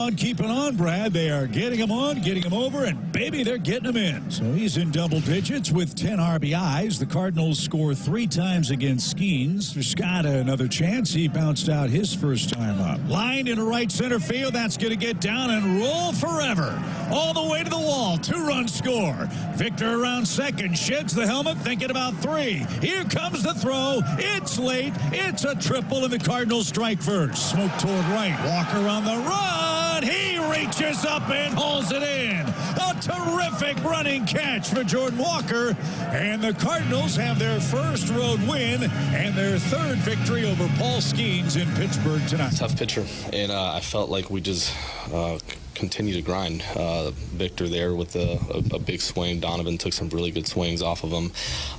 On keeping on, Brad. They are getting him on, getting him over, and baby, they're getting him in. So he's in double digits with 10 RBIs. The Cardinals score 3 times against Skeens. Scott, another chance. He bounced out his first time up. Line into right center field. That's going to get down and roll forever. All the way to the wall. 2-run score. Victor around second. Sheds the helmet, thinking about 3. Here comes the throw. It's late. It's a triple, and the Cardinals strike first. Smoke toward right. Walker on the run. He reaches up and hauls it in. A terrific running catch for Jordan Walker. And the Cardinals have their first road win and their 3rd victory over Paul Skeens in Pittsburgh tonight. Tough pitcher, and I felt like we just continue to grind. Victor there with a big swing. Donovan took some really good swings off of him,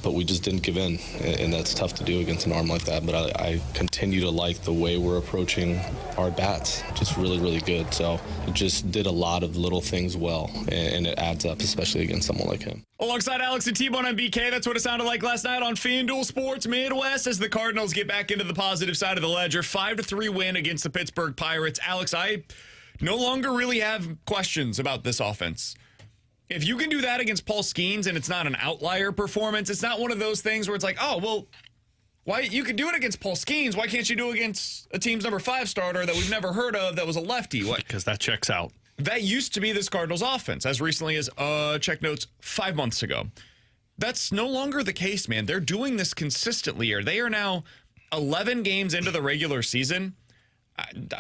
but we just didn't give in, and that's tough to do against an arm like that. But I continue to like the way we're approaching our bats. Just really, really good. So it just did a lot of little things well, and it adds up, especially against someone like him. Alongside Alex and T-Bone on BK, that's what it sounded like last night on FanDuel Sports Midwest as the Cardinals get back into the positive side of the ledger. 5-3 win against the Pittsburgh Pirates. Alex, I no longer really have questions about this offense. If you can do that against Paul Skeens and it's not an outlier performance, it's not one of those things where it's like, oh, well, why you can do it against Paul Skeens. Why can't you do it against a team's number 5 starter that we've never heard of that was a lefty? Because that checks out. That used to be this Cardinals offense as recently as, check notes, 5 months ago. That's no longer the case, man. They're doing this consistently here. They are now 11 games into the regular season.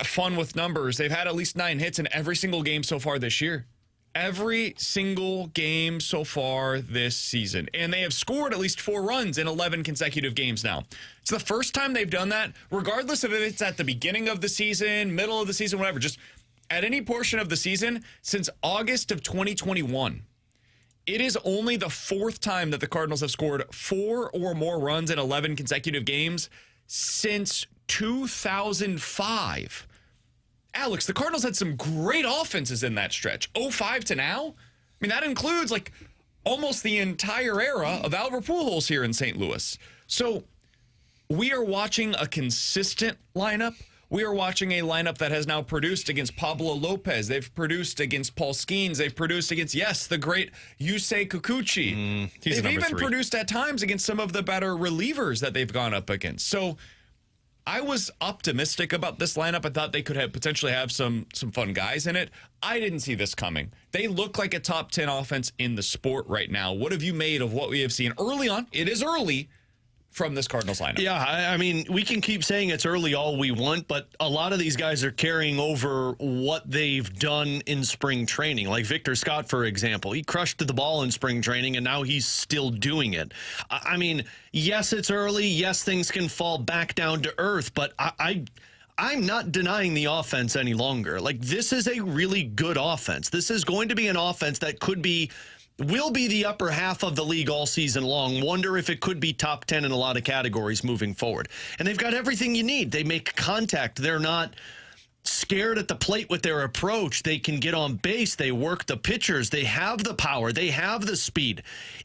Fun with numbers. They've had at least 9 hits in every single game so far this year. Every single game so far this season. And they have scored at least 4 runs in 11 consecutive games now. It's the first time they've done that, regardless of if it's at the beginning of the season, middle of the season, whatever. Just at any portion of the season since August of 2021. It is only the 4th time that the Cardinals have scored 4 or more runs in 11 consecutive games since 2005. Alex, the Cardinals had some great offenses in that stretch. 05 to now? I mean, that includes like almost the entire era of Albert Pujols here in St. Louis. So we are watching a consistent lineup. We are watching a lineup that has now produced against Pablo Lopez. They've produced against Paul Skeens. They've produced against, yes, the great Yusei Kikuchi. They've even produced at times against some of the better relievers that they've gone up against. So I was optimistic about this lineup. I thought they could potentially have some fun guys in it. I didn't see this coming. They look like a top 10 offense in the sport right now. What have you made of what we have seen early on? It is early from this Cardinals lineup. Yeah, I mean, we can keep saying it's early all we want, but a lot of these guys are carrying over what they've done in spring training. Like Victor Scott, for example. He crushed the ball in spring training, and now he's still doing it. I mean, yes, it's early. Yes, things can fall back down to earth, but I'm not denying the offense any longer. Like, this is a really good offense. This is going to be an offense that will be the upper half of the league all season long. Wonder if it could be top 10 in a lot of categories moving forward. And they've got everything you need. They make contact. They're not scared at the plate with their approach. They can get on base. They work the pitchers. They have the power. They have the speed.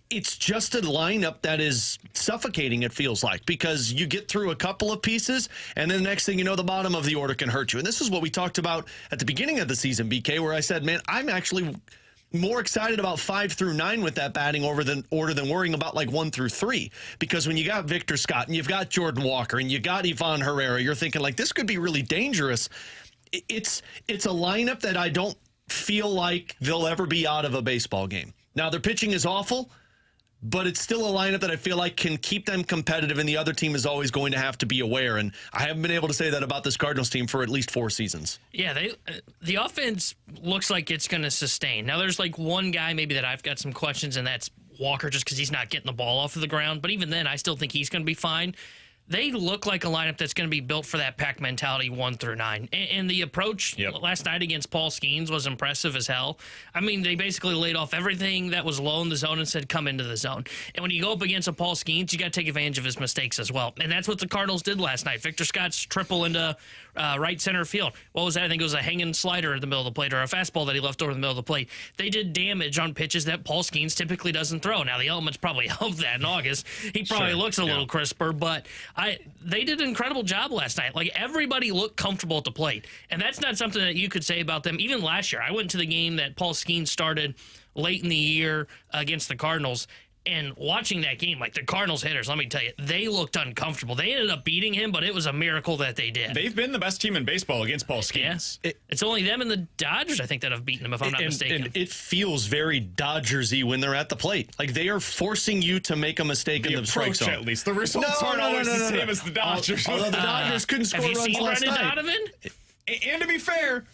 It's just a lineup that is suffocating, it feels like, because you get through a couple of pieces, and then the next thing you know, the bottom of the order can hurt you. And this is what we talked about at the beginning of the season, BK, where I said, man, I'm actually more excited about 5 through 9 with that batting order than worrying about like 1 through 3. Because when you got Victor Scott and you've got Jordan Walker and you got Ivan Herrera, you're thinking like this could be really dangerous. It's a lineup that I don't feel like they'll ever be out of a baseball game. Now, their pitching is awful, but it's still a lineup that I feel like can keep them competitive, and the other team is always going to have to be aware. And I haven't been able to say that about this Cardinals team for at least 4 seasons. Yeah, the offense looks like it's going to sustain. Now, there's like one guy maybe that I've got some questions, and that's Walker, just because he's not getting the ball off of the ground. But even then, I still think he's going to be fine. They look like a lineup that's going to be built for that pack mentality 1 through 9. And the approach last night against Paul Skeens was impressive as hell. I mean, they basically laid off everything that was low in the zone and said, come into the zone. And when you go up against a Paul Skeens, you got to take advantage of his mistakes as well. And that's what the Cardinals did last night. Victor Scott's triple into right center field. What was that? I think it was a hanging slider in the middle of the plate or a fastball that he left over the middle of the plate. They did damage on pitches that Paul Skeens typically doesn't throw. Now, the elements probably helped that in August. He probably looks a little crisper, but They did an incredible job last night. Like, everybody looked comfortable at the plate. And that's not something that you could say about them. Even last year, I went to the game that Paul Skeens started late in the year against the Cardinals. And watching that game, like the Cardinals hitters, let me tell you, they looked uncomfortable. They ended up beating him, but it was a miracle that they did. They've been the best team in baseball against Paul Skeens. Yeah. It's only them and the Dodgers, I think, that have beaten him, if I'm not mistaken. And it feels very Dodgers-y when they're at the plate. Like, they are forcing you to make a mistake in the strike zone. At least. The results aren't always the same as the Dodgers. Although the Dodgers couldn't score runs last night. Have you seen Brendan Donovan? And to be fair,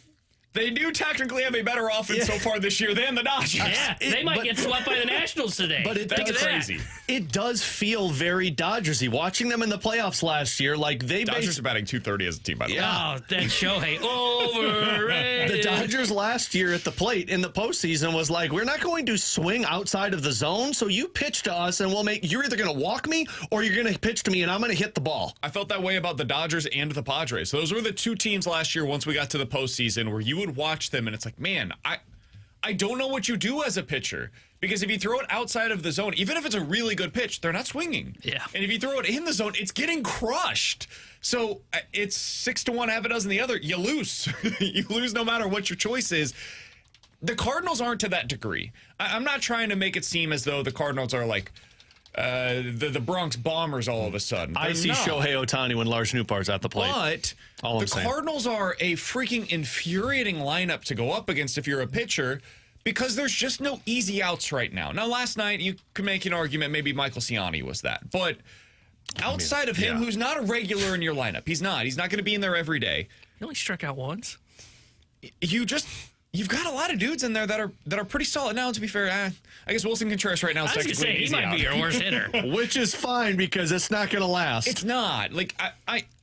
they do technically have a better offense so far this year than the Dodgers. Yeah, they might get swept by the Nationals today. But That's crazy. It does feel very Dodgers-y. Watching them in the playoffs last year, like they Dodgers are batting .230 as a team, by the way. Oh, that Shohei overrated. The Dodgers last year at the plate in the postseason was like, we're not going to swing outside of the zone, so you pitch to us and you're either going to walk me or you're going to pitch to me and I'm going to hit the ball. I felt that way about the Dodgers and the Padres. Those were the two teams last year once we got to the postseason where you would watch them and it's like, man, I don't know what you do as a pitcher. Because if you throw it outside of the zone, even if it's a really good pitch, they're not swinging. Yeah. And if you throw it in the zone, it's getting crushed. So it's 6-1, half a dozen the other. You lose. You lose no matter what your choice is. The Cardinals aren't to that degree. I'm not trying to make it seem as though the Cardinals are like the Bronx Bombers all of a sudden. I see Shohei Ohtani when Lars Nootbaar's at the plate. But the Cardinals are a freaking infuriating lineup to go up against if you're a pitcher because there's just no easy outs right now. Now, last night, you could make an argument maybe Michael Ciani was that. But outside of him, who's not a regular in your lineup, he's not going to be in there every day. He only struck out once. You've got a lot of dudes in there that are pretty solid. Now, to be fair, I guess Wilson Contreras right now is I was technically gonna say, he might be your worst hitter. Which is fine because it's not going to last. It's not. Like,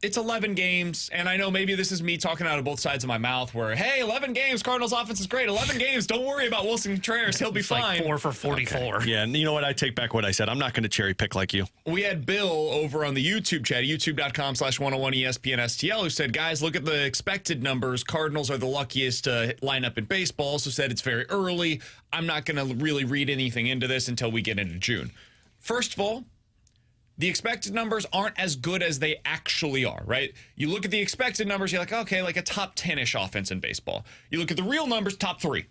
it's 11 games, and I know maybe this is me talking out of both sides of my mouth where, hey, 11 games, Cardinals offense is great. 11 games, don't worry about Wilson Contreras. He'll be fine. Like 4 for 44. Okay. Yeah, and you know what? I take back what I said. I'm not going to cherry pick like you. We had Bill over on the YouTube chat, youtube.com/101ESPN who said, guys, look at the expected numbers. Cardinals are the luckiest lineup in baseball, so said it's very early. I'm not going to really read anything into this until we get into June. First of all, the expected numbers aren't as good as they actually are, right? You look at the expected numbers, you're like, okay, like a top 10-ish offense in baseball. You look at the real numbers, top 3.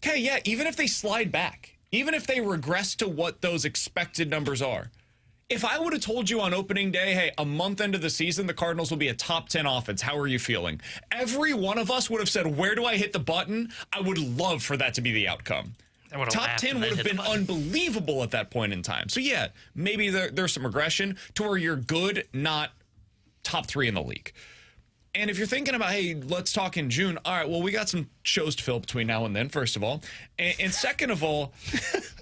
Okay, yeah, even if they slide back, even if they regress to what those expected numbers are, if I would have told you on opening day, hey, a month into the season, the Cardinals will be a top 10 offense, how are you feeling? Every one of us would have said, where do I hit the button? I would love for that to be the outcome. Top 10 would have been unbelievable at that point in time. So, yeah, maybe there's some regression to where you're good, not top 3 in the league. And if you're thinking about, hey, let's talk in June, all right, well, we got some shows to fill between now and then, first of all. And second of all,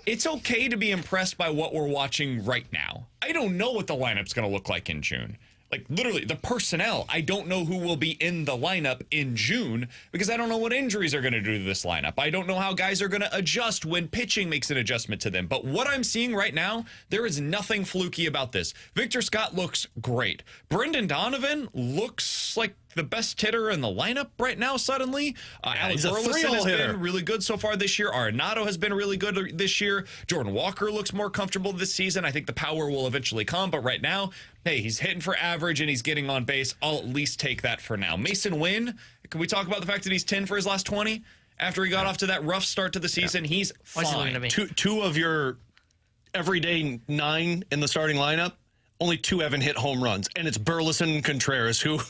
it's okay to be impressed by what we're watching right now. I don't know what the lineup's going to look like in June. Like, literally, the personnel, I don't know who will be in the lineup in June because I don't know what injuries are going to do to this lineup. I don't know how guys are going to adjust when pitching makes an adjustment to them. But what I'm seeing right now, there is nothing fluky about this. Victor Scott looks great. Brendan Donovan looks like the best hitter in the lineup right now suddenly. Alex Burleson has been really good so far this year. Arenado has been really good this year. Jordan Walker looks more comfortable this season. I think the power will eventually come, but right now, hey, he's hitting for average and he's getting on base. I'll at least take that for now. Mason Wynn, can we talk about the fact that he's 10 for his last 20? After he got off to that rough start to the season, he's fine. Two of your everyday 9 in the starting lineup, only 2 haven't hit home runs, and it's Burleson and Contreras, who...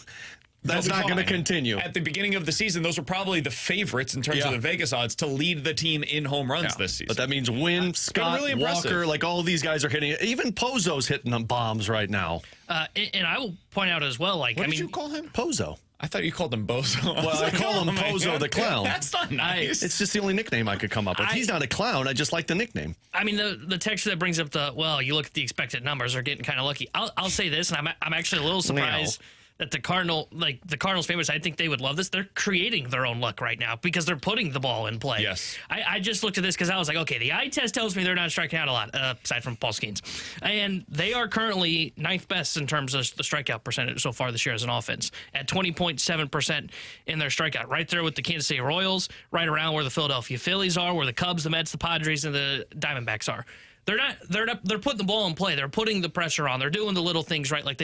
That's not going to continue. At the beginning of the season, those were probably the favorites in terms of the Vegas odds to lead the team in home runs this season. But that means Wynn, Scott, really Walker, like all these guys are hitting it. Even Pozo's hitting them bombs right now. And I will point out as well, like, what did you call him? Pozo. I thought you called him Bozo. Well, I call him Pozo the Clown. That's not nice. It's just the only nickname I could come up with. He's not a clown. I just like the nickname. I mean, the texture that brings up you look at the expected numbers are getting kind of lucky. I'll say this, and I'm actually a little surprised that the Cardinals favorites, I think they would love this. They're creating their own luck right now because they're putting the ball in play. Yes. I just looked at this because I was like, okay, the eye test tells me they're not striking out a lot, aside from Paul Skeens. And they are currently 9th best in terms of the strikeout percentage so far this year as an offense, at 20.7% in their strikeout. Right there with the Kansas City Royals, right around where the Philadelphia Phillies are, where the Cubs, the Mets, the Padres, and the Diamondbacks are. They're putting the ball in play. They're putting the pressure on. They're doing the little things right, like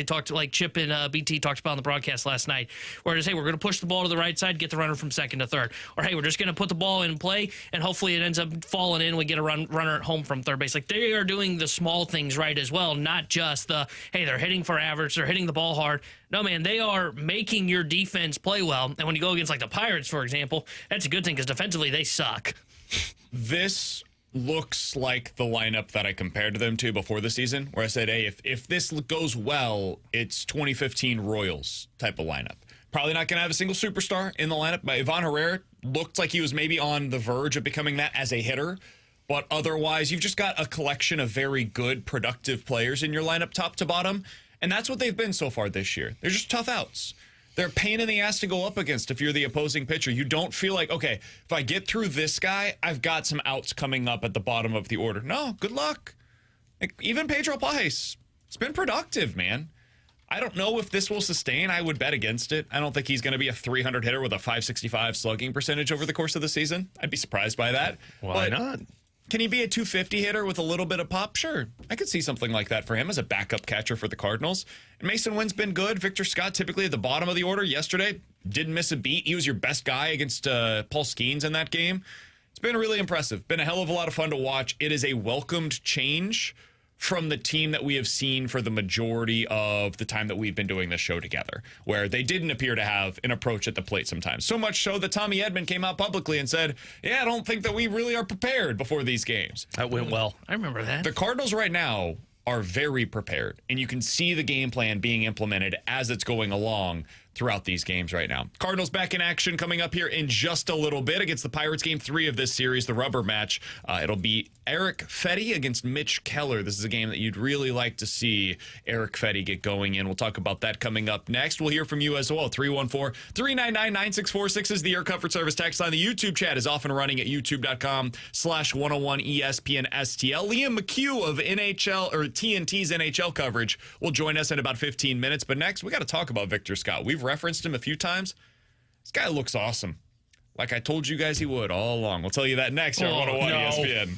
Chip and BT talked about on the broadcast last night, where it's, hey, we're going to push the ball to the right side, get the runner from second to third, or hey, we're just going to put the ball in play, and hopefully it ends up falling in. We get a runner at home from third base. Like, they are doing the small things right as well, not just the, hey, they're hitting for average, they're hitting the ball hard. No, man, they are making your defense play well. And when you go against like the Pirates, for example, that's a good thing because defensively they suck. This looks like the lineup that I compared to them to before the season, where I said, hey, if this goes well, it's 2015 Royals type of lineup. Probably not going to have a single superstar in the lineup, but Ivan Herrera looked like he was maybe on the verge of becoming that as a hitter. But otherwise, you've just got a collection of very good, productive players in your lineup top to bottom. And that's what they've been so far this year. They're just tough outs. They're a pain in the ass to go up against if you're the opposing pitcher. You don't feel like, okay, if I get through this guy, I've got some outs coming up at the bottom of the order. No, good luck. Like, even Pedro Pajes, it's been productive, man. I don't know if this will sustain. I would bet against it. I don't think he's going to be a 300 hitter with a 565 slugging percentage over the course of the season. I'd be surprised by that. Why not? Can he be a 250 hitter with a little bit of pop? Sure. I could see something like that for him as a backup catcher for the Cardinals. And Mason Wynn's been good. Victor Scott, typically at the bottom of the order yesterday, didn't miss a beat. He was your best guy against Paul Skeens in that game. It's been really impressive. Been a hell of a lot of fun to watch. It is a welcomed change from the team that we have seen for the majority of the time that we've been doing this show together, where they didn't appear to have an approach at the plate sometimes. So much so that Tommy Edman came out publicly and said, yeah, I don't think that we really are prepared before these games. That went well. I remember that. The Cardinals right now are very prepared, and you can see the game plan being implemented as it's going along throughout these games right now. Cardinals back in action coming up here in just a little bit against the Pirates. Game 3 of this series, the rubber match. It'll be Eric Fedde against Mitch Keller. This is a game that you'd really like to see Eric Fedde get going in. We'll talk about that coming up next. We'll hear from you as well. 314-399-9646 is the Air Comfort Service text line. The YouTube chat is off and running at youtube.com/101ESPN-STL. Liam McHugh of NHL or TNT's NHL coverage will join us in about 15 minutes. But next, we got to talk about Victor Scott. We've referenced him a few times. This guy looks awesome. Like I told you guys he would all along. We'll tell you that next here on 101 ESPN.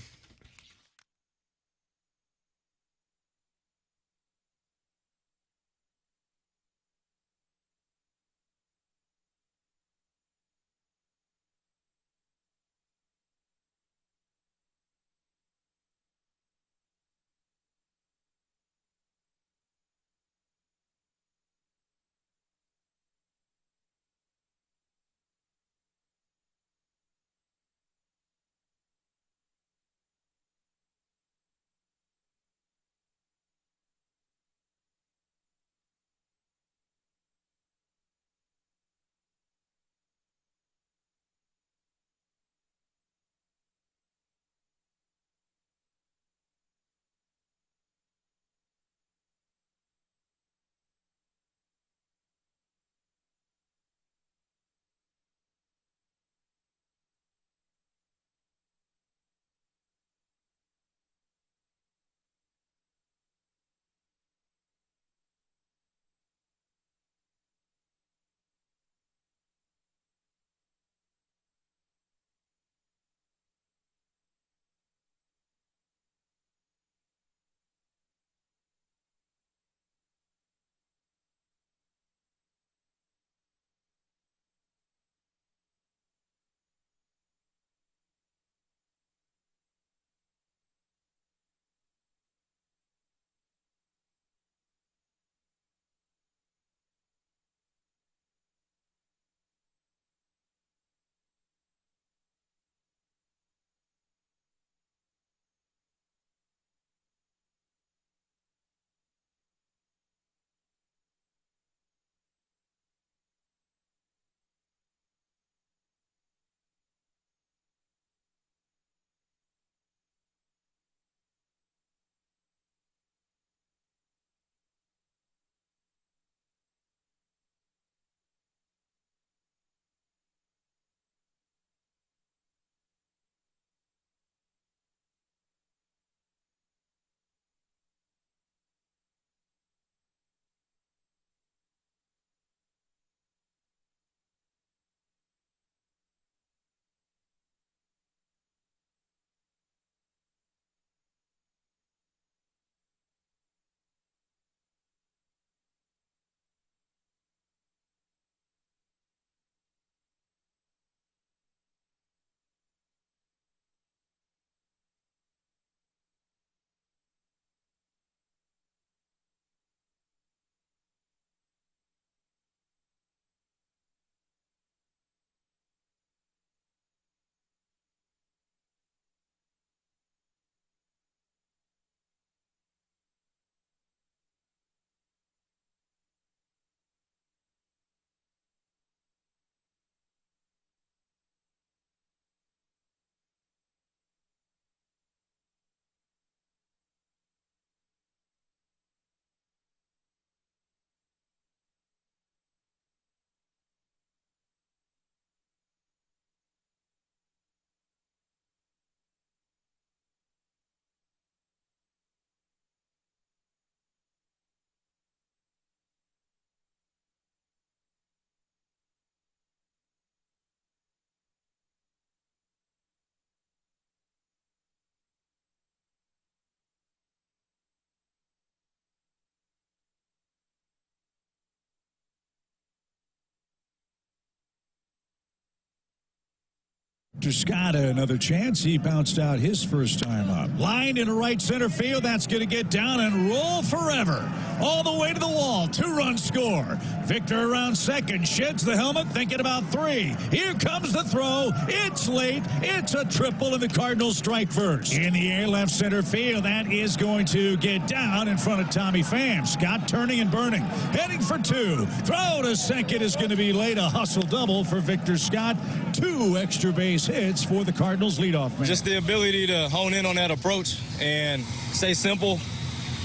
Scott another chance. He bounced out his first time up. Line into right center field. That's going to get down and roll forever. All the way to the wall. 2-run score. Victor around second. Sheds the helmet, thinking about 3. Here comes the throw. It's late. It's a triple, and the Cardinals strike first. In the air, left center field. That is going to get down in front of Tommy Pham. Scott turning and burning. Heading for 2. Throw to second is going to be late. A hustle double for Victor Scott. 2 extra base hits for the Cardinals leadoff man. Just the ability to hone in on that approach and stay simple.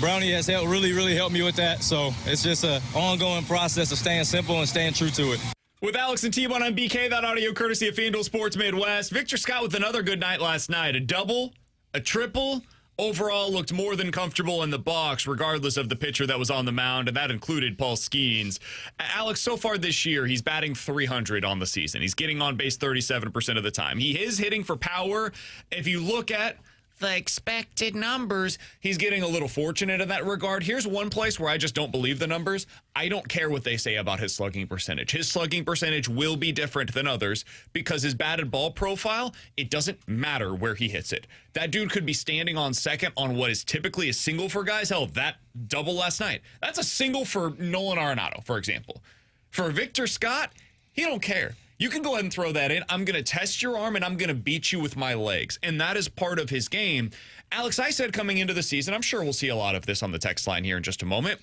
Brownie has really helped me with that. So it's just an ongoing process of staying simple and staying true to it. With Alex and T-Bone on BK, that audio courtesy of FanDuel Sports Midwest. Victor Scott with another good night last night. A double, a triple. Overall, looked more than comfortable in the box, regardless of the pitcher that was on the mound, and that included Paul Skeens. Alex, so far this year, he's batting .300 on the season. He's getting on base 37% of the time. He is hitting for power. If you look at the expected numbers, he's getting a little fortunate in that regard. Here's one place where I just don't believe the numbers. I don't care what they say about his slugging percentage. His slugging percentage will be different than others because his batted ball profile, it doesn't matter where he hits it. That dude could be standing on second on what is typically a single for guys. Hell, that double last night, that's a single for Nolan Arenado, for example. For Victor Scott, he don't care. You can go ahead and throw that in. I'm going to test your arm, and I'm going to beat you with my legs. And that is part of his game. Alex, I said coming into the season, I'm sure we'll see a lot of this on the text line here in just a moment.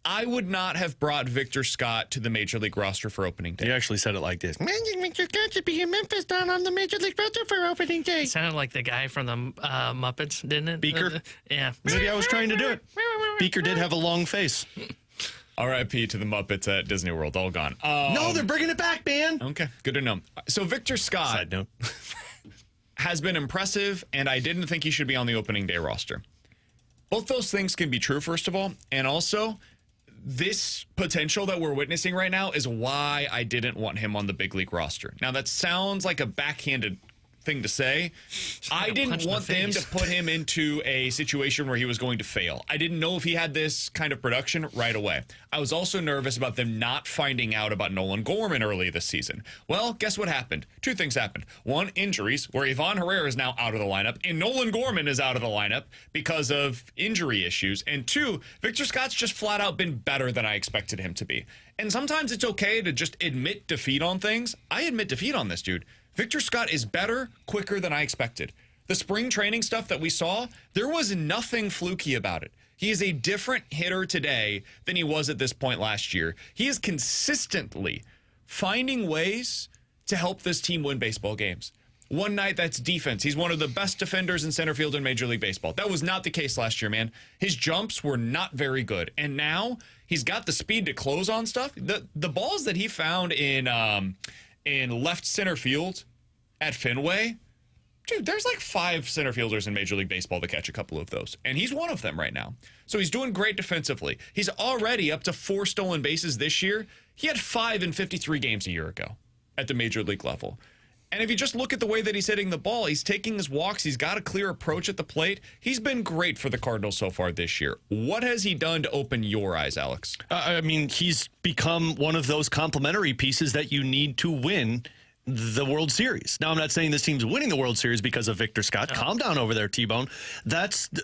I would not have brought Victor Scott to the Major League roster for opening day. You actually said it like this. Victor Scott should be in Memphis down on the Major League roster for opening day. It sounded like the guy from the Muppets, didn't it? Beaker? Yeah. Maybe I was trying to do it. Beaker did have a long face. R.I.P. to the Muppets at Disney World. All gone. No, they're bringing it back, man. Okay, good to know. So Victor Scott Side note. has been impressive, and I didn't think he should be on the opening day roster. Both those things can be true, first of all, and also this potential that we're witnessing right now is why I didn't want him on the big league roster. Now, that sounds like a backhanded thing to say. I didn't want them to put him into a situation where he was going to fail. I didn't know if he had this kind of production right away. I was also nervous about them not finding out about Nolan Gorman early this season. Well, guess what happened? 2 things happened. 1, injuries, where Ivan Herrera is now out of the lineup, and Nolan Gorman is out of the lineup because of injury issues. And 2, Victor Scott's just flat out been better than I expected him to be. And sometimes it's okay to just admit defeat on things. I admit defeat on this dude. Victor Scott is better, quicker than I expected. The spring training stuff that we saw, there was nothing fluky about it. He is a different hitter today than he was at this point last year. He is consistently finding ways to help this team win baseball games. One night, that's defense. He's one of the best defenders in center field in Major League Baseball. That was not the case last year, man. His jumps were not very good. And now he's got the speed to close on stuff. The balls that he found in left center field at Fenway, dude, there's like 5 center fielders in Major League Baseball that catch a couple of those, and he's one of them right now. So he's doing great defensively. He's already up to 4 stolen bases this year. He had 5 in 53 games a year ago at the Major League level. And if you just look at the way that he's hitting the ball, he's taking his walks, he's got a clear approach at the plate. He's been great for the Cardinals so far this year. What has he done to open your eyes, Alex? I mean, he's become one of those complementary pieces that you need to win the World Series. Now, I'm not saying this team's winning the World Series because of Victor Scott. No. Calm down over there, T-Bone.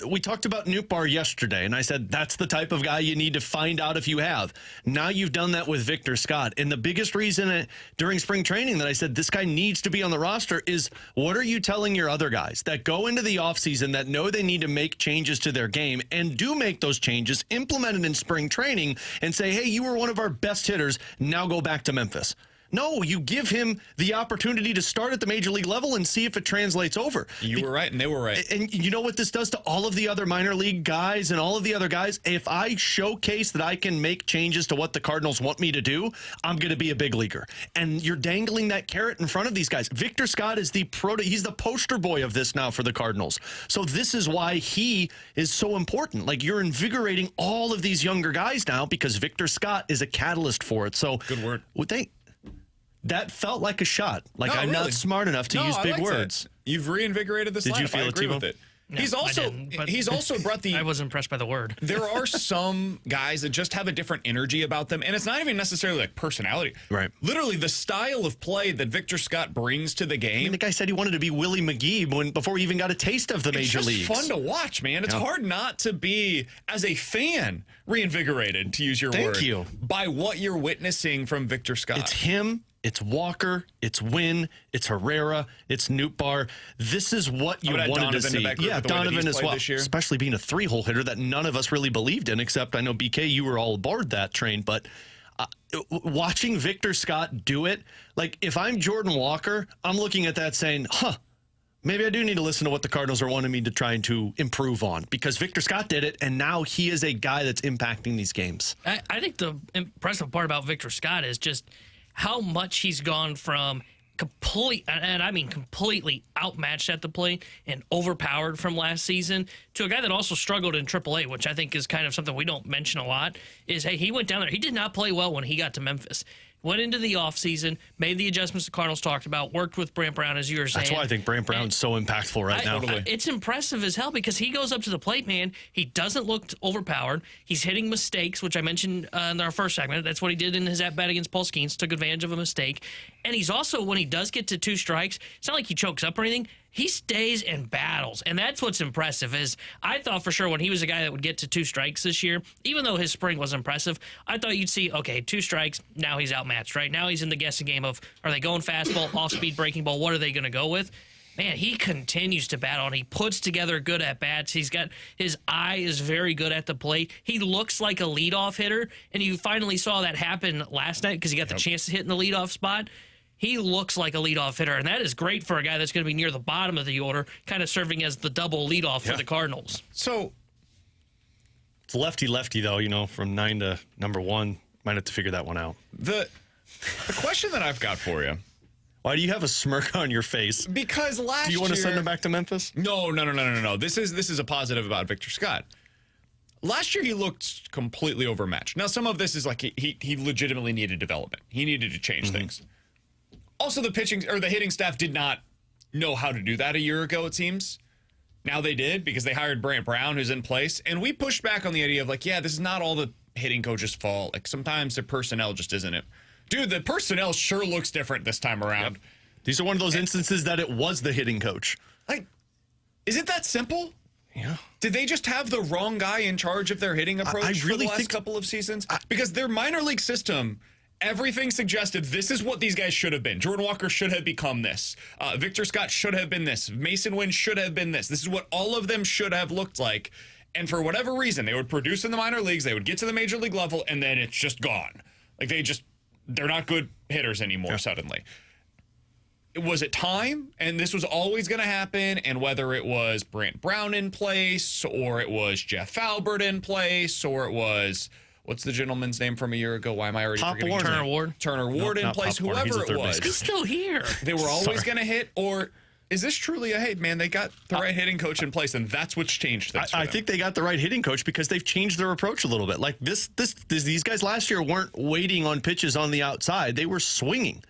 We talked about Nootbaar yesterday, and I said that's the type of guy you need to find out if you have. Now you've done that with Victor Scott. And the biggest reason during spring training that I said this guy needs to be on the roster is, what are you telling your other guys that go into the offseason that know they need to make changes to their game and do make those changes, implement it in spring training, and say, hey, you were one of our best hitters, now go back to Memphis? No, you give him the opportunity to start at the Major League level and see if it translates over. You were right, and they were right. And you know what this does to all of the other minor league guys and all of the other guys? If I showcase that I can make changes to what the Cardinals want me to do, I'm going to be a big leaguer. And you're dangling that carrot in front of these guys. Victor Scott is he's the poster boy of this now for the Cardinals. So this is why he is so important. Like, you're invigorating all of these younger guys now because Victor Scott is a catalyst for it. So good word. That felt like a shot. Like, No, I'm really. not smart enough to use big words. That. You've reinvigorated this lineup. Did you feel I it, agree T-Bone? with it. No, he's also brought the. I was impressed by the word. There are some guys that just have a different energy about them, and it's not even necessarily like personality. Right. Literally, the style of play that Victor Scott brings to the game. I mean, the guy said he wanted to be Willie McGee before he even got a taste of the major leagues. It's just fun to watch, man. It's hard not to be, as a fan, reinvigorated, to use your word. Thank you. By what you're witnessing from Victor Scott. It's him. It's Walker, it's Wynn, it's Herrera, it's Nootbaar. This is what you wanted to see. Yeah, Donovan as well, especially being a 3-hole hitter that none of us really believed in, except I know, BK, you were all aboard that train. But watching Victor Scott do it, like if I'm Jordan Walker, I'm looking at that saying, maybe I do need to listen to what the Cardinals are wanting me to try to improve on, because Victor Scott did it, and now he is a guy that's impacting these games. I think the impressive part about Victor Scott is just how much he's gone from completely outmatched at the plate and overpowered from last season to a guy that also struggled in AAA, which I think is kind of something we don't mention a lot, is, hey, he went down there. He did not play well when he got to Memphis. Went into the offseason, made the adjustments the Cardinals talked about, worked with Brant Brown, as you were saying. That's why I think Brant Brown's so impactful right now. It's impressive as hell because he goes up to the plate, man. He doesn't look overpowered. He's hitting mistakes, which I mentioned in our first segment. That's what he did in his at-bat against Paul Skeens, took advantage of a mistake. And he's also, when he does get to 2 strikes, it's not like he chokes up or anything. He stays and battles, and that's what's impressive. Is I thought for sure when he was a guy that would get to 2 strikes this year, even though his spring was impressive, I thought you'd see, okay, 2 strikes, now he's outmatched, right? Now he's in the guessing game of, are they going fastball, off-speed, breaking ball, what are they going to go with? Man, he continues to battle, and he puts together good at-bats. He's got, his eye is very good at the plate. He looks like a leadoff hitter, and you finally saw that happen last night because he got the chance to hit in the leadoff spot. He looks like a leadoff hitter, and that is great for a guy that's going to be near the bottom of the order, kind of serving as the double leadoff for the Cardinals. So it's lefty-lefty, though, from 9 to number 1. Might have to figure that one out. The question that I've got for you. Why do you have a smirk on your face? Because last year... Do you want to send him back to Memphis? No. This is a positive about Victor Scott. Last year, he looked completely overmatched. Now, some of this is like he legitimately needed development. He needed to change things. Also, the pitching or the hitting staff did not know how to do that a year ago, it seems. Now they did because they hired Brant Brown, who's in place. And we pushed back on the idea of like, yeah, this is not all the hitting coach's fault. Like sometimes the personnel just isn't it. Dude, the personnel sure looks different this time around. Yep. These are one of those instances that it was the hitting coach. Like, is it that simple? Yeah. Did they just have the wrong guy in charge of their hitting approach for the last couple of seasons? Because their minor league system... Everything suggested this is what these guys should have been. Jordan Walker should have become this. Victor Scott should have been this. Mason Wynn should have been this. This is what all of them should have looked like. And for whatever reason, they would produce in the minor leagues, they would get to the major league level, and then it's just gone. Like they're not good hitters anymore suddenly. Was it time? And this was always going to happen. And whether it was Brant Brown in place, or it was Jeff Albert in place, or it was... What's the gentleman's name from a year ago? Why am I already forgetting? Turner Ward. Turner Ward in place, whoever it was. He's still here. They were always going to hit, or is this truly a, hey, man, they got the right hitting coach in place, and that's what's changed things I think they got the right hitting coach because they've changed their approach a little bit. Like these guys last year weren't waiting on pitches on the outside. They were swinging.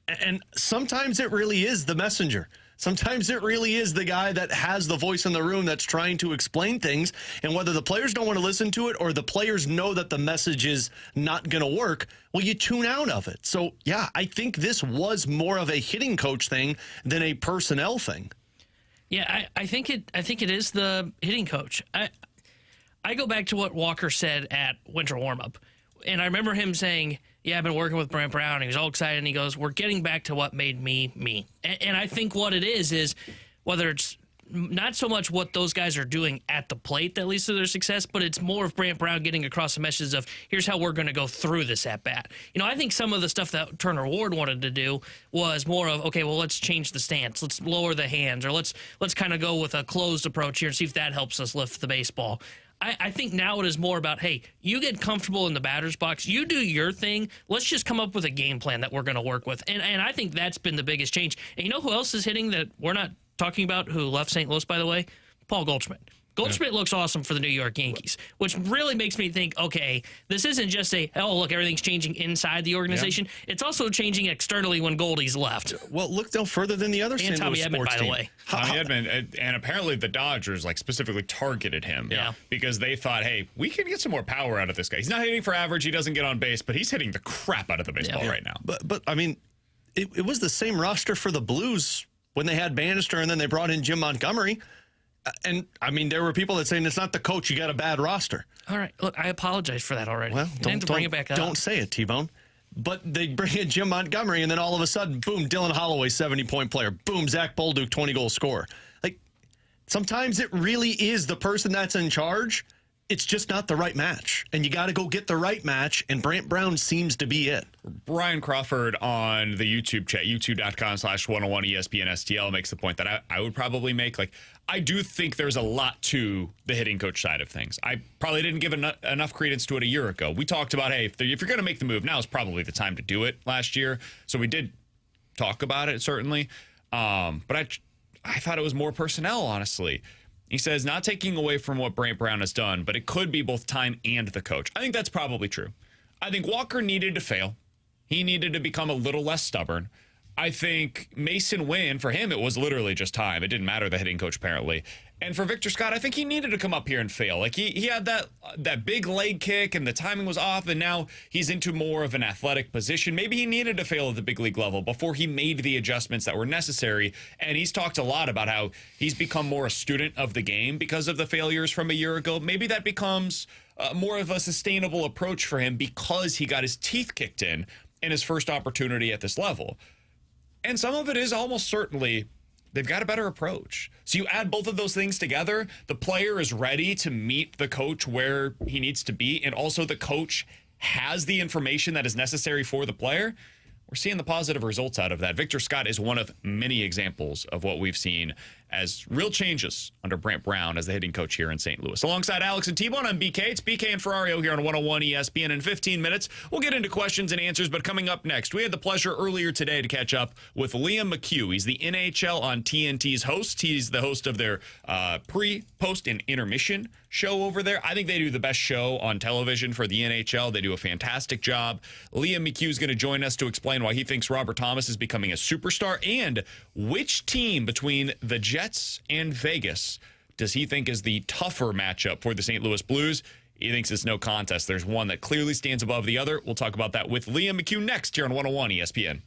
And sometimes it really is the messenger. Sometimes it really is the guy that has the voice in the room that's trying to explain things. And whether the players don't want to listen to it or the players know that the message is not going to work, well, you tune out of it. So, yeah, I think this was more of a hitting coach thing than a personnel thing. Yeah, I think it is the hitting coach. I go back to what Walker said at winter warmup, and I remember him saying, yeah, I've been working with Brant Brown. He was all excited, and he goes, we're getting back to what made me, me. And I think what it is whether it's not so much what those guys are doing at the plate that leads to their success, but it's more of Brant Brown getting across the message of, here's how we're going to go through this at-bat. I think some of the stuff that Turner Ward wanted to do was more of, okay, well, let's change the stance. Let's lower the hands, or let's kind of go with a closed approach here and see if that helps us lift the baseball. I think now it is more about, hey, you get comfortable in the batter's box. You do your thing. Let's just come up with a game plan that we're going to work with. And I think that's been the biggest change. And you know who else is hitting that we're not talking about, who left St. Louis, by the way? Paul Goldschmidt. Goldschmidt looks awesome for the New York Yankees, which really makes me think, okay, this isn't just look, everything's changing inside the organization. Yeah. It's also changing externally when Goldie's left. Well, look no further than the other and St. Tommy Louis Edman, sports by the team. way. Tommy Edman, and apparently the Dodgers specifically targeted him because they thought, hey, we can get some more power out of this guy. He's not hitting for average. He doesn't get on base, but he's hitting the crap out of the baseball right now. But I mean, it was the same roster for the Blues when they had Bannister and then they brought in Jim Montgomery. And, I mean, there were people that saying it's not the coach, you got a bad roster. All right, look, I apologize for that already. Well, don't bring it back up. Don't say it, T-Bone. But they bring in Jim Montgomery, and then all of a sudden, boom, Dylan Holloway, 70-point player. Boom, Zach Bolduc, 20-goal scorer. Like, sometimes it really is the person that's in charge. It's just not the right match. And you got to go get the right match, and Brant Brown seems to be it. Brian Crawford on the YouTube chat, youtube.com/101ESPN-STL, makes the point that I would probably make. Like, I do think there's a lot to the hitting coach side of things. I probably didn't give enough credence to it a year ago. We talked about, hey, if you're going to make the move, now is probably the time to do it last year. So we did talk about it, certainly. But I thought it was more personnel, honestly. He says, not taking away from what Brant Brown has done, but it could be both time and the coach. I think that's probably true. I think Walker needed to fail. He needed to become a little less stubborn. I think Mason Wynn, for him, it was literally just time. It didn't matter, the hitting coach, apparently. And for Victor Scott, I think he needed to come up here and fail. Like, he had that big leg kick, and the timing was off, and now he's into more of an athletic position. Maybe he needed to fail at the big league level before he made the adjustments that were necessary. And he's talked a lot about how he's become more a student of the game because of the failures from a year ago. Maybe that becomes more of a sustainable approach for him because he got his teeth kicked in his first opportunity at this level. And some of it is almost certainly they've got a better approach. So you add both of those things together, the player is ready to meet the coach where he needs to be, and also the coach has the information that is necessary for the player. We're seeing the positive results out of that. Victor Scott is one of many examples of what we've seen as real changes under Brant Brown as the hitting coach here in St. Louis. Alongside Alex and T-Bone, I'm BK. It's BK and Ferrario here on 101 ESPN. In 15 minutes, we'll get into questions and answers, but coming up next, we had the pleasure earlier today to catch up with Liam McHugh. He's the NHL on TNT's host. He's the host of their pre, post, and intermission show over there. I think they do the best show on television for the NHL. They do a fantastic job. Liam McHugh is going to join us to explain why he thinks Robert Thomas is becoming a superstar and which team between the Jets and Vegas does he think is the tougher matchup for the St. Louis Blues. He thinks it's no contest. There's one that clearly stands above the other. We'll talk about that with Liam McHugh next here on 101 ESPN.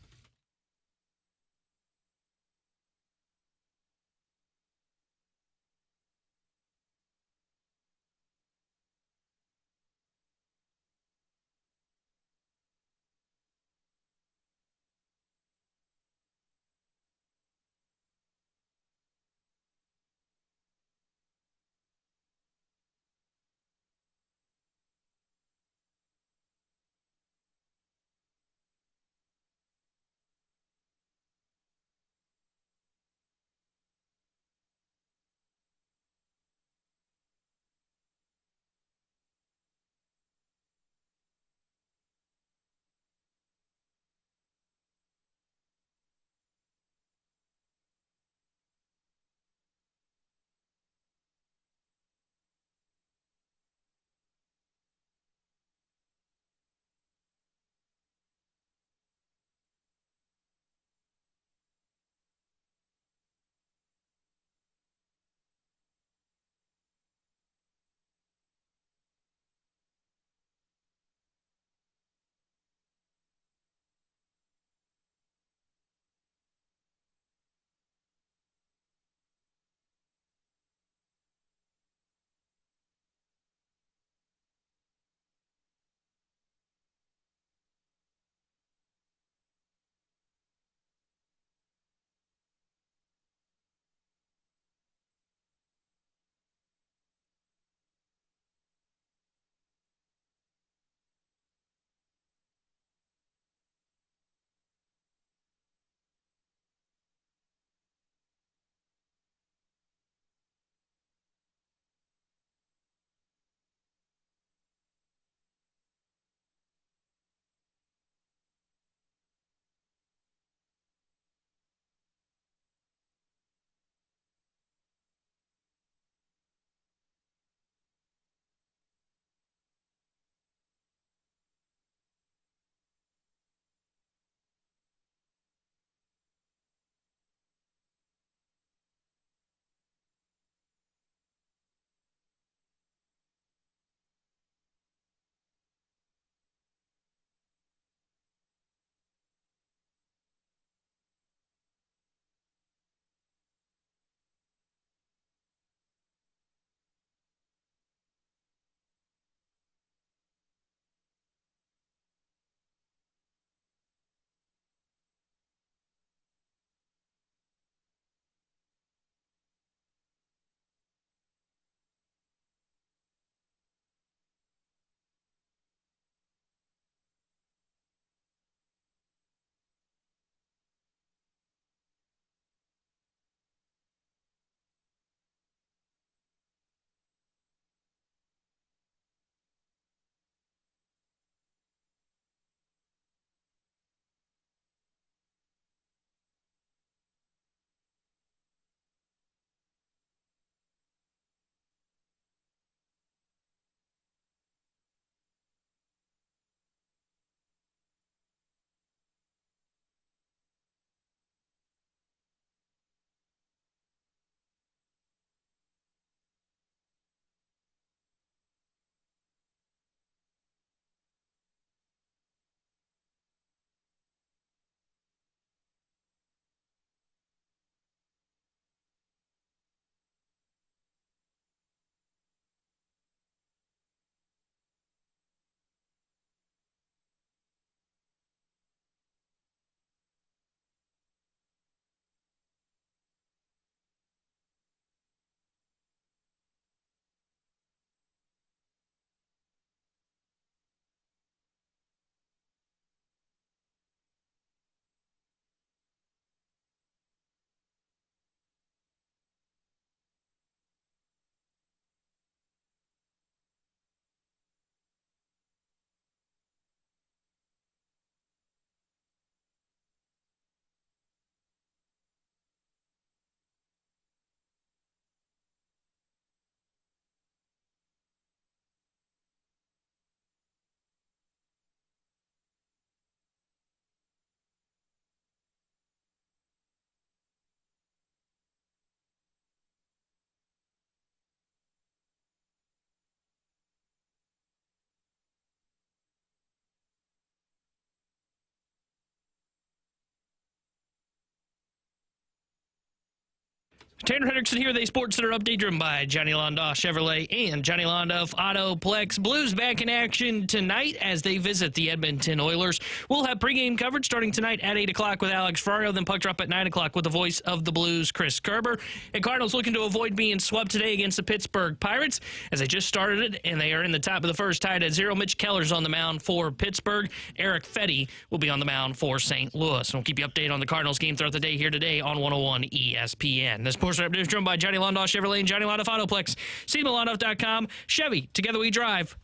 Tanner Hendrickson here, the Sports Center update driven by Johnny Londoff Chevrolet and Johnny Londoff Autoplex. Blues back in action tonight as they visit the Edmonton Oilers. We'll have pregame coverage starting tonight at 8 o'clock with Alex Ferrario, then puck drop at 9 o'clock with the voice of the Blues, Chris Kerber. And Cardinals looking to avoid being swept today against the Pittsburgh Pirates as they just started it, and they are in the top of the first, tied at 0. Mitch Keller's on the mound for Pittsburgh. Eric Fedde will be on the mound for St. Louis. And we'll keep you updated on the Cardinals game throughout the day here today on 101 ESPN. This Sports Update is driven by Johnny Londoff Chevrolet and Johnny Londoff Autoplex. See them at Londoff.com. Chevy, together we drive.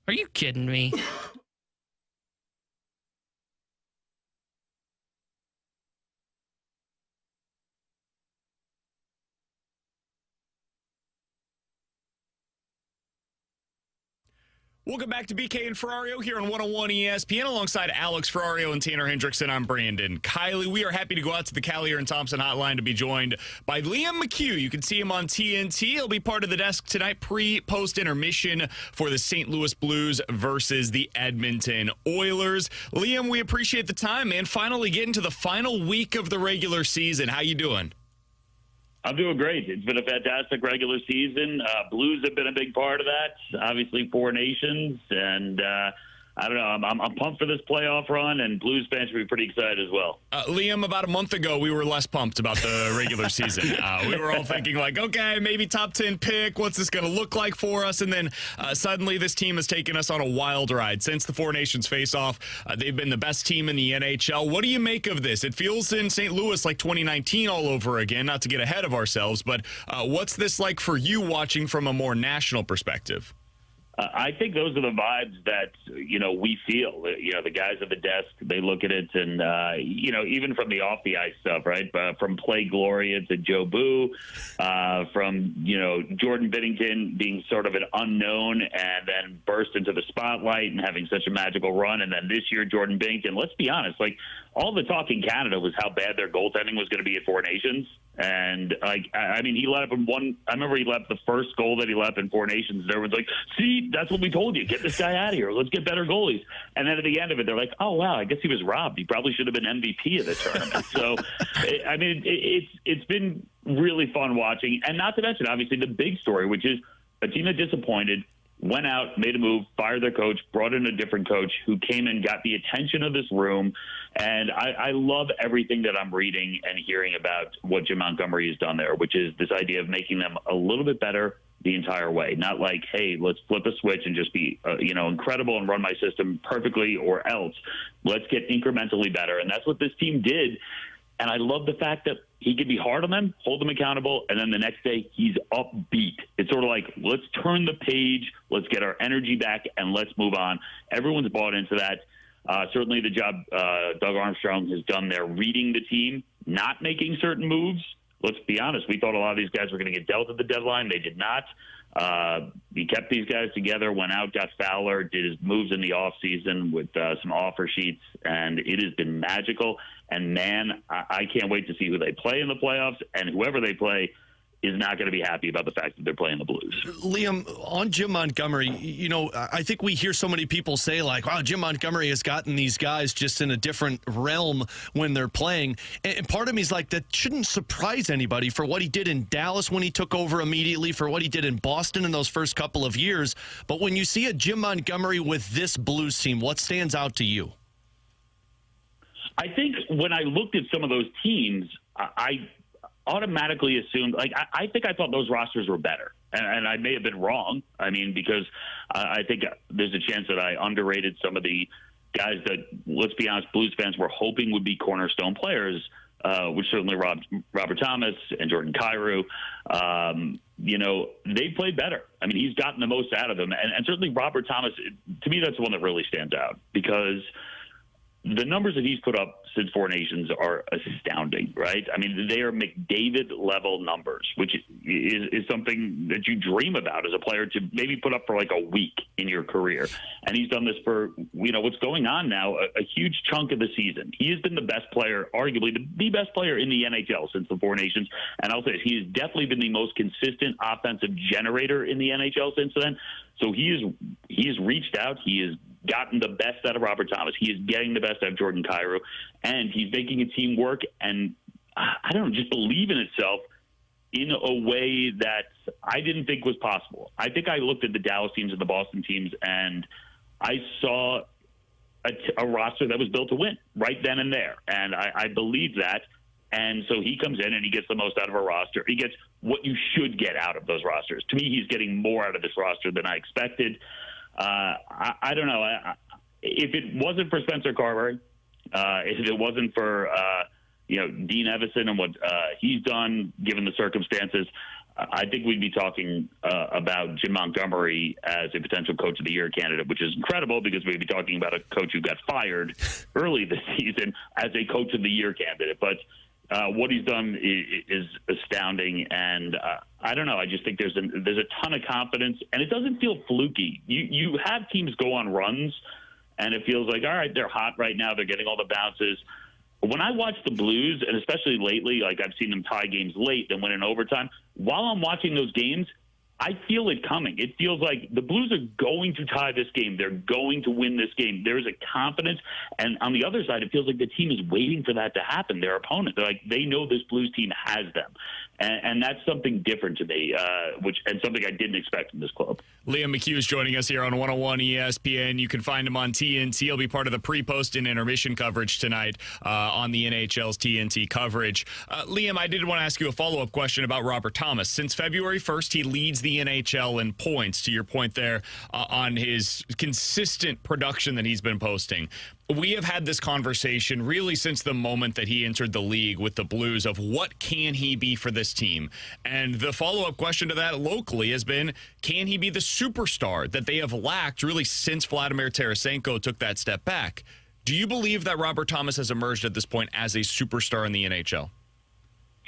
Are you kidding me? Welcome back to BK and Ferrario here on 101 ESPN alongside Alex Ferrario and Tanner Hendrickson. I'm Brandon Kiley. We are happy to go out to the Callier and Thompson hotline to be joined by Liam McHugh. You can see him on TNT. He'll be part of the desk tonight, post intermission for the St. Louis Blues versus the Edmonton Oilers. Liam, we appreciate the time, man. Finally getting to the final week of the regular season. How you doing? I'm doing great. It's been a fantastic regular season. Blues have been a big part of that. Obviously, 4 nations, and I don't know. I'm pumped for this playoff run, and Blues fans should be pretty excited as well. Liam, about a month ago, we were less pumped about the regular season. We were all thinking like, okay, maybe top 10 pick. What's this going to look like for us? And then suddenly this team has taken us on a wild ride. Since the 4 nations face-off, they've been the best team in the NHL. What do you make of this? It feels in St. Louis like 2019 all over again, not to get ahead of ourselves, but what's this like for you watching from a more national perspective? I think those are the vibes that, we feel. The guys at the desk, they look at it and, even from the off-the-ice stuff, right? From Play Gloria to Joe Boo, from, Jordan Binnington being sort of an unknown and then burst into the spotlight and having such a magical run. And then this year, Jordan Binnington, let's be honest, like all the talk in Canada was how bad their goaltending was going to be at 4 nations. And he let up in one. I remember he let up the first goal that he let up in 4 nations. And everyone's like, "See, that's what we told you. Get this guy out of here. Let's get better goalies." And then at the end of it, they're like, "Oh wow, I guess he was robbed. He probably should have been MVP of the tournament." So, it's been really fun watching, and not to mention obviously the big story, which is a team that disappointed. Went out, made a move, fired their coach, brought in a different coach who came and got the attention of this room. And I love everything that I'm reading and hearing about what Jim Montgomery has done there, which is this idea of making them a little bit better the entire way. Not like, hey, let's flip a switch and just be, incredible and run my system perfectly, or else let's get incrementally better. And that's what this team did. And I love the fact that he could be hard on them, hold them accountable, and then the next day he's upbeat. It's sort of like, let's turn the page, let's get our energy back, and let's move on. Everyone's bought into that. Certainly the job Doug Armstrong has done there, reading the team, not making certain moves. Let's be honest, we thought a lot of these guys were going to get dealt at the deadline. They did not. He kept these guys together, went out, got Fowler, did his moves in the offseason with some offer sheets, and it has been magical. And, man, I can't wait to see who they play in the playoffs, and whoever they play is not going to be happy about the fact that they're playing the Blues. Liam, on Jim Montgomery, I think we hear so many people say, like, wow, Jim Montgomery has gotten these guys just in a different realm when they're playing. And part of me is like, that shouldn't surprise anybody for what he did in Dallas when he took over immediately, for what he did in Boston in those first couple of years. But when you see a Jim Montgomery with this Blues team, what stands out to you? I think when I looked at some of those teams, I automatically assumed, I think I thought those rosters were better. And I may have been wrong. Because I think there's a chance that I underrated some of the guys that, let's be honest, Blues fans were hoping would be cornerstone players, which certainly Robert Thomas and Jordan Kyrou. They played better. He's gotten the most out of them. And certainly Robert Thomas, to me, that's the one that really stands out, because the numbers that he's put up since 4 nations are astounding, right? They are McDavid-level numbers, which is something that you dream about as a player to maybe put up for like a week in your career. And he's done this for, what's going on now, a huge chunk of the season. He has been the best player, arguably the best player in the NHL since the 4 nations. And I'll say this, he has definitely been the most consistent offensive generator in the NHL since then. So he has reached out. He has gotten the best out of Robert Thomas. He is getting the best out of Jordan Kyrou, and he's making a team work and, I don't know, just believe in itself in a way that I didn't think was possible. I think I looked at the Dallas teams and the Boston teams, and I saw a roster that was built to win right then and there. And I believe that. And so he comes in and he gets the most out of a roster. He gets what you should get out of those rosters. To me, he's getting more out of this roster than I expected. I don't know. If it wasn't for Spencer Carberry, if it wasn't for Dean Evison and what he's done, given the circumstances, I think we'd be talking about Jim Montgomery as a potential Coach of the Year candidate, which is incredible because we'd be talking about a coach who got fired early this season as a Coach of the Year candidate. But what he's done is astounding, and I don't know. I just think there's a ton of confidence, and it doesn't feel fluky. You have teams go on runs, and it feels like, all right, they're hot right now. They're getting all the bounces. When I watch the Blues, and especially lately, like I've seen them tie games late, then win in overtime, while I'm watching those games, I feel it coming. It feels like the Blues are going to tie this game. They're going to win this game. There's a confidence. And on the other side, it feels like the team is waiting for that to happen, their opponent. They know this Blues team has them. And that's something different to me, and something I didn't expect in this club. Liam McHugh is joining us here on 101 ESPN. You can find him on TNT. He'll be part of the pre-post and intermission coverage tonight on the NHL's TNT coverage. Liam, I did want to ask you a follow-up question about Robert Thomas. Since February 1st, he leads the NHL in points, to your point there, on his consistent production that he's been posting. We have had this conversation really since the moment that he entered the league with the Blues of what can he be for this team? And the follow-up question to that locally has been, can he be the superstar that they have lacked really since Vladimir Tarasenko took that step back? Do you believe that Robert Thomas has emerged at this point as a superstar in the NHL?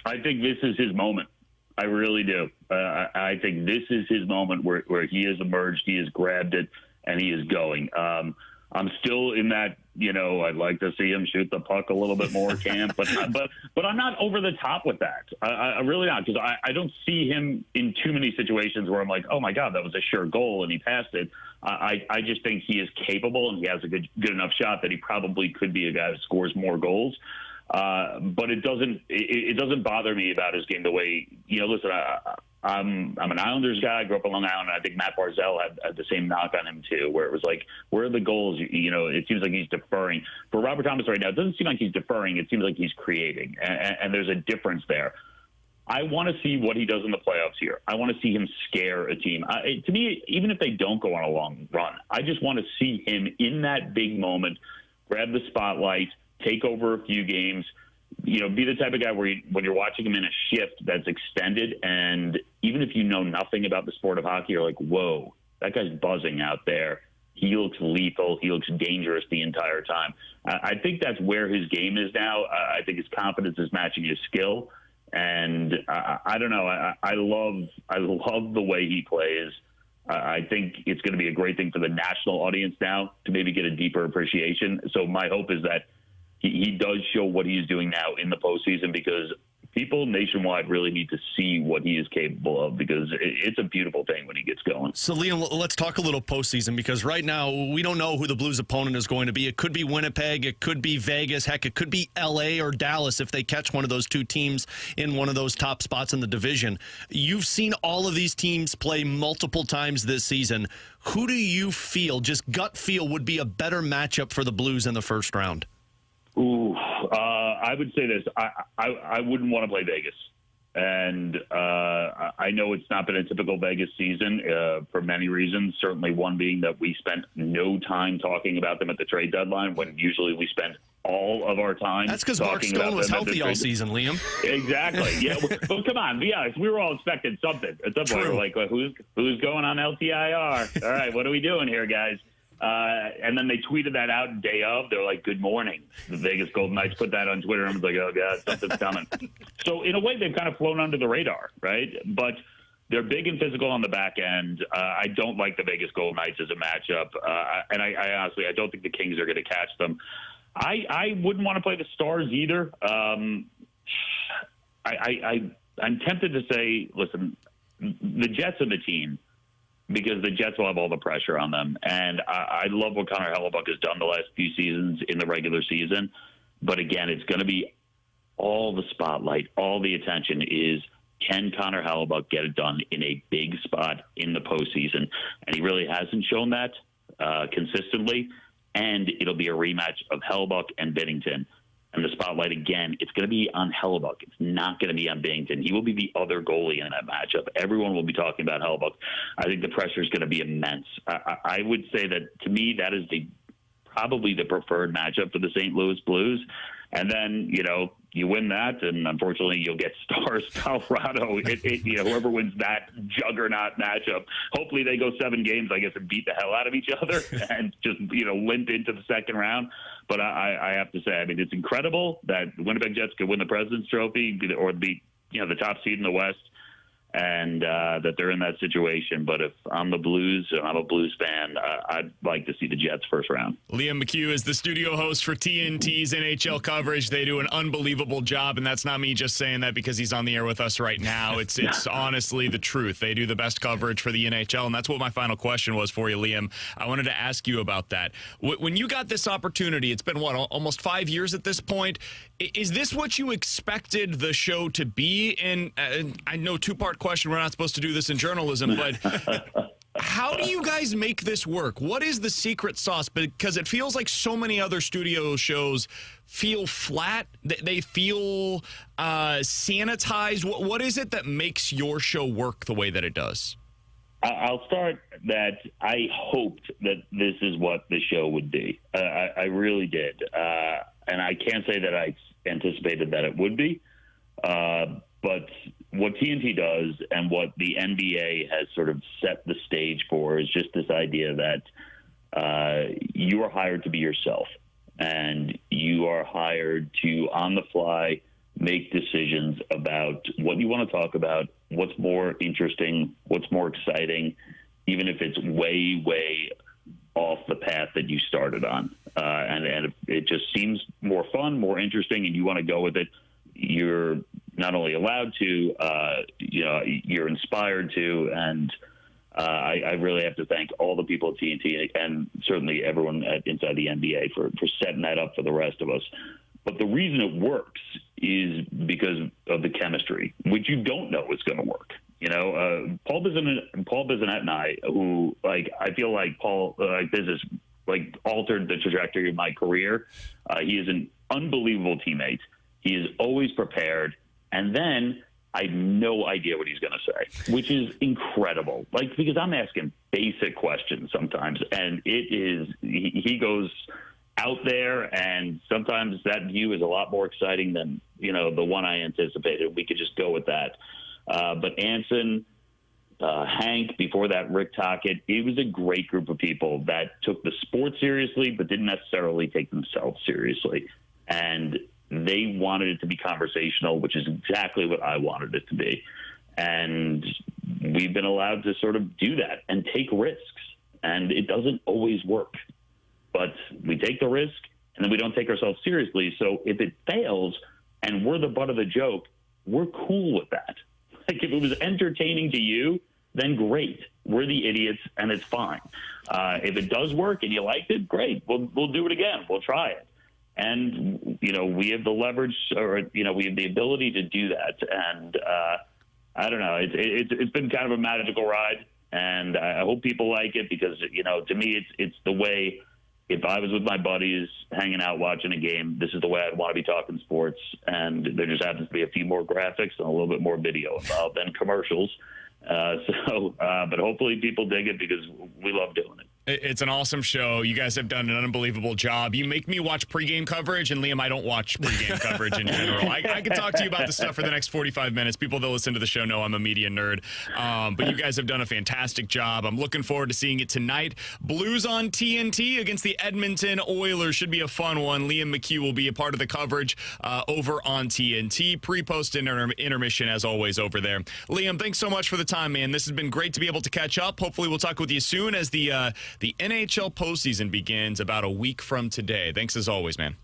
I think this is his moment. I really do. I think this is his moment where he has emerged, he has grabbed it, and he is going. I'm still in that, I'd like to see him shoot the puck a little bit more camp, but I'm not over the top with that. I really not, because I don't see him in too many situations where I'm like, oh my God, that was a sure goal and he passed it. I just think he is capable and he has a good enough shot that he probably could be a guy who scores more goals. But it doesn't bother me about his game the way, listen, I'm an Islanders guy. I grew up on Long Island. And I think Matt Barzal had the same knock on him too, where it was like, where are the goals? It seems like he's deferring. For Robert Thomas right now, it doesn't seem like he's deferring. It seems like he's creating, and there's a difference there. I want to see what he does in the playoffs here. I want to see him scare a team. To me, even if they don't go on a long run, I just want to see him in that big moment, grab the spotlight, take over a few games, be the type of guy where when you're watching him in a shift that's extended, and even if you know nothing about the sport of hockey, you're like, whoa, that guy's buzzing out there. He looks lethal. He looks dangerous the entire time. I think that's where his game is now. I think his confidence is matching his skill. And I don't know. I love the way he plays. I think it's going to be a great thing for the national audience now to maybe get a deeper appreciation. So my hope is that he does show what he's doing now in the postseason, because people nationwide really need to see what he is capable of, because it's a beautiful thing when he gets going. So, Liam, let's talk a little postseason, because right now we don't know who the Blues' opponent is going to be. It could be Winnipeg. It could be Vegas. Heck, it could be L.A. or Dallas if they catch one of those two teams in one of those top spots in the division. You've seen all of these teams play multiple times this season. Who do you feel, just gut feel, would be a better matchup for the Blues in the first round? Ooh, I would say this. I wouldn't want to play Vegas. And I know it's not been a typical Vegas season for many reasons, certainly one being that we spent no time talking about them at the trade deadline, when usually we spend all of our time. That's because Mark Stone was healthy all season, Liam. Exactly. Yeah. Well, come on. Be honest. We were all expecting something. At some point, we're like, who's going on LTIR? All right, what are we doing here, guys? And then they tweeted that out day of. They're like, good morning. The Vegas Golden Knights put that on Twitter, and I was like, oh, God, something's coming. So in a way, they've kind of flown under the radar, right? But they're big and physical on the back end. I don't like the Vegas Golden Knights as a matchup. And I honestly, I don't think the Kings are going to catch them. I wouldn't want to play the Stars either. I'm tempted to say, listen, the Jets are the team, because the Jets will have all the pressure on them. And I love what Connor Hellebuck has done the last few seasons in the regular season. But again, it's going to be all the spotlight, all the attention is can Connor Hellebuyck get it done in a big spot in the postseason? And he really hasn't shown that consistently. And it'll be a rematch of Hellebuyck and Binnington. And the spotlight, again, it's going to be on Hellebuyck. It's not going to be on Binnington. He will be the other goalie in that matchup. Everyone will be talking about Hellebuyck. I think the pressure is going to be immense. I would say that, to me, that is probably the preferred matchup for the St. Louis Blues. And then, you win that, and unfortunately, you'll get Stars, Colorado. Whoever wins that juggernaut matchup, hopefully they go 7 games, I guess, and beat the hell out of each other and just, limp into the second round. But I have to say, I mean, it's incredible that the Winnipeg Jets could win the President's Trophy or be, the top seed in the West, and that they're in that situation. But if I'm the Blues and I'm a Blues fan, I'd like to see the Jets first round. Liam McHugh is the studio host for TNT's NHL coverage. They do an unbelievable job, and that's not me just saying that because he's on the air with us right now. It's honestly the truth. They do the best coverage for the NHL, and that's what my final question was for you, Liam. I wanted to ask you about that. When you got this opportunity, it's been, almost 5 years at this point. Is this what you expected the show to be? And I know two-part question. We're not supposed to do this in journalism, but how do you guys make this work? What is the secret sauce? Because it feels like so many other studio shows feel flat. They feel sanitized. What is it that makes your show work the way that it does? I'll start that I hoped that this is what the show would be. I really did. And I can't say that I anticipated that it would be. But what TNT does and what the NBA has sort of set the stage for is just this idea that you are hired to be yourself, and you are hired to, on the fly, make decisions about what you want to talk about, what's more interesting, what's more exciting, even if it's way, way off the path that you started on. And if it just seems more fun, more interesting, and you want to go with it, you're not only allowed to, you're inspired to. And I really have to thank all the people at TNT and certainly everyone inside the NBA for setting that up for the rest of us. But the reason it works is because of the chemistry, which you don't know is going to work. Paul Bissonnette and I, who, I feel like Paul, this has altered the trajectory of my career. He is an unbelievable teammate. He is always prepared. And then I have no idea what he's going to say, which is incredible. Because I'm asking basic questions sometimes, and he goes out there, and sometimes that view is a lot more exciting than, the one I anticipated. We could just go with that. But Anson, Hank, before that, Rick Tocchet, it was a great group of people that took the sport seriously, but didn't necessarily take themselves seriously. And they wanted it to be conversational, which is exactly what I wanted it to be. And we've been allowed to sort of do that and take risks. And it doesn't always work. But we take the risk, and then we don't take ourselves seriously. So if it fails and we're the butt of the joke, we're cool with that. If it was entertaining to you, then great. We're the idiots, and it's fine. If it does work and you liked it, great. We'll do it again. We'll try it. And, we have the leverage, or, we have the ability to do that. And I don't know. It's been kind of a magical ride, and I hope people like it because, to me, it's the way, if I was with my buddies hanging out watching a game, this is the way I'd want to be talking sports. And there just happens to be a few more graphics and a little bit more video involved than commercials. But hopefully people dig it because we love doing it. It's an awesome show. You guys have done an unbelievable job. You make me watch pregame coverage, and Liam, I don't watch pregame coverage in general. I can talk to you about the stuff for the next 45 minutes. People that listen to the show know I'm a media nerd. But you guys have done a fantastic job. I'm looking forward to seeing it tonight. Blues on TNT against the Edmonton Oilers. Should be a fun one. Liam McHugh will be a part of the coverage over on TNT. Pre-post intermission, as always, over there. Liam, thanks so much for the time, man. This has been great to be able to catch up. Hopefully we'll talk with you soon as the NHL postseason begins about a week from today. Thanks as always, man.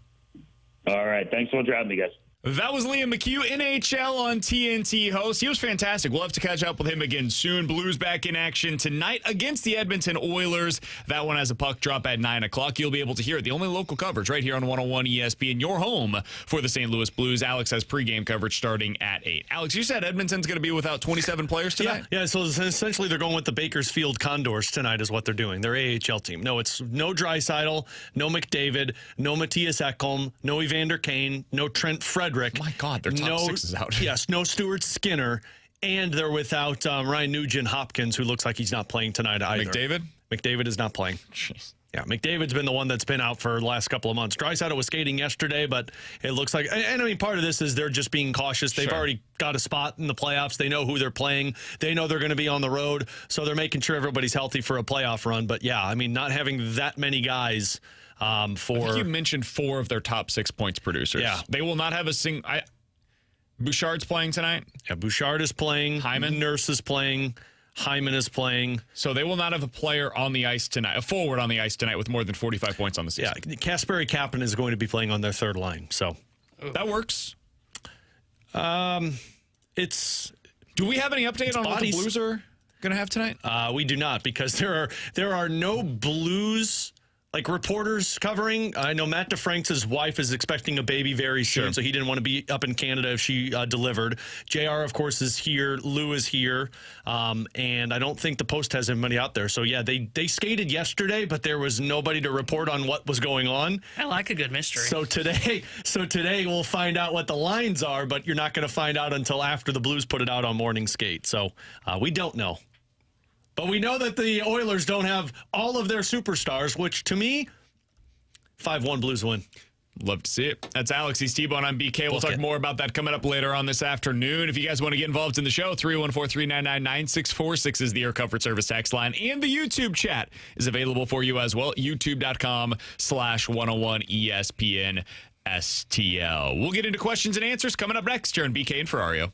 All right. Thanks so much for having me, guys. That was Liam McHugh, NHL on TNT host. He was fantastic. We'll have to catch up with him again soon. Blues back in action tonight against the Edmonton Oilers. That one has a puck drop at 9 o'clock. You'll be able to hear it. The only local coverage right here on 101 ESPN, your home for the St. Louis Blues. Alex has pregame coverage starting at 8. Alex, you said Edmonton's going to be without 27 players tonight? Yeah, so essentially they're going with the Bakersfield Condors tonight is what they're doing. Their AHL team. No, it's no Draisaitl, no McDavid, no Matthias Ekholm, no Evander Kane, no Trent Frederick. My God, their top six is out. Yes, no Stuart Skinner, and they're without Ryan Nugent-Hopkins, who looks like he's not playing tonight either. McDavid is not playing. Jeez. Yeah, McDavid's been the one that's been out for the last couple of months. Draisaitl was skating yesterday, but it looks like, and I mean, part of this is they're just being cautious. They've already got a spot in the playoffs. They know who they're playing. They know they're going to be on the road, so they're making sure everybody's healthy for a playoff run. But yeah, I mean, not having that many guys I think you mentioned 4 of their top 6 points producers. Yeah. They will not have a single. Bouchard's playing tonight. Yeah, Bouchard is playing. Hyman. Nurse is playing. Hyman is playing. So they will not have a player on the ice tonight, a forward on the ice tonight with more than 45 points on the season. Yeah, Kasperi Kapanen is going to be playing on their third line. So that works. It's. Do we have any update on what the Blues are going to have tonight? We do not, because there are no Blues reporters covering. I know Matt DeFranks' wife is expecting a baby very soon, so he didn't want to be up in Canada if she delivered. JR, of course, is here. Lou is here. And I don't think the Post has anybody out there. So, yeah, they skated yesterday, but there was nobody to report on what was going on. I like a good mystery. So today we'll find out what the lines are, but you're not going to find out until after the Blues put it out on morning skate. So we don't know. But we know that the Oilers don't have all of their superstars, which to me, 5-1 Blues win. Love to see it. That's Alex. He's T-Bone. I'm BK. We'll talk more about that coming up later on this afternoon. If you guys want to get involved in the show, 314-399-9646 is the Air Comfort Service text line. And the YouTube chat is available for you as well. YouTube.com/101ESPN STL. We'll get into questions and answers coming up next here on BK and Ferrario.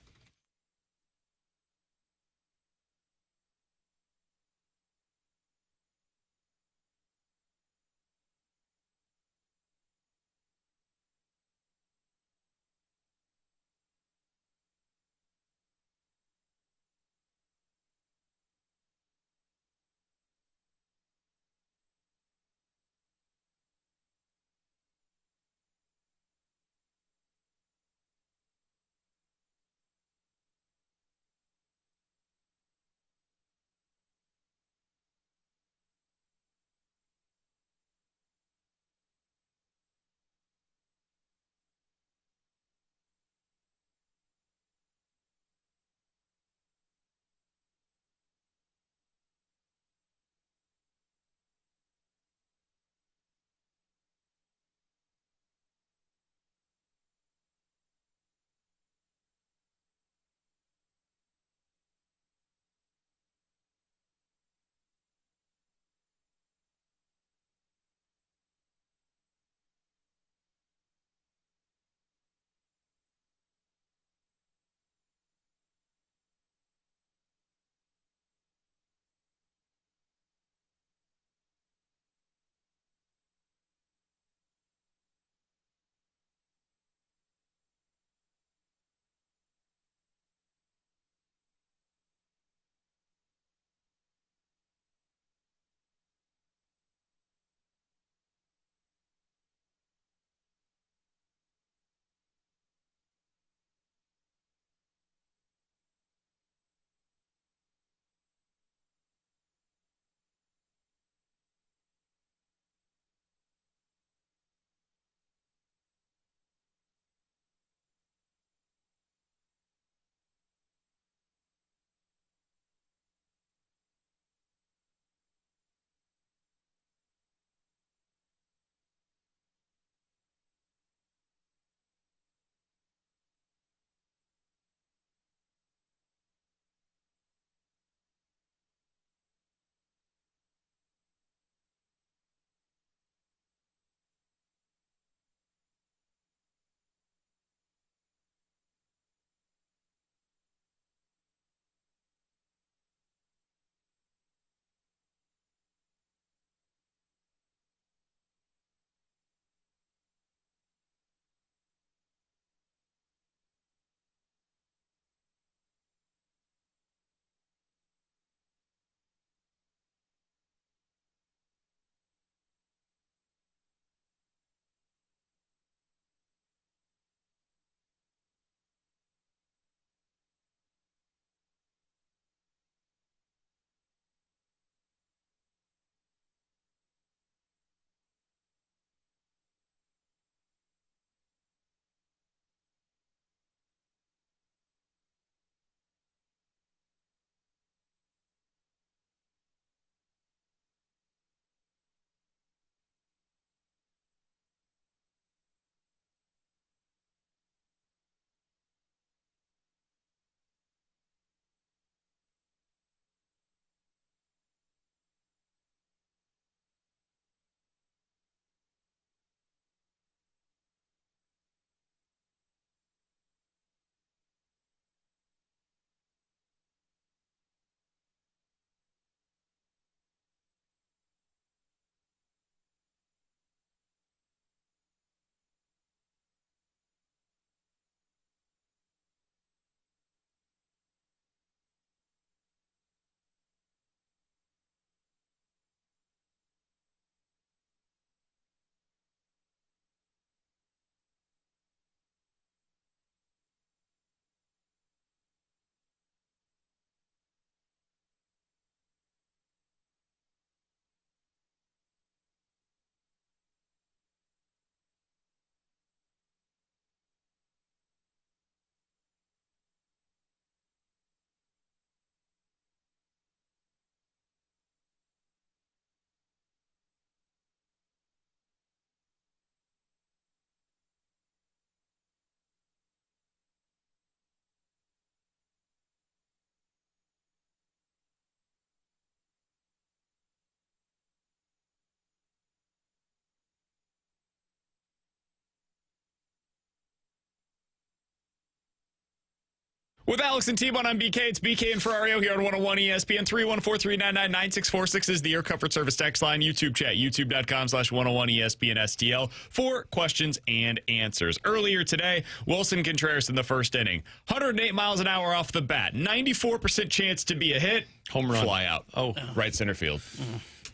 With Alex and T-Bone, I'm BK. It's BK and Ferrario here on 101 ESPN. 314-399-9646 is the Air Comfort Service text line. YouTube chat, youtube.com/101 ESPN STL for questions and answers. Earlier today, Wilson Contreras in the first inning. 108 miles an hour off the bat. 94% chance to be a hit. Home run. Fly out. Oh. Right center field.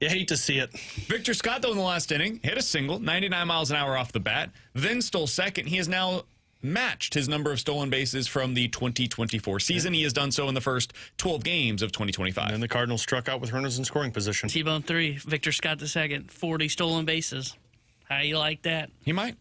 You hate to see it. Victor Scott, though, in the last inning, hit a single, 99 miles an hour off the bat, then stole second. He has now matched his number of stolen bases from the 2024 season. He has done so in the first 12 games of 2025. And the Cardinals struck out with runners in scoring position. T-Bone 3, Victor Scott the second, 40 stolen bases. How you like that? He might.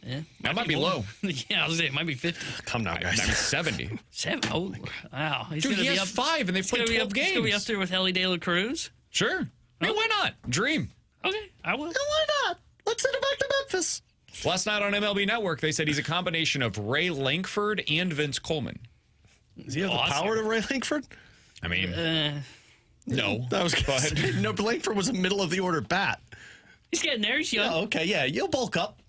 Yeah, That might be low. Yeah, I was saying it might be 50. Come now, guys. I mean, 70. 7. Oh, wow. He's Dude, gonna he be has up. 5, and they've played 12 He's gonna be up games. there with Ellie De La Cruz. Sure. I mean, why not? Dream. Okay, I will. Why not? Let's send him back to Memphis. Last night on MLB Network, they said he's a combination of Ray Lankford and Vince Coleman. Does he have Awesome. the power to Ray Lankford? I mean, no. That was good. No, Lankford was a middle of the order bat. He's getting there. He's young. Oh, okay, yeah. You'll bulk up.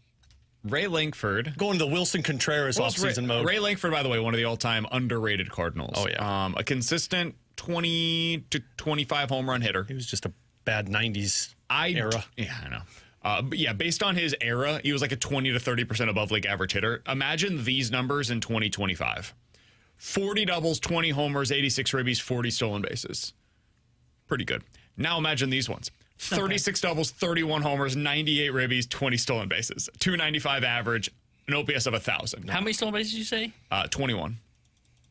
Ray Lankford. Go into the Wilson Contreras offseason mode. Ray Lankford, by the way, one of the all-time underrated Cardinals. Oh, yeah. A consistent 20 to 25 home run hitter. He was just a bad 90s era. Yeah, I know. But yeah, based on his era, he was like a 20 to 30% above league average hitter. Imagine these numbers in 2025. 40 doubles, 20 homers, 86 ribbies, 40 stolen bases. Pretty good. Now imagine these ones. 36 doubles, 31 homers, 98 ribbies, 20 stolen bases. 295 average, an OPS of 1,000. How many stolen bases did you say? 21.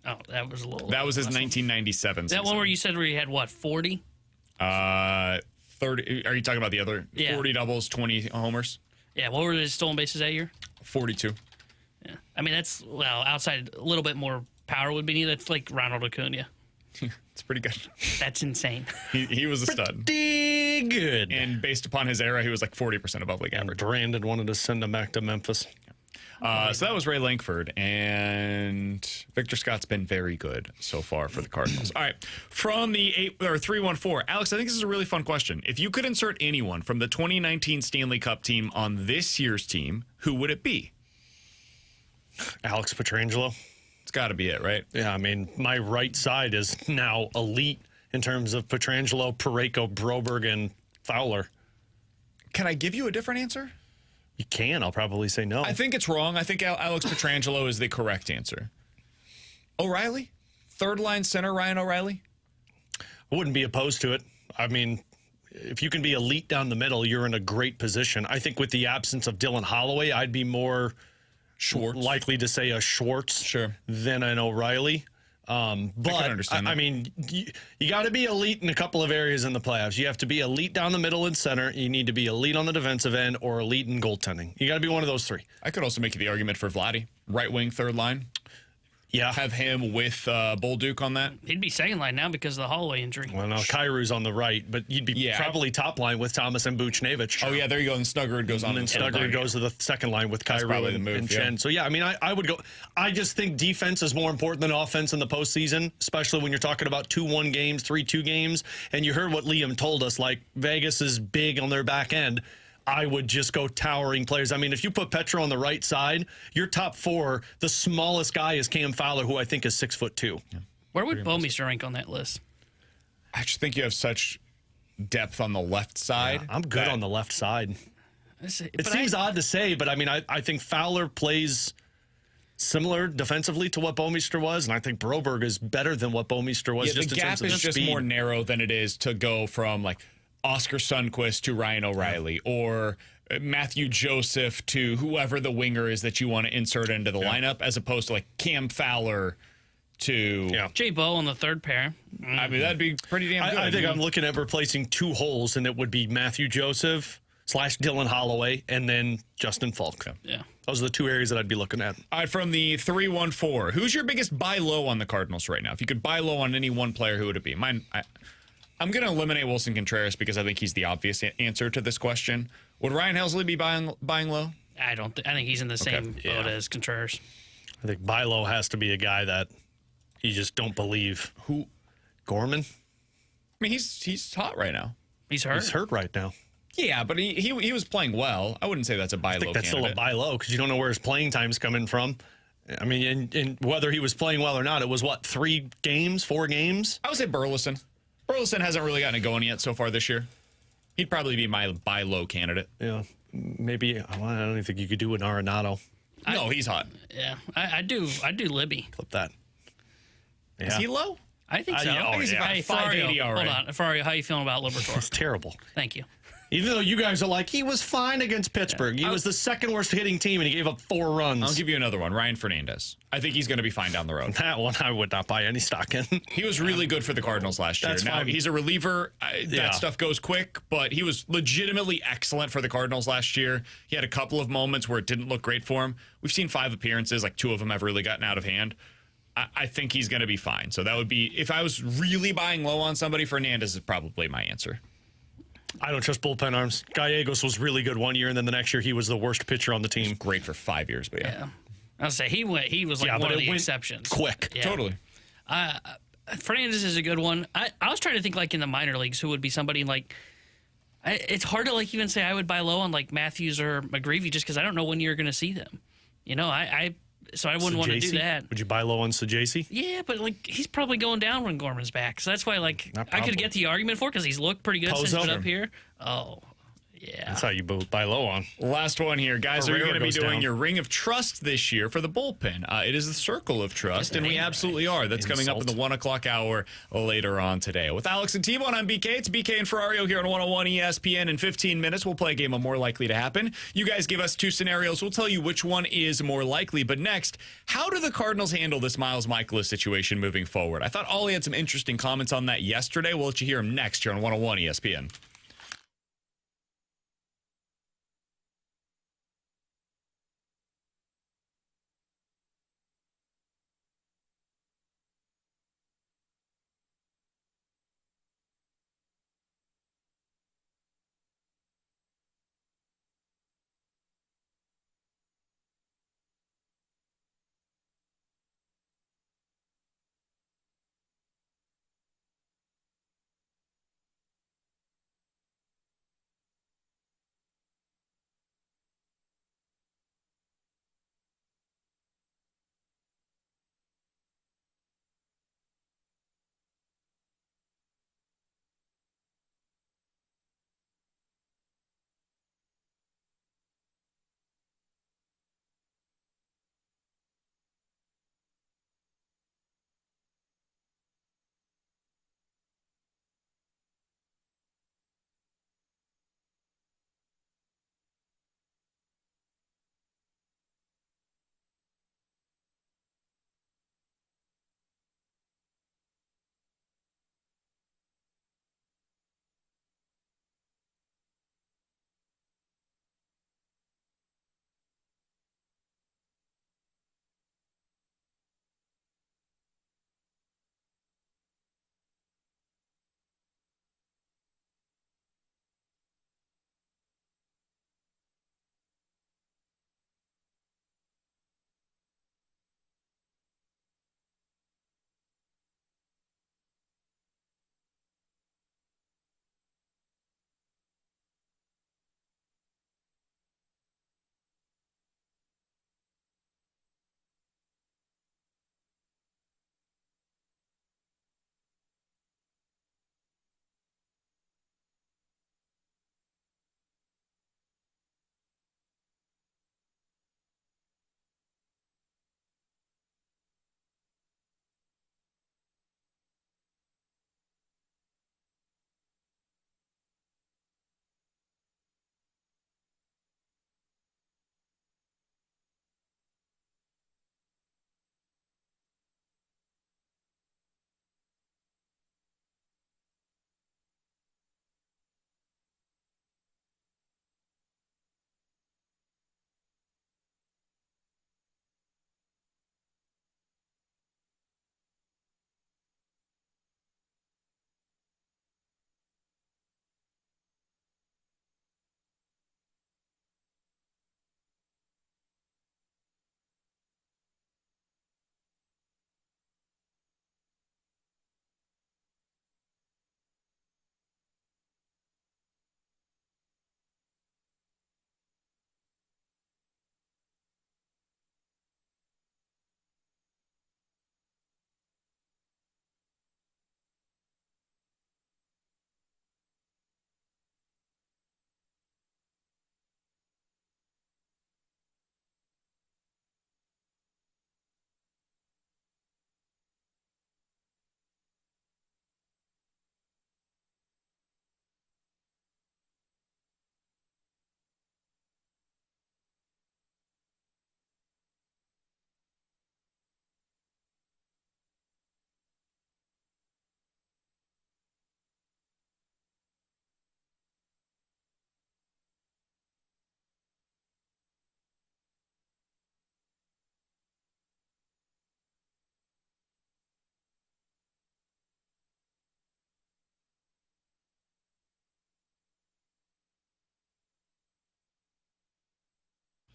Oh, that was a little. That was his less than- 1997 That one where you said where he had what, 40? 30. Are you talking about the other? Yeah. 40 doubles, 20 homers? Yeah, what were his stolen bases that year? 42. Yeah, I mean that's outside a little bit more power would be needed. That's like Ronald Acuna. It's pretty good. That's insane. He was a stud. Pretty good. And based upon his era, he was like 40% above league average. Brandon wanted to send him back to Memphis. So that was Ray Lankford, and Victor Scott's been very good so far for the Cardinals. All right, from the 314, Alex, I think this is a really fun question. If you could insert anyone from the 2019 Stanley Cup team on this year's team, who would it be? Alex Pietrangelo. It's got to be it, right? Yeah, I mean, my right side is now elite in terms of Pietrangelo, Parayko, Broberg, and Fowler. Can I give you a different answer? You can. I'll probably say no. I think it's wrong. I think Alex Pietrangelo is the correct answer. O'Reilly? Third line center Ryan O'Reilly? I wouldn't be opposed to it. I mean, if you can be elite down the middle, you're in a great position. I think with the absence of Dylan Holloway, I'd be more likely to say a Schwartz than an O'Reilly. But I can understand that. I mean, you got to be elite in a couple of areas in the playoffs. You have to be elite down the middle and center. You need to be elite on the defensive end or elite in goaltending. You got to be one of those three. I could also make the argument for Vladdy, right wing, third line. Yeah. Have him with Bolduc on that. He'd be second line now because of the Holloway injury. Well, no, Kairu's on the right, but you'd be probably top line with Thomas and Buchnevich. Oh, yeah, there you go. And Snuggerud goes on. And then Snuggerud goes to the second line with Kairu and Chen. So, yeah, I mean, I would go. I just think defense is more important than offense in the postseason, especially when you're talking about 2-1 games, 3-2 games. And you heard what Liam told us, like Vegas is big on their back end. I would just go towering players. I mean, if you put Petro on the right side, your top four, the smallest guy is Cam Fowler, who I think is 6'2". Yeah. Where would Bomeister rank on that list? I just think you have such depth on the left side. Yeah, I'm good on the left side. It seems odd to say, but I mean, I think Fowler plays similar defensively to what Bomeister was, and I think Broberg is better than what Bomeister was. Yeah, the gap is just more narrow than it is to go from like Oscar Sundqvist to Ryan O'Reilly or Matthew Joseph to whoever the winger is that you want to insert into the lineup, as opposed to like Cam Fowler to Jay Bow on the third pair. I mean, that'd be pretty damn good. I think I'm looking at replacing two holes, and it would be Matthew Joseph / Dylan Holloway and then Justin Falk. Yeah. Those are the two areas that I'd be looking at. All right, from the 314, who's your biggest buy low on the Cardinals right now? If you could buy low on any one player, who would it be? I'm going to eliminate Wilson Contreras because I think he's the obvious answer to this question. Would Ryan Helsley be buying low? I think he's in the same boat as Contreras. I think buy low has to be a guy that you just don't believe. Who? Gorman? I mean, he's hot right now. He's hurt. He's hurt right now. Yeah, but he was playing well. I wouldn't say that's a buy low. I think that's still a buy low because you don't know where his playing time's coming from. I mean, and whether he was playing well or not, it was what, 3 games, 4 games? I would say Burleson. Burleson hasn't really gotten it going yet so far this year. He'd probably be my buy low candidate. Yeah, maybe. I don't even think you could do an Arenado. No, he's hot. Yeah, I do Libby. Clip that. Yeah. Is he low? I think so. yeah, oh, yeah. Hey, 580 Ferrario, already. hold on. Ferrario, how you feeling about Liberatore? It's terrible. Thank you. Even though you guys are like, he was fine against Pittsburgh. He was the second worst hitting team, and he gave up 4 runs. I'll give you another one. Ryan Fernandez. I think he's going to be fine down the road. That one I would not buy any stock in. He was really good for the Cardinals last year. That's Now, fine. he's a reliever. Yeah. That stuff goes quick, but he was legitimately excellent for the Cardinals last year. He had a couple of moments where it didn't look great for him. We've seen 5 appearances, like 2 of them have really gotten out of hand. I think he's going to be fine. So that would be, if I was really buying low on somebody, Fernandez is probably my answer. I don't trust bullpen arms. Gallegos was really good one year, and then the next year he was the worst pitcher on the team. Great for 5 years, but yeah. I'll say he was like one of the exceptions. Quick. Yeah. Totally. Fernandez is a good one. I was trying to think like in the minor leagues who would be somebody like. It's hard to like even say I would buy low on like Matthews or McGreevy just because I don't know when you're going to see them. You know, so I wouldn't want to do that. Would you buy low on Sajacy? Yeah, but like he's probably going down when Gorman's back, so that's why like Not I probably. could get the argument for because he's looked pretty good since he's been Pozo. up here. Oh, yeah. That's how you buy low on. Last one here. Guys, are you Ferrario going to be goes doing down. your Ring of Trust this year for the bullpen? It is the Circle of Trust, and we absolutely are. That's coming up in the 1 o'clock hour later on today. With Alex and T-Bone, I'm BK. It's BK and Ferrario here on 101 ESPN. In 15 minutes, we'll play a game of More Likely to Happen. You guys give us 2 scenarios. We'll tell you which one is more likely. But next, how do the Cardinals handle this Miles Mikolas situation moving forward? I thought Ollie had some interesting comments on that yesterday. We'll let you hear him next here on 101 ESPN.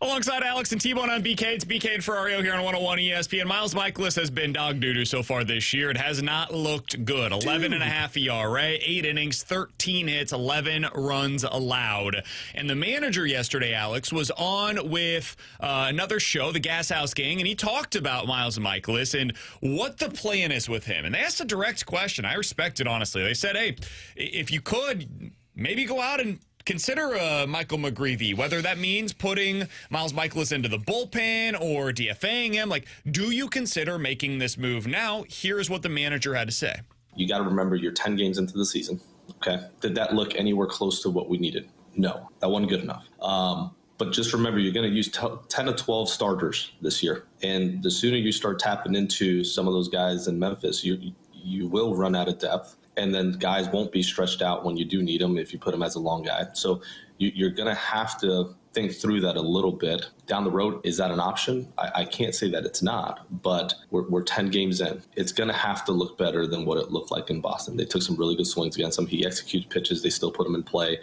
Alongside Alex and T-Bone on BK, it's BK and Ferrario here on 101 ESPN. Miles Mikolas has been dog doo-doo so far this year. It has not looked good. 11.5 ERA, 8 innings, 13 hits, 11 runs allowed. And the manager yesterday, Alex, was on with another show, the Gas House Gang, and he talked about Miles Mikolas and what the plan is with him. And they asked a direct question. I respect it, honestly. They said, hey, if you could, maybe go out and consider Michael McGreevy, whether that means putting Miles Mikolas into the bullpen or DFAing him. Like, do you consider making this move now? Here's what the manager had to say. You got to remember you're 10 games into the season. Okay. Did that look anywhere close to what we needed? No, that wasn't good enough. But just remember, you're going to use 10 to 12 starters this year. And the sooner you start tapping into some of those guys in Memphis, you will run out of depth. And then guys won't be stretched out when you do need them if you put them as a long guy. So you're going to have to think through that a little bit. Down the road, is that an option? I can't say that it's not, but we're 10 games in. It's going to have to look better than what it looked like in Boston. They took some really good swings against him. He executes pitches. They still put him in play.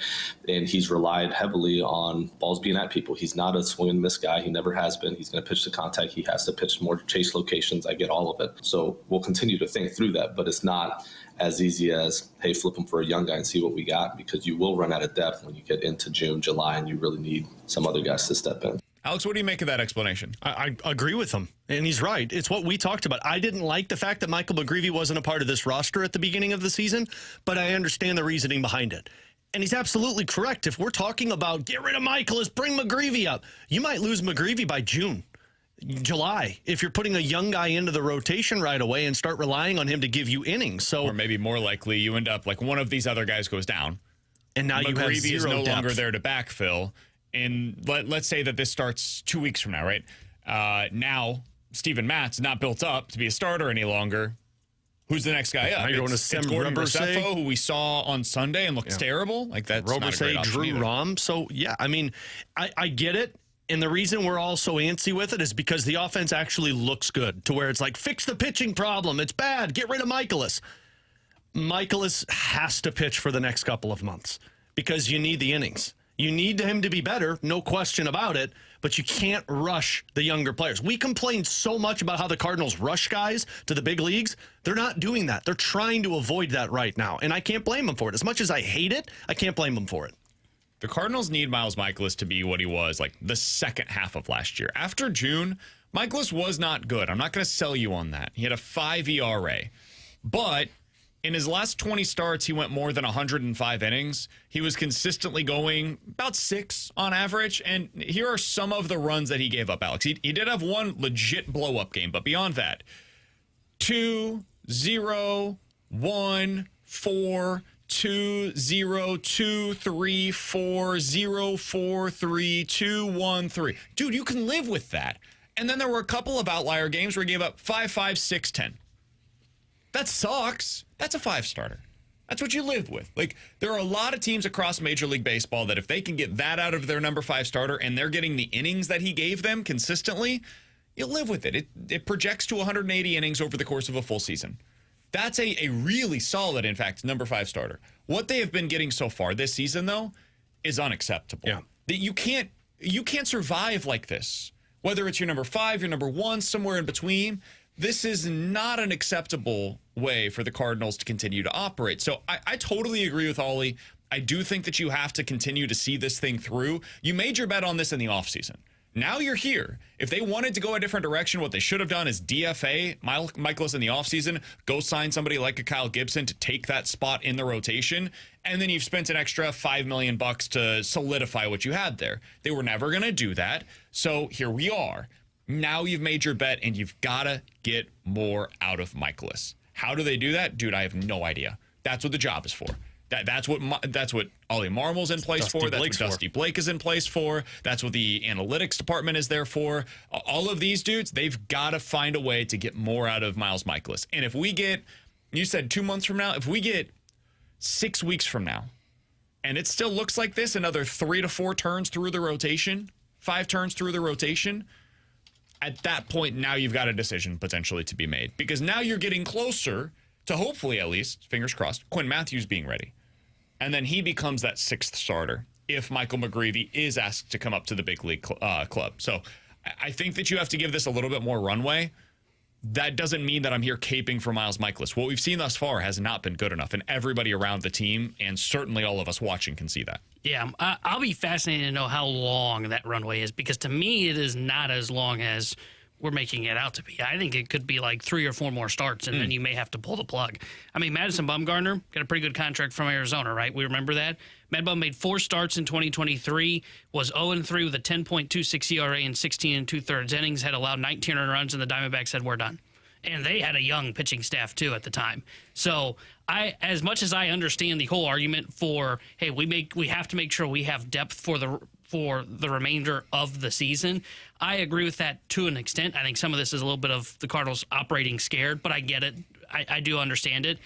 And he's relied heavily on balls being at people. He's not a swing and miss guy. He never has been. He's going to pitch to contact. He has to pitch more chase locations. I get all of it. So we'll continue to think through that, but it's not as easy as, hey, flip him for a young guy and see what we got, because you will run out of depth when you get into June, July, and you really need some other guys to step in. Alex, what do you make of that explanation? I agree with him, and he's right. It's what we talked about. I didn't like the fact that Michael McGreevy wasn't a part of this roster at the beginning of the season, but I understand the reasoning behind it. And he's absolutely correct. If we're talking about get rid of Mikolas, bring McGreevy up, you might lose McGreevy by June, July, if you're putting a young guy into the rotation right away and start relying on him to give you innings. So, or maybe more likely, you end up like one of these other guys goes down, and now you have McGreevy zero is no depth. longer there to backfill. And let's say that this starts 2 weeks from now, right? Now Steven Matt's not built up to be a starter any longer. Who's the next guy up? You're going to it's Gordon Roberse, who we saw on Sunday and looks terrible. Like that's not a great option Drew either. Rom. So yeah, I mean, I get it. And the reason we're all so antsy with it is because the offense actually looks good, to where it's like, fix the pitching problem. It's bad. Get rid of Mikolas. Mikolas has to pitch for the next couple of months because you need the innings. You need him to be better, no question about it, but you can't rush the younger players. We complain so much about how the Cardinals rush guys to the big leagues. They're not doing that. They're trying to avoid that right now, and I can't blame them for it. As much as I hate it, I can't blame them for it. The Cardinals need Miles Mikolas to be what he was like the second half of last year. After June, Mikolas was not good. I'm not going to sell you on that. He had a 5 ERA. But in his last 20 starts, he went more than 105 innings. He was consistently going about 6 on average. And here are some of the runs that he gave up, Alex. He did have one legit blow-up game, but beyond that, 2, 0, 1, 4, 2, 0, 2, 3, 4, 0, 4, 3, 2, 1, 3. Dude, you can live with that. And then there were a couple of outlier games where he gave up 5, 5, 6, 10. That sucks. That's a 5-starter. That's what you live with. Like, there are a lot of teams across Major League Baseball that if they can get that out of their number 5 starter and they're getting the innings that he gave them consistently, you'll live with it. It projects to 180 innings over the course of a full season. That's a really solid, in fact, number 5 starter. What they have been getting so far this season, though, is unacceptable. Yeah. That you can't survive like this. Whether it's your number 5, your number 1, somewhere in between, this is not an acceptable way for the Cardinals to continue to operate. So I totally agree with Ollie. I do think that you have to continue to see this thing through. You made your bet on this in the offseason. Now you're here. If they wanted to go a different direction, what they should have done is DFA Mikolas in the offseason, go sign somebody like a Kyle Gibson to take that spot in the rotation, and then you've spent an extra $5 million to solidify what you had there. They were never going to do that, so here we are. Now you've made your bet, and you've got to get more out of Mikolas. How do they do that? Dude, I have no idea. That's what the job is for. That's what Ollie Marmol's in place for. That's what Dusty Blake is in place for. That's what the analytics department is there for. All of these dudes, they've got to find a way to get more out of Miles Mikolas. And if we get, you said 2 months from now, if we get 6 weeks from now, and it still looks like this, another 3 to 4 turns through the rotation, 5 turns through the rotation, at that point, now you've got a decision potentially to be made. Because now you're getting closer to hopefully, at least, fingers crossed, Quinn Matthews being ready. And then he becomes that 6th starter. if Michael McGreevy is asked to come up to the big league club. So I think that you have to give this a little bit more runway. That doesn't mean that I'm here caping for Miles Mikolas. What we've seen thus far has not been good enough, and everybody around the team, and certainly all of us watching, can see that. Yeah, I'll be fascinated to know how long that runway is, because to me it is not as long as we're making it out to be. I think it could be like 3 or 4 more starts, and then you may have to pull the plug. I mean, Madison Bumgarner got a pretty good contract from Arizona, right? We remember that. Mad Bum made 4 starts in 2023, was 0-3 with a 10.26 ERA and 16 2/3 innings, had allowed 19 earned runs, and the Diamondbacks said, we're done. And they had a young pitching staff, too, at the time. So, as much as I understand the whole argument for, hey, we have to make sure we have depth for the remainder of the season, I agree with that to an extent. I think some of this is a little bit of the Cardinals operating scared, but I get it. I do understand it.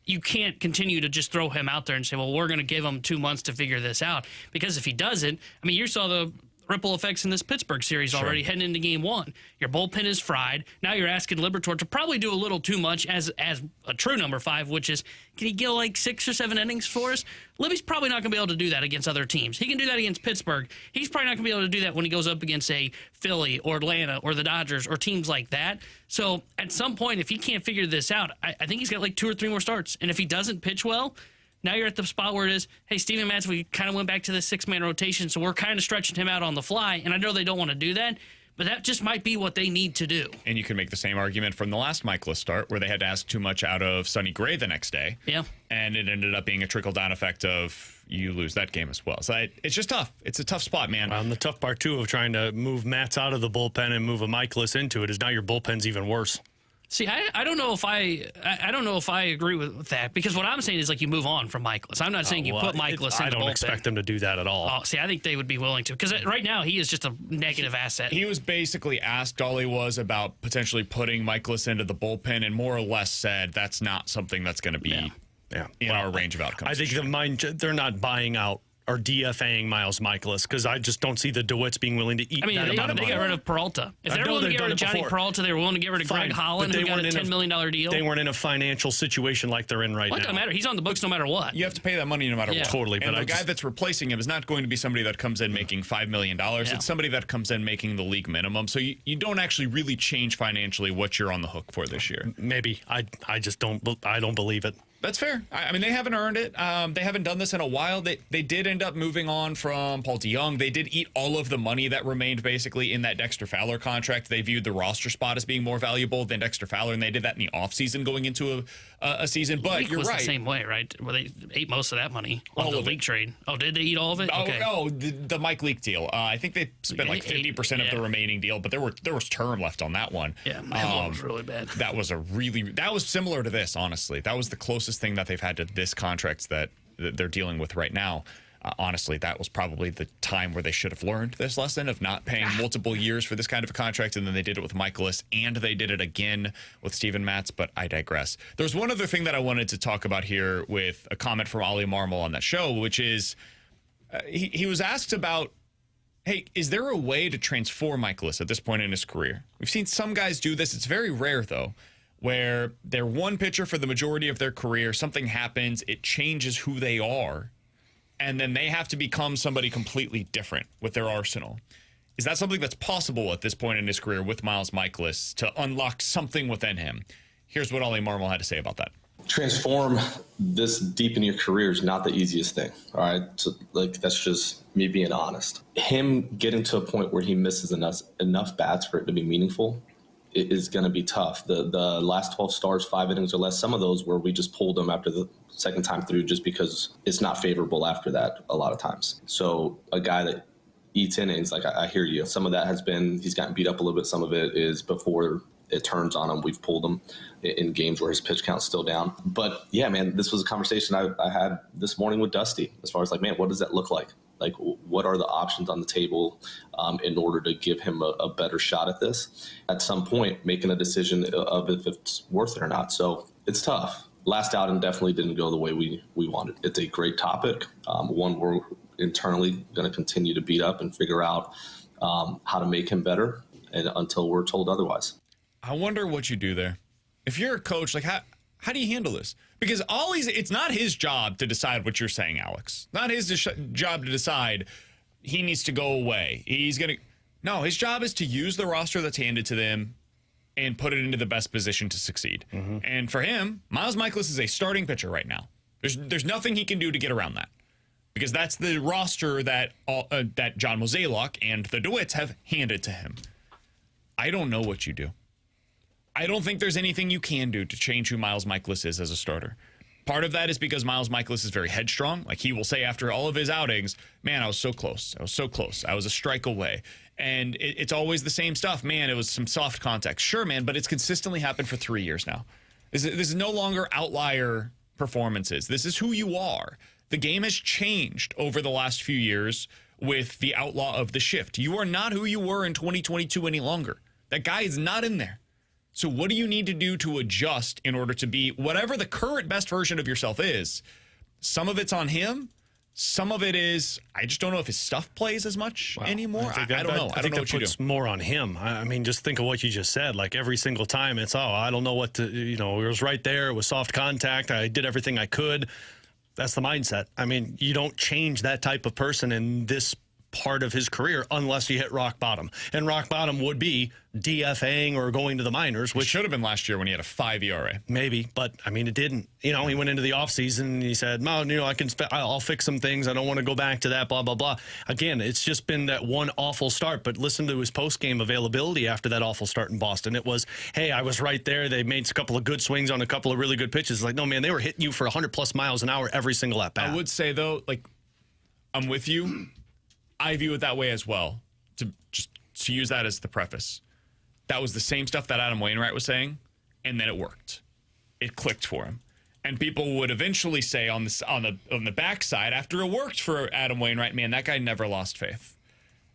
You can't continue to just throw him out there and say, well, we're going to give him 2 months to figure this out. Because if he doesn't, I mean, you saw the ripple effects in this Pittsburgh series already heading into game 1. Your bullpen is fried. Now you're asking Liberatore to probably do a little too much as a true number 5, which is, can he get like 6 or 7 innings for us? Libby's probably not going to be able to do that against other teams. He can do that against Pittsburgh. He's probably not going to be able to do that when he goes up against, say, Philly or Atlanta or the Dodgers or teams like that. So at some point, if he can't figure this out, I think he's got like 2 or 3 more starts. And if he doesn't pitch well, now you're at the spot where it is, hey, Steven Matz, we kind of went back to the 6-man rotation, so we're kind of stretching him out on the fly. And I know they don't want to do that, but that just might be what they need to do. And you can make the same argument from the last Mikolas start, where they had to ask too much out of Sonny Gray the next day. Yeah. And it ended up being a trickle-down effect of you lose that game as well. So it's just tough. It's a tough spot, man. And the tough part, too, of trying to move Matz out of the bullpen and move a Mikolas into it is now your bullpen's even worse. See, I don't know if I don't know if I agree with that, because what I'm saying is like you move on from Mikolas. I'm not saying you put Mikolas in the bullpen. I don't expect them to do that at all. Oh, see, I think they would be willing to, because right now he is just a negative asset. He was basically asked, all he was, about potentially putting Mikolas into the bullpen, and more or less said that's not something that's going to be in our range of outcomes. I think they're not buying out or DFAing Miles Mikolas, because I just don't see the DeWitts being willing to eat that amount of money. They got rid of Peralta. If they were willing to get rid of Johnny Peralta, they were willing to get rid of Greg Holland, who got a $10 million deal. They weren't in a financial situation like they're in right now. It doesn't matter. He's on the books no matter what. You have to pay that money no matter what. Totally. And the guy that's replacing him is not going to be somebody that comes in making $5 million. It's somebody that comes in making the league minimum. So you don't actually really change financially what you're on the hook for this year. Maybe. I just don't believe it. That's fair. I mean, they haven't earned it. They haven't done this in a while. They did end up moving on from Paul DeJong. They did eat all of the money that remained basically in that Dexter Fowler contract. They viewed the roster spot as being more valuable than Dexter Fowler, and they did that in the offseason going into a season. But you're right. The same way, right? Where they ate most of that money on the league trade. Oh, did they eat all of it? Okay. Oh, the Mike Leake deal. I think they spent like 50% of the remaining deal, but there was term left on that one. Yeah, that one was really bad. That was similar to this, honestly. That was the closest thing that they've had to this contract that they're dealing with right now. Honestly, that was probably the time where they should have learned this lesson of not paying multiple years for this kind of a contract, and then they did it with Mikolas, and they did it again with Steven Matz, but I digress. There's one other thing that I wanted to talk about here with a comment from Ollie Marmol on that show, which is he was asked about, hey, is there a way to transform Mikolas at this point in his career? We've seen some guys do this. It's very rare, though, where they're one pitcher for the majority of their career, something happens, it changes who they are, and then they have to become somebody completely different with their arsenal. Is that something that's possible at this point in his career with Miles Mikolas to unlock something within him? Here's what Ollie Marmol had to say about that. Transform this deep in your career is not the easiest thing. All right. So, that's just me being honest. Him getting to a point where he misses enough bats for it to be meaningful is going to be tough. The last 12 starts, 5 innings or less, some of those where we just pulled them after the second time through just because it's not favorable after that a lot of times. So a guy that eats innings, I hear you. Some of that has been, he's gotten beat up a little bit. Some of it is before it turns on him. We've pulled him in games where his pitch count's still down. But yeah, man, this was a conversation I had this morning with Dusty as far as man, what does that look like? What are the options on the table in order to give him a better shot at this? At some point, making a decision of if it's worth it or not. So it's tough. Last outing definitely didn't go the way we wanted. It's a great topic, one we're internally going to continue to beat up and figure out how to make him better until we're told otherwise. I wonder what you do there. If you're a coach, how do you handle this? Because it's not his job to decide what you're saying, Alex. Not his job to decide he needs to go away. No, his job is to use the roster that's handed to them and put it into the best position to succeed. Mm-hmm. And for him, Miles Mikolas is a starting pitcher right now. There's nothing he can do to get around that, because that's the roster that John Mozeliak and the DeWitts have handed to him. I don't know what you do. I don't think there's anything you can do to change who Miles Mikolas is as a starter. Part of that is because Miles Mikolas is very headstrong. Like, he will say after all of his outings, man, I was so close. I was so close. I was a strike away. And it's always the same stuff. Man, it was some soft contact. Sure, man, but it's consistently happened for 3 years now. This is no longer outlier performances. This is who you are. The game has changed over the last few years with the outlaw of the shift. You are not who you were in 2022 any longer. That guy is not in there. So what do you need to do to adjust in order to be whatever the current best version of yourself is? Some of it's on him. Some of it is, I just don't know if his stuff plays as much anymore. I don't know. I don't know what you do. It's more on him. I mean, just think of what you just said. Like, every single time it's, I don't know what to, it was right there. It was soft contact. I did everything I could. That's the mindset. I mean, you don't change that type of person in this part of his career unless you hit rock bottom. And rock bottom would be DFAing or going to the minors, which should have been last year when he had a 5 ERA. Maybe, but I mean, it didn't. He went into the offseason and he said, no, I'll fix some things. I don't want to go back to that, blah, blah, blah. Again, it's just been that one awful start, but listen to his post-game availability after that awful start in Boston. It was, hey, I was right there. They made a couple of good swings on a couple of really good pitches. Like, no, man, they were hitting you for 100+ miles an hour every single at-bat. I would say, though, I'm with you. I view it that way as well, to use that as the preface. That was the same stuff that Adam Wainwright was saying, and then it worked. It clicked for him. And people would eventually say on the backside, after it worked for Adam Wainwright, man, that guy never lost faith.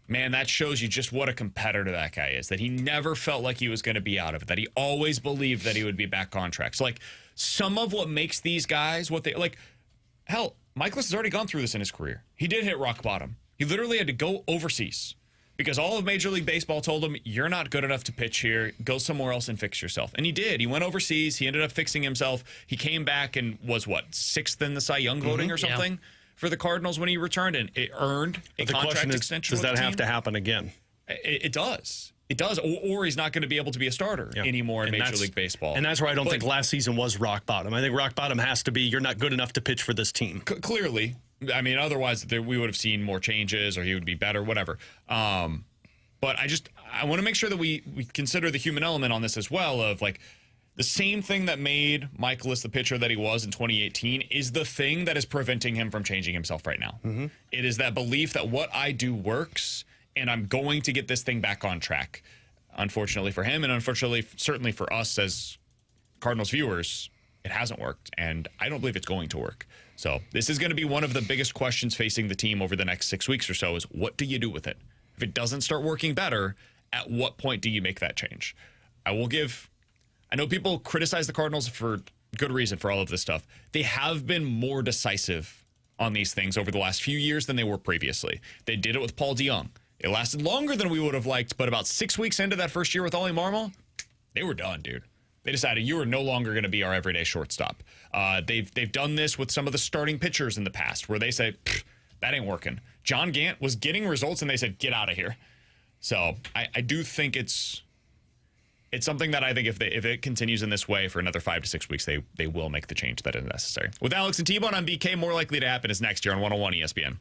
Man, that shows you just what a competitor that guy is, that he never felt like he was going to be out of it, that he always believed that he would be back on track. So, some of what makes these guys hell, Mikolas has already gone through this in his career. He did hit rock bottom. He literally had to go overseas because all of Major League Baseball told him, you're not good enough to pitch here. Go somewhere else and fix yourself. And he did. He went overseas. He ended up fixing himself. He came back and was, 6th in the Cy Young voting or something for the Cardinals when he returned, and it earned a contract extension. Does that have to happen again? It does. It does. Or he's not going to be able to be a starter anymore in Major League Baseball. And that's where I don't think last season was rock bottom. I think rock bottom has to be, you're not good enough to pitch for this team. Clearly. I mean, otherwise we would have seen more changes, or he would be better, whatever. But I want to make sure that we consider the human element on this as well, of the same thing that made Mikolas the pitcher that he was in 2018 is the thing that is preventing him from changing himself right now. Mm-hmm. It is that belief that what I do works, and I'm going to get this thing back on track. Unfortunately for him, and unfortunately certainly for us as Cardinals viewers, it hasn't worked, and I don't believe it's going to work. So this is going to be one of the biggest questions facing the team over the next 6 weeks or so, is what do you do with it? If it doesn't start working better, at what point do you make that change? I know people criticize the Cardinals for good reason for all of this stuff. They have been more decisive on these things over the last few years than they were previously. They did it with Paul DeJong. It lasted longer than we would have liked, but about 6 weeks into that first year with Ollie Marmol, they were done, dude. They decided you are no longer going to be our everyday shortstop. They've done this with some of the starting pitchers in the past, where they say, that ain't working. John Gant was getting results, and they said, get out of here. So I do think it's something that I think if it continues in this way for another 5 to 6 weeks, they will make the change that is necessary. With Alex and T-Bone on BK, more likely to happen is next year on 101 ESPN.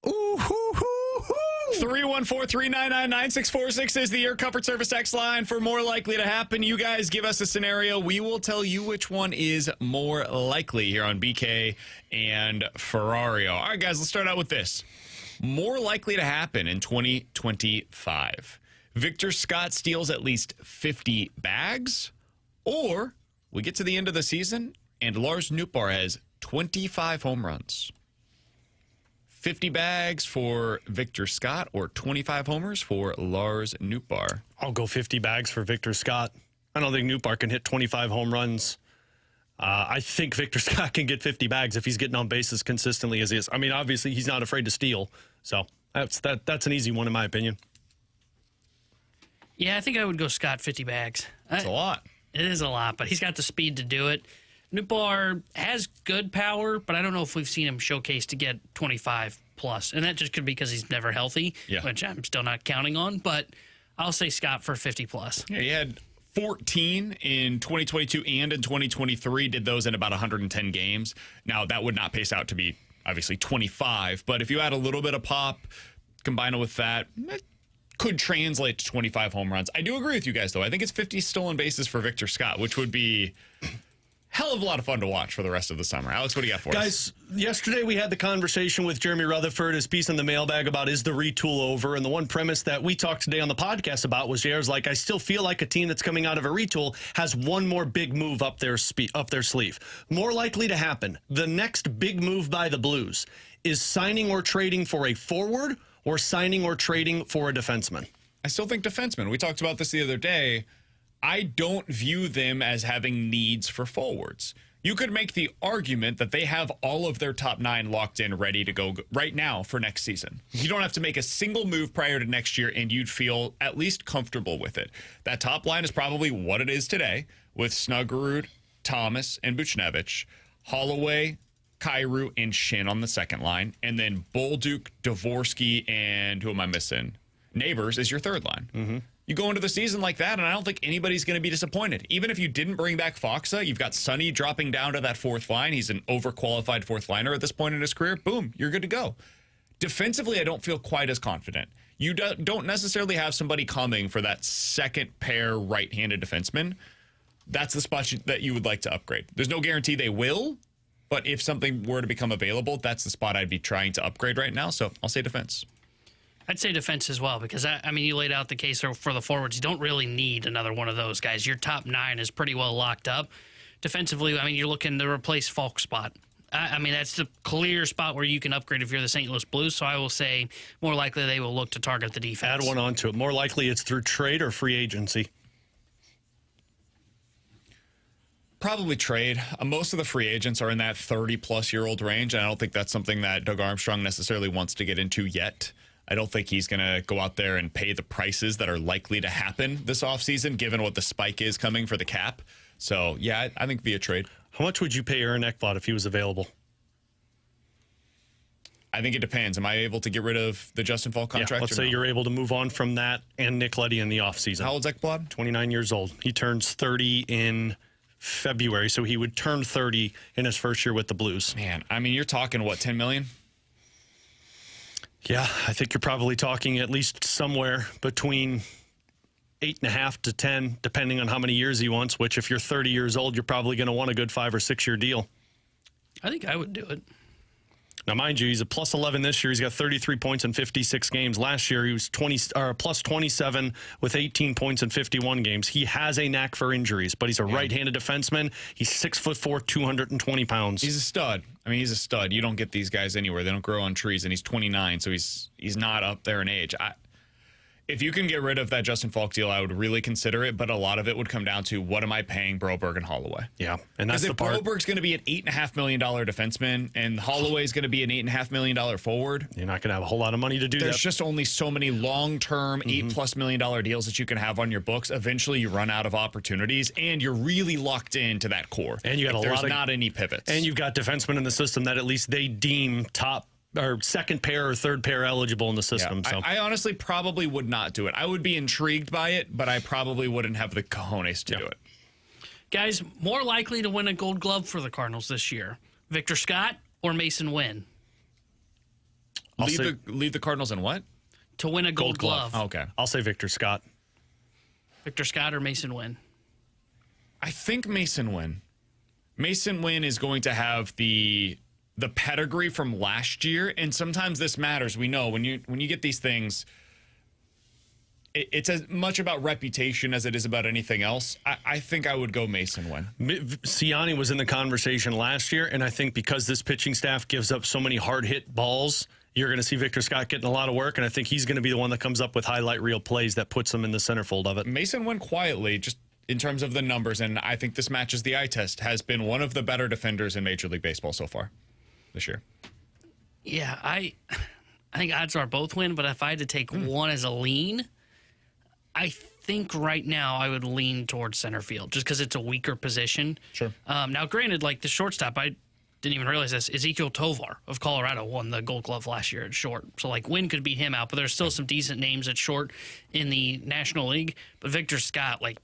Ooh, hoo, hoo, hoo. 314-399-9646 is the Air Comfort Service X line for more likely to happen. You guys give us a scenario. We will tell you which one is more likely here on BK and Ferrario. All right, guys, let's start out with this. More likely to happen in 2025. Victor Scott steals at least 50 bags, or we get to the end of the season and Lars Nootbaar has 25 home runs. 50 bags for Victor Scott or 25 homers for Lars Nootbaar. I'll go 50 bags for Victor Scott. I don't think Nootbaar can hit 25 home runs. I think Victor Scott can get 50 bags if he's getting on bases consistently as he is. I mean, obviously, he's not afraid to steal. So that's an easy one in my opinion. Yeah, I think I would go Scott 50 bags. That's a lot. It is a lot, but he's got the speed to do it. Nootbaar has good power, but I don't know if we've seen him showcase to get 25 plus. And that just could be because he's never healthy, which I'm still not counting on. But I'll say Scott for 50 plus. Yeah, he had 14 in 2022 and in 2023, did those in about 110 games. Now, that would not pace out to be, obviously, 25. But if you add a little bit of pop, combine it with that, it could translate to 25 home runs. I do agree with you guys, though. I think it's 50 stolen bases for Victor Scott, which would be hell of a lot of fun to watch for the rest of the summer. Alex, what do you got for us? Guys, yesterday we had the conversation with Jeremy Rutherford, his piece in the mailbag about is the retool over, and the one premise that we talked today on the podcast about was JR's like, I still feel like a team that's coming out of a retool has one more big move up their sleeve. More likely to happen, the next big move by the Blues is signing or trading for a forward or signing or trading for a defenseman. I still think defensemen. We talked about this the other day. I don't view them as having needs for forwards. You could make the argument that they have all of their top 9 locked in, ready to go right now for next season. You don't have to make a single move prior to next year, and you'd feel at least comfortable with it. That top line is probably what it is today, with Snuggerud, Thomas, and Buchnevich, Holloway, Kyrou, and Shin on the second line, and then Bolduc, Dvorsky, and who am I missing? Neighbors is your third line. Mm-hmm. You go into the season like that, and I don't think anybody's going to be disappointed. Even if you didn't bring back Foxa, you've got Sonny dropping down to that fourth line. He's an overqualified fourth liner at this point in his career. Boom, you're good to go. Defensively, I don't feel quite as confident. You don't necessarily have somebody coming for that second pair right-handed defenseman. That's the spot that you would like to upgrade. There's no guarantee they will, but if something were to become available, that's the spot I'd be trying to upgrade right now. So I'll say defense. I'd say defense as well, because, I mean, you laid out the case for the forwards. You don't really need another one of those guys. Your top 9 is pretty well locked up. Defensively, I mean, you're looking to replace Falk's spot. I mean, that's the clear spot where you can upgrade if you're the St. Louis Blues, so I will say more likely they will look to target the defense. Add one onto it. More likely it's through trade or free agency. Probably trade. Most of the free agents are in that 30-plus-year-old range, and I don't think that's something that Doug Armstrong necessarily wants to get into yet. I don't think he's going to go out there and pay the prices that are likely to happen this offseason, given what the spike is coming for the cap. So, yeah, I think via trade. How much would you pay Aaron Ekblad if he was available? I think it depends. Am I able to get rid of the Justin Falk contract? Yeah, let's say you're able to move on from that and Nick Leddy in the offseason. How old's Ekblad? 29 years old. He turns 30 in February, so he would turn 30 in his first year with the Blues. Man, I mean, you're talking, what, $10 million? Yeah, I think you're probably talking at least somewhere between 8.5 to 10, depending on how many years he wants, which if you're 30 years old, you're probably going to want a good 5 or 6 year deal. I think I would do it. Now, mind you, he's a plus 11 this year. He's got 33 points in 56 games. Last year, he was plus 27 with 18 points in 51 games. He has a knack for injuries, but he's a right-handed defenseman. He's 6'4", 220 pounds. He's a stud. I mean, he's a stud. You don't get these guys anywhere. They don't grow on trees, and he's 29, so he's not up there in age. If you can get rid of that Justin Falk deal, I would really consider it, but a lot of it would come down to what am I paying Broberg and Holloway? Yeah, and that's the part. If Broberg's going to be an $8.5 million defenseman and Holloway's going to be an $8.5 million forward, you're not going to have a whole lot of money to do that. There's just only so many long-term $8+ million deals that you can have on your books. Eventually, you run out of opportunities, and you're really locked into that core. And you got there's not any pivots. And you've got defensemen in the system that at least they deem top or second pair or third pair eligible in the system. Yeah, so I honestly probably would not do it. I would be intrigued by it, but I probably wouldn't have the cojones to do it. Guys, more likely to win a Gold Glove for the Cardinals this year, Victor Scott or Mason Wynn? Lead the Cardinals in what? To win a Gold Glove. Oh, okay. I'll say Victor Scott. Victor Scott or Mason Wynn? I think Mason Wynn. Mason Wynn is going to have the pedigree from last year, and sometimes this matters. We know when you get these things, it's as much about reputation as it is about anything else. I think I would go Mason Wynn. Siani was in the conversation last year, and I think because this pitching staff gives up so many hard-hit balls, you're going to see Victor Scott getting a lot of work, and I think he's going to be the one that comes up with highlight reel plays that puts him in the centerfold of it. Mason Wynn quietly, just in terms of the numbers, and I think this matches the eye test, has been one of the better defenders in Major League Baseball so far this year. Yeah, I think odds are both win, but if I had to take one as a lean, I think right now I would lean towards center field just because it's a weaker position. Sure. Now, granted, like the shortstop, I didn't even realize this. Ezekiel Tovar of Colorado won the Gold Glove last year at short. So, like, Wynn could beat him out, but there's still some decent names at short in the National League. But Victor Scott, like,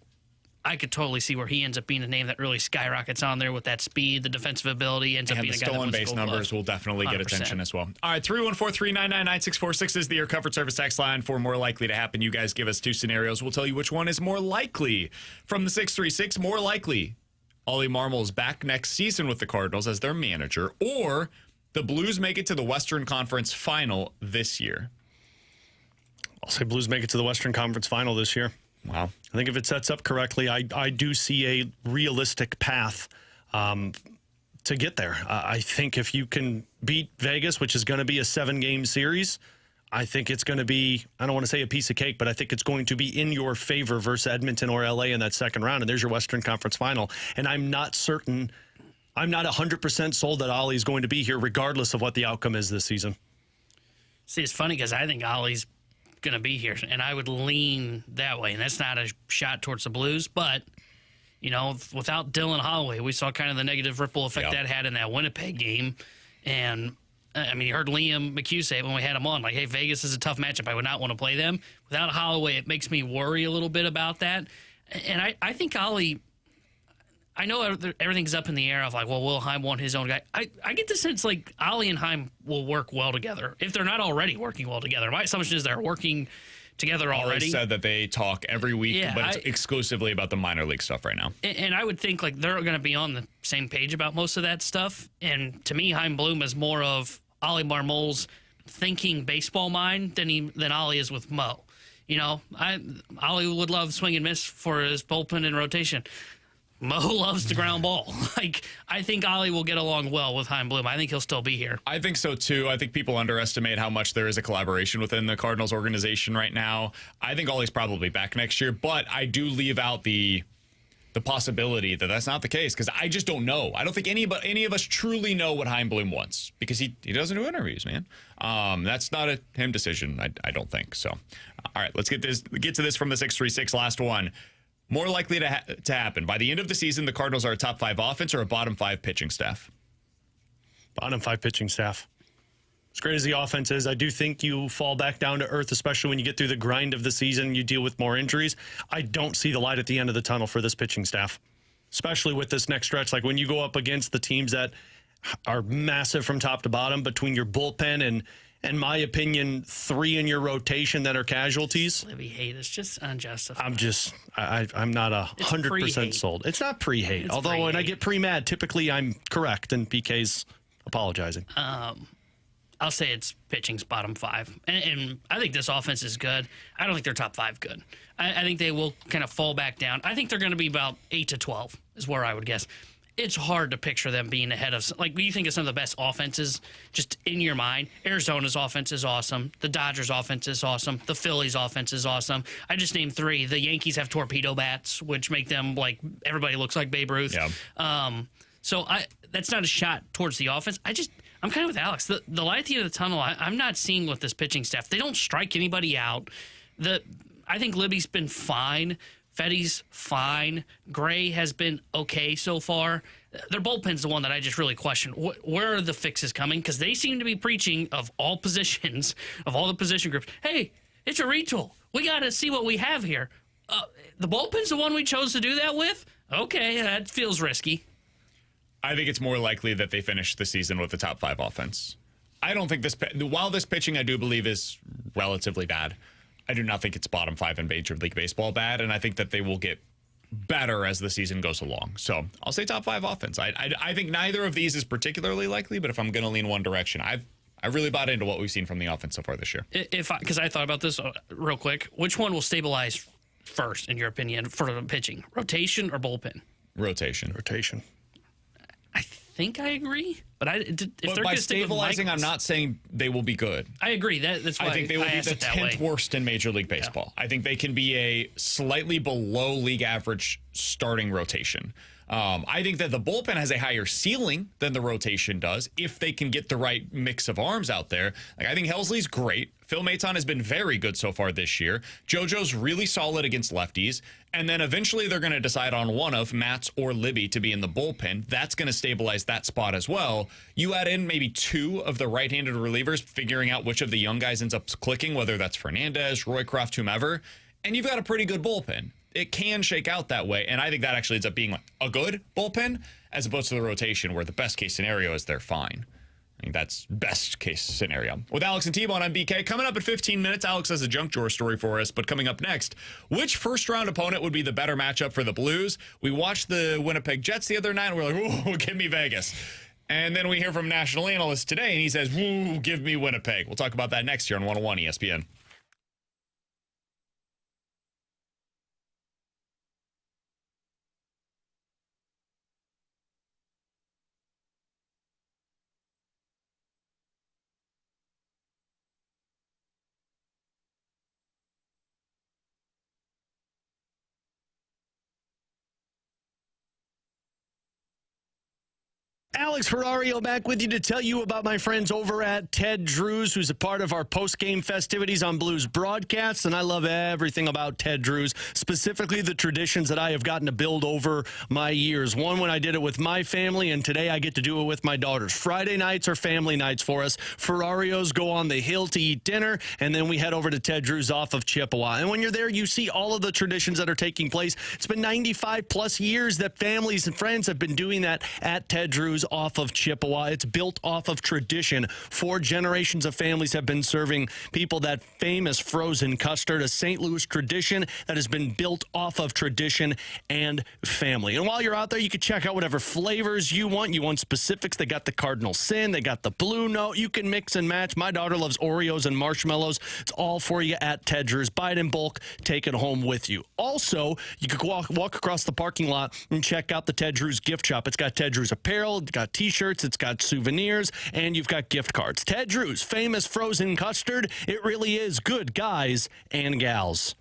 I could totally see where he ends up being a name that really skyrockets on there with that speed, the defensive ability, ends up being a guy that stolen wins base Gold Glove. numbers will definitely get 100%. attention as well. All right, 314-399-9646 is the Air Comfort Service text line for more likely to happen. You guys give us two scenarios. We'll tell you which one is more likely. From the 636, more likely Ollie Marmol's back next season with the Cardinals as their manager, or the Blues make it to the Western Conference Final this year. I'll say Blues make it to the Western Conference Final this year. Wow. I think if it sets up correctly, I do see a realistic path to get there. I think if you can beat Vegas, which is going to be a 7-game series, I think it's going to be, I don't want to say a piece of cake, but I think it's going to be in your favor versus Edmonton or LA in that second round. And there's your Western Conference Final. And I'm not certain, I'm not 100% sold that Ollie is going to be here regardless of what the outcome is this season. See, it's funny because I think Ollie's going to be here, and I would lean that way. And that's not a shot towards the Blues, but, you know, without Dylan Holloway, we saw kind of the negative ripple effect that had in that Winnipeg game. And, I mean, you heard Liam McHugh say it when we had him on, like, hey, Vegas is a tough matchup. I would not want to play them. Without Holloway, it makes me worry a little bit about that. And I think Ollie, I know everything's up in the air of like, well, will Heim want his own guy? I get the sense like Ollie and Heim will work well together if they're not already working well together. My assumption is they're working together already. Ollie said that they talk every week, but it's exclusively about the minor league stuff right now. And I would think like they're going to be on the same page about most of that stuff. And to me, Heim Bloom is more of Ollie Marmol's thinking baseball mind than Ollie is with Mo. You know, Ollie would love swing and miss for his bullpen and rotation. Mo loves the ground ball. Like, I think Ollie will get along well with Heim Bloom. I think he'll still be here. I think so, too. I think people underestimate how much there is a collaboration within the Cardinals organization right now. I think Ollie's probably back next year, but I do leave out the possibility that that's not the case because I just don't know. I don't think any of us truly know what Heim Bloom wants because he doesn't do interviews, man. That's not a him decision, I don't think. So, all right, let's get to this from the 636, last one. More likely to happen. By the end of the season, the Cardinals are a top 5 offense or a bottom 5 pitching staff? Bottom 5 pitching staff. As great as the offense is, I do think you fall back down to earth, especially when you get through the grind of the season, you deal with more injuries. I don't see the light at the end of the tunnel for this pitching staff, especially with this next stretch. Like when you go up against the teams that are massive from top to bottom between your bullpen and in my opinion, 3 in your rotation that are casualties. Libby hate is just unjustified. I'm not 100% sold. It's not pre-hate. Although pre-hate. When I get pre-mad, typically I'm correct and PK's apologizing. I'll say it's pitching's bottom 5. And I think this offense is good. I don't think they're top 5 good. I think they will kind of fall back down. I think they're going to be about 8 to 12 is where I would guess. It's hard to picture them being ahead of, like, when you think of some of the best offenses just in your mind. Arizona's offense is awesome. The Dodgers' offense is awesome. The Phillies' offense is awesome. I just named 3. The Yankees have torpedo bats, which make them, like, everybody looks like Babe Ruth. Yeah. So that's not a shot towards the offense. I'm kind of with Alex. The light at the end of the tunnel, I'm not seeing with this pitching staff. They don't strike anybody out. I think Libby's been fine. Fedde's fine. Gray has been okay so far. Their bullpen's the one that I just really question. Where are the fixes coming? Because they seem to be preaching of all positions, of all the position groups. Hey, it's a retool. We got to see what we have here. The bullpen's the one we chose to do that with? Okay, that feels risky. I think it's more likely that they finish the season with the top 5 offense. I don't think while this pitching I do believe is relatively bad, I do not think it's bottom 5 in Major League Baseball bad, and I think that they will get better as the season goes along. So I'll say top 5 offense. I think neither of these is particularly likely, but if I'm going to lean one direction, I really bought into what we've seen from the offense so far this year. Because I thought about this real quick, which one will stabilize first, in your opinion, for the pitching? Rotation or bullpen? Rotation. I think I agree, but But by stabilizing, I'm not saying they will be good. I agree. That's why I think they will be the 10th worst in Major League Baseball. Yeah. I think they can be a slightly below league average starting rotation. I think that the bullpen has a higher ceiling than the rotation does if they can get the right mix of arms out there. Like, I think Helsley's great. Phil Maton has been very good so far this year. JoJo's really solid against lefties. And then eventually they're going to decide on one of Matz or Libby to be in the bullpen. That's going to stabilize that spot as well. You add in maybe 2 of the right-handed relievers, figuring out which of the young guys ends up clicking, whether that's Fernandez, Roycroft, whomever, and you've got a pretty good bullpen. It can shake out that way, and I think that actually ends up being like a good bullpen as opposed to the rotation where the best case scenario is they're fine. I think that's best case scenario. With Alex and T-Bone, I'm BK. Coming up at 15 minutes, Alex has a junk drawer story for us, but coming up next, which first-round opponent would be the better matchup for the Blues? We watched the Winnipeg Jets the other night, and we're like, ooh, give me Vegas. And then we hear from national analyst today, and he says, ooh, give me Winnipeg. We'll talk about that next year on 101 ESPN. Alex Ferrario back with you to tell you about my friends over at Ted Drew's, who's a part of our post-game festivities on Blues broadcasts, and I love everything about Ted Drew's, specifically the traditions that I have gotten to build over my years. One when I did it with my family, and today I get to do it with my daughters. Friday nights are family nights for us. Ferrarios go on the hill to eat dinner, and then we head over to Ted Drew's off of Chippewa. And when you're there, you see all of the traditions that are taking place. It's been 95-plus years that families and friends have been doing that at Ted Drew's off of Chippewa. It's built off of tradition. 4 generations of families have been serving people that famous frozen custard, a St. Louis tradition that has been built off of tradition and family. And while you're out there, you can check out whatever flavors you want. You want specifics. They got the Cardinal Sin. They got the Blue Note. You can mix and match. My daughter loves Oreos and marshmallows. It's all for you at Ted Drew's. Buy it in bulk. Take it home with you. Also, you could walk across the parking lot and check out the Ted Drew's gift shop. It's got Ted Drew's apparel. It's got T-shirts, it's got souvenirs, and you've got gift cards. Ted Drew's famous frozen custard. It really is good, guys and gals.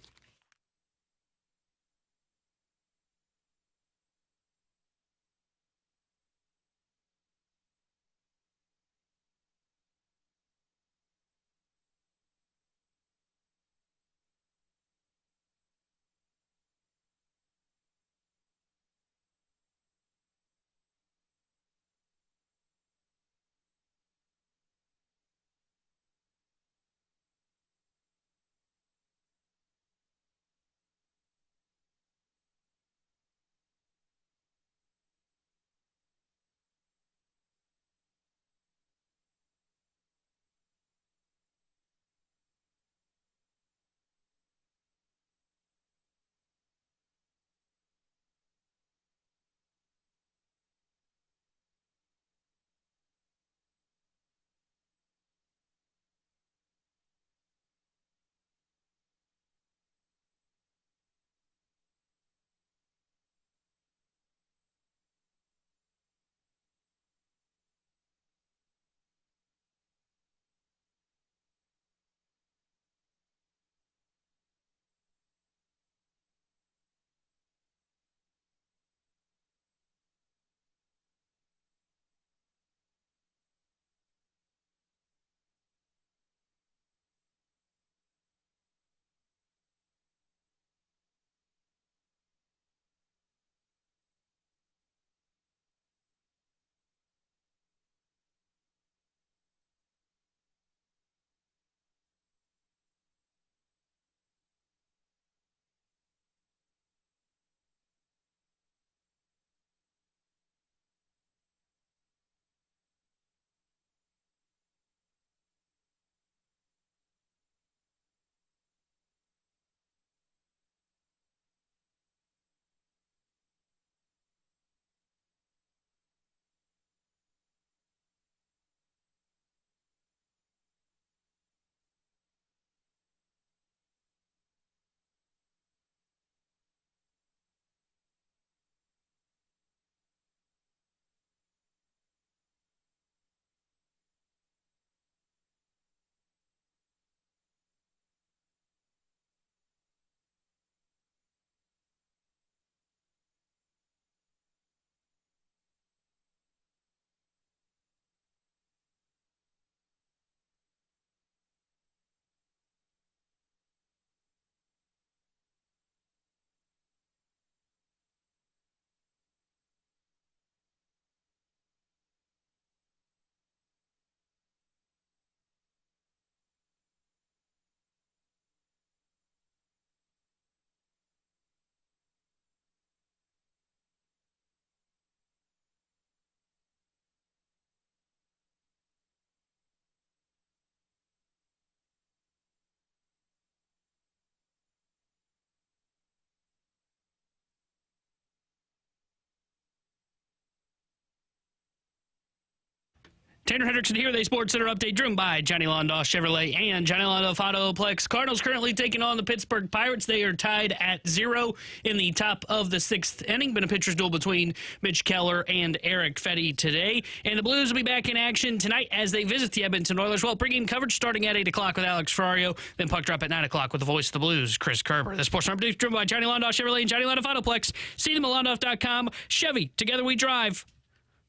Tanner Hendrickson here, the Sports Center update driven by Johnny Londoff Chevrolet and Johnny Londoff Autoplex. Cardinals currently taking on the Pittsburgh Pirates. They are tied at 0 in the top of the 6th inning. Been a pitcher's duel between Mitch Keller and Eric Fedde today. And the Blues will be back in action tonight as they visit the Edmonton Oilers. Well, pregame coverage starting at 8 o'clock with Alex Ferrario. Then puck drop at 9 o'clock with the voice of the Blues, Chris Kerber. The Sports Center update driven by Johnny Londoff Chevrolet and Johnny Londoff Autoplex. See them at Londoff.com. Chevy, together we drive.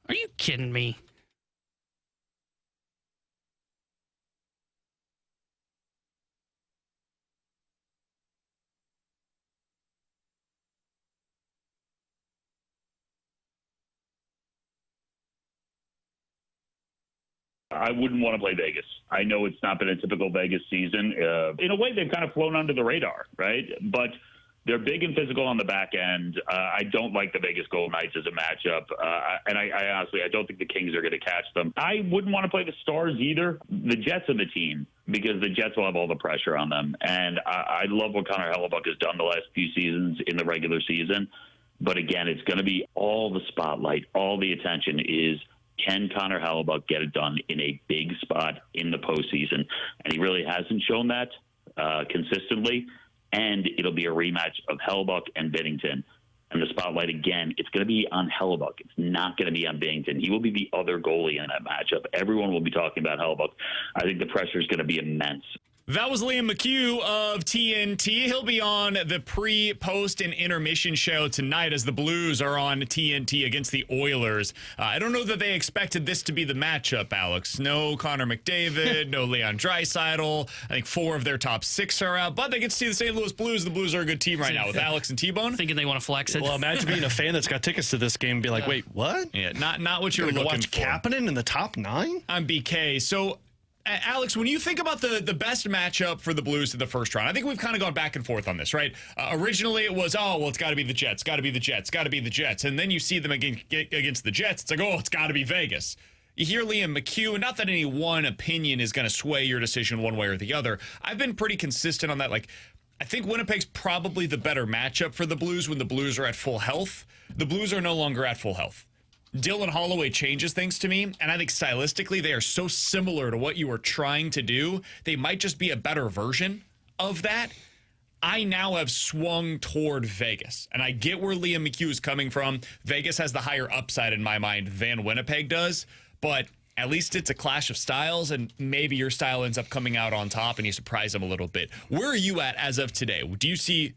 Are you kidding me? I wouldn't want to play Vegas. I know it's not been a typical Vegas season. In a way, they've kind of flown under the radar, right? But they're big and physical on the back end. I don't like the Vegas Golden Knights as a matchup. And I honestly, I don't think the Kings are going to catch them. I wouldn't want to play the Stars either. The Jets are the team because the Jets will have all the pressure on them. And I love what Connor Hellebuck has done the last few seasons in the regular season. But again, it's going to be all the spotlight, all the attention is, can Connor Hellebuck get it done in a big spot in the postseason? And he really hasn't shown that consistently. And it'll be a rematch of Hellebuck and Binnington. And the spotlight, again, it's going to be on Hellebuck. It's not going to be on Binnington. He will be the other goalie in that matchup. Everyone will be talking about Hellebuck. I think the pressure is going to be immense. That was Liam McHugh of TNT. He'll be on the pre, post, and intermission show tonight as the Blues are on TNT against the Oilers. I don't know that they expected this to be the matchup, Alex. No Connor McDavid, no Leon Draisaitl. I think 4 of their top 6 are out, but they get to see the St. Louis Blues. The Blues are a good team right now with Alex and T-Bone. Thinking they want to flex it. Well, imagine being a fan that's got tickets to this game and be like, wait, what? Yeah, not what you were looking watch for. Kapanen in the top 9? I'm BK. So, Alex, when you think about the best matchup for the Blues in the first round, I think we've kind of gone back and forth on this, right? Originally, it was, it's got to be the Jets, got to be the Jets, got to be the Jets. And then you see them against the Jets. It's like, it's got to be Vegas. You hear Liam McHugh, and not that any one opinion is going to sway your decision one way or the other. I've been pretty consistent on that. Like, I think Winnipeg's probably the better matchup for the Blues when the Blues are at full health. The Blues are no longer at full health. Dylan Holloway changes things to me, and I think stylistically they are so similar to what you are trying to do. They might just be a better version of that. I now have swung toward Vegas, and I get where Liam McHugh is coming from. Vegas has the higher upside in my mind than Winnipeg does, but at least it's a clash of styles, and maybe your style ends up coming out on top and you surprise them a little bit. Where are you at as of today? Do you see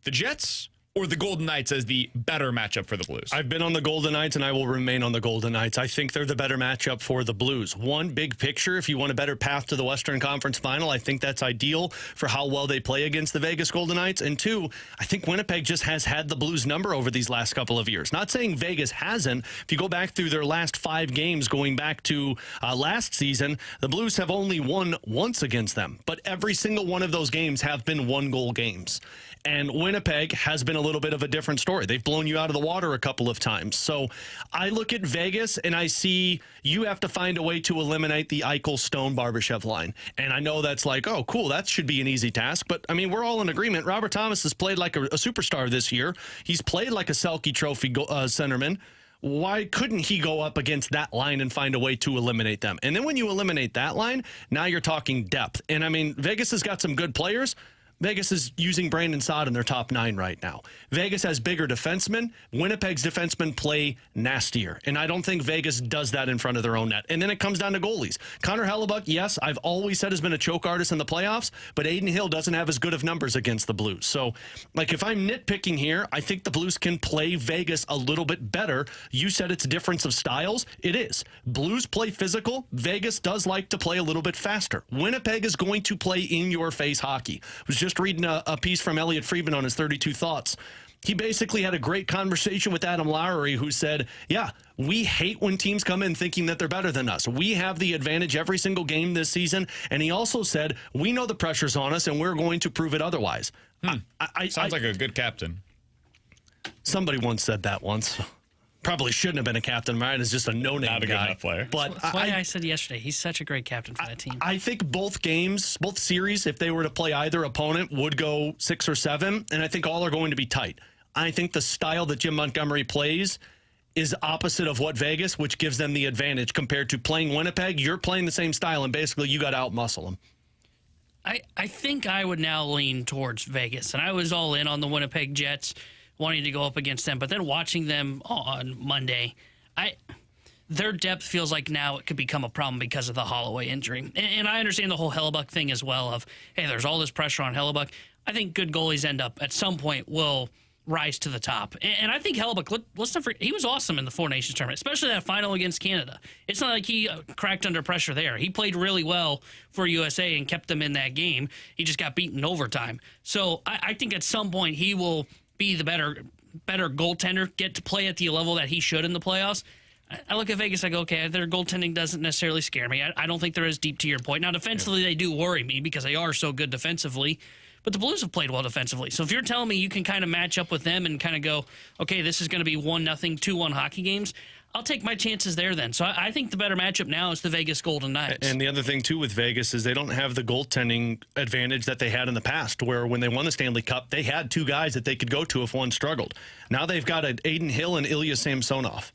the Jets or the Golden Knights as the better matchup for the Blues? I've been on the Golden Knights, and I will remain on the Golden Knights. I think they're the better matchup for the Blues. One, big picture, if you want a better path to the Western Conference Final, I think that's ideal for how well they play against the Vegas Golden Knights. And 2, I think Winnipeg just has had the Blues number over these last couple of years. Not saying Vegas hasn't. If you go back through their last 5 games, going back to last season, the Blues have only won once against them. But every single one of those games have been 1-goal games. And Winnipeg has been a little bit of a different story. They've blown you out of the water a couple of times. So I look at Vegas and I see you have to find a way to eliminate the Eichel-Stone-Barbashev line. And I know that's like, oh, cool, that should be an easy task. But, I mean, we're all in agreement. Robert Thomas has played like a superstar this year. He's played like a Selke Trophy centerman. Why couldn't he go up against that line and find a way to eliminate them? And then when you eliminate that line, now you're talking depth. And, I mean, Vegas has got some good players. Vegas is using Brandon Saad in their top 9 right now. Vegas has bigger defensemen. Winnipeg's defensemen play nastier. And I don't think Vegas does that in front of their own net. And then it comes down to goalies. Connor Hellebuck, yes, I've always said has been a choke artist in the playoffs, but Aiden Hill doesn't have as good of numbers against the Blues. So, like, if I'm nitpicking here, I think the Blues can play Vegas a little bit better. You said it's a difference of styles. It is. Blues play physical. Vegas does like to play a little bit faster. Winnipeg is going to play in-your-face hockey. It was just reading a piece from Elliot Friedman on his 32 Thoughts. He basically had a great conversation with Adam Lowry, who said, yeah, we hate when teams come in thinking that they're better than us. We have the advantage every single game this season. And he also said, we know the pressure's on us, and we're going to prove it otherwise. Sounds like a good captain. Somebody once said that once. Probably shouldn't have been a captain. Ryan is just a no-name guy. Not a good enough player. But that's why I said yesterday, he's such a great captain for that team. I think both games, both series, if they were to play either opponent, would go 6 or 7, and I think all are going to be tight. I think the style that Jim Montgomery plays is opposite of what Vegas, which gives them the advantage compared to playing Winnipeg. You're playing the same style, and basically you got to outmuscle them. I think I would now lean towards Vegas, and I was all in on the Winnipeg Jets, wanting to go up against them, but then watching them on Monday, their depth feels like now it could become a problem because of the Holloway injury. And I understand the whole Hellebuck thing as well of, hey, there's all this pressure on Hellebuck. I think good goalies end up, at some point, will rise to the top. And I think Hellebuck, let's not forget, he was awesome in the Four Nations tournament, especially that final against Canada. It's not like he cracked under pressure there. He played really well for USA and kept them in that game. He just got beaten in overtime. So I think at some point he will be the better goaltender, get to play at the level that he should in the playoffs. I look at Vegas, I go, okay, their goaltending doesn't necessarily scare me. I don't think they're as deep to your point. Now, defensively, they do worry me because they are so good defensively. But the Blues have played well defensively. So if you're telling me you can kind of match up with them and kind of go, okay, this is going to be 1-0, 2-1 hockey games, I'll take my chances there then. So I think the better matchup now is the Vegas Golden Knights. And the other thing, too, with Vegas is they don't have the goaltending advantage that they had in the past, where when they won the Stanley Cup, they had two guys that they could go to if one struggled. Now they've got an Aiden Hill and Ilya Samsonov.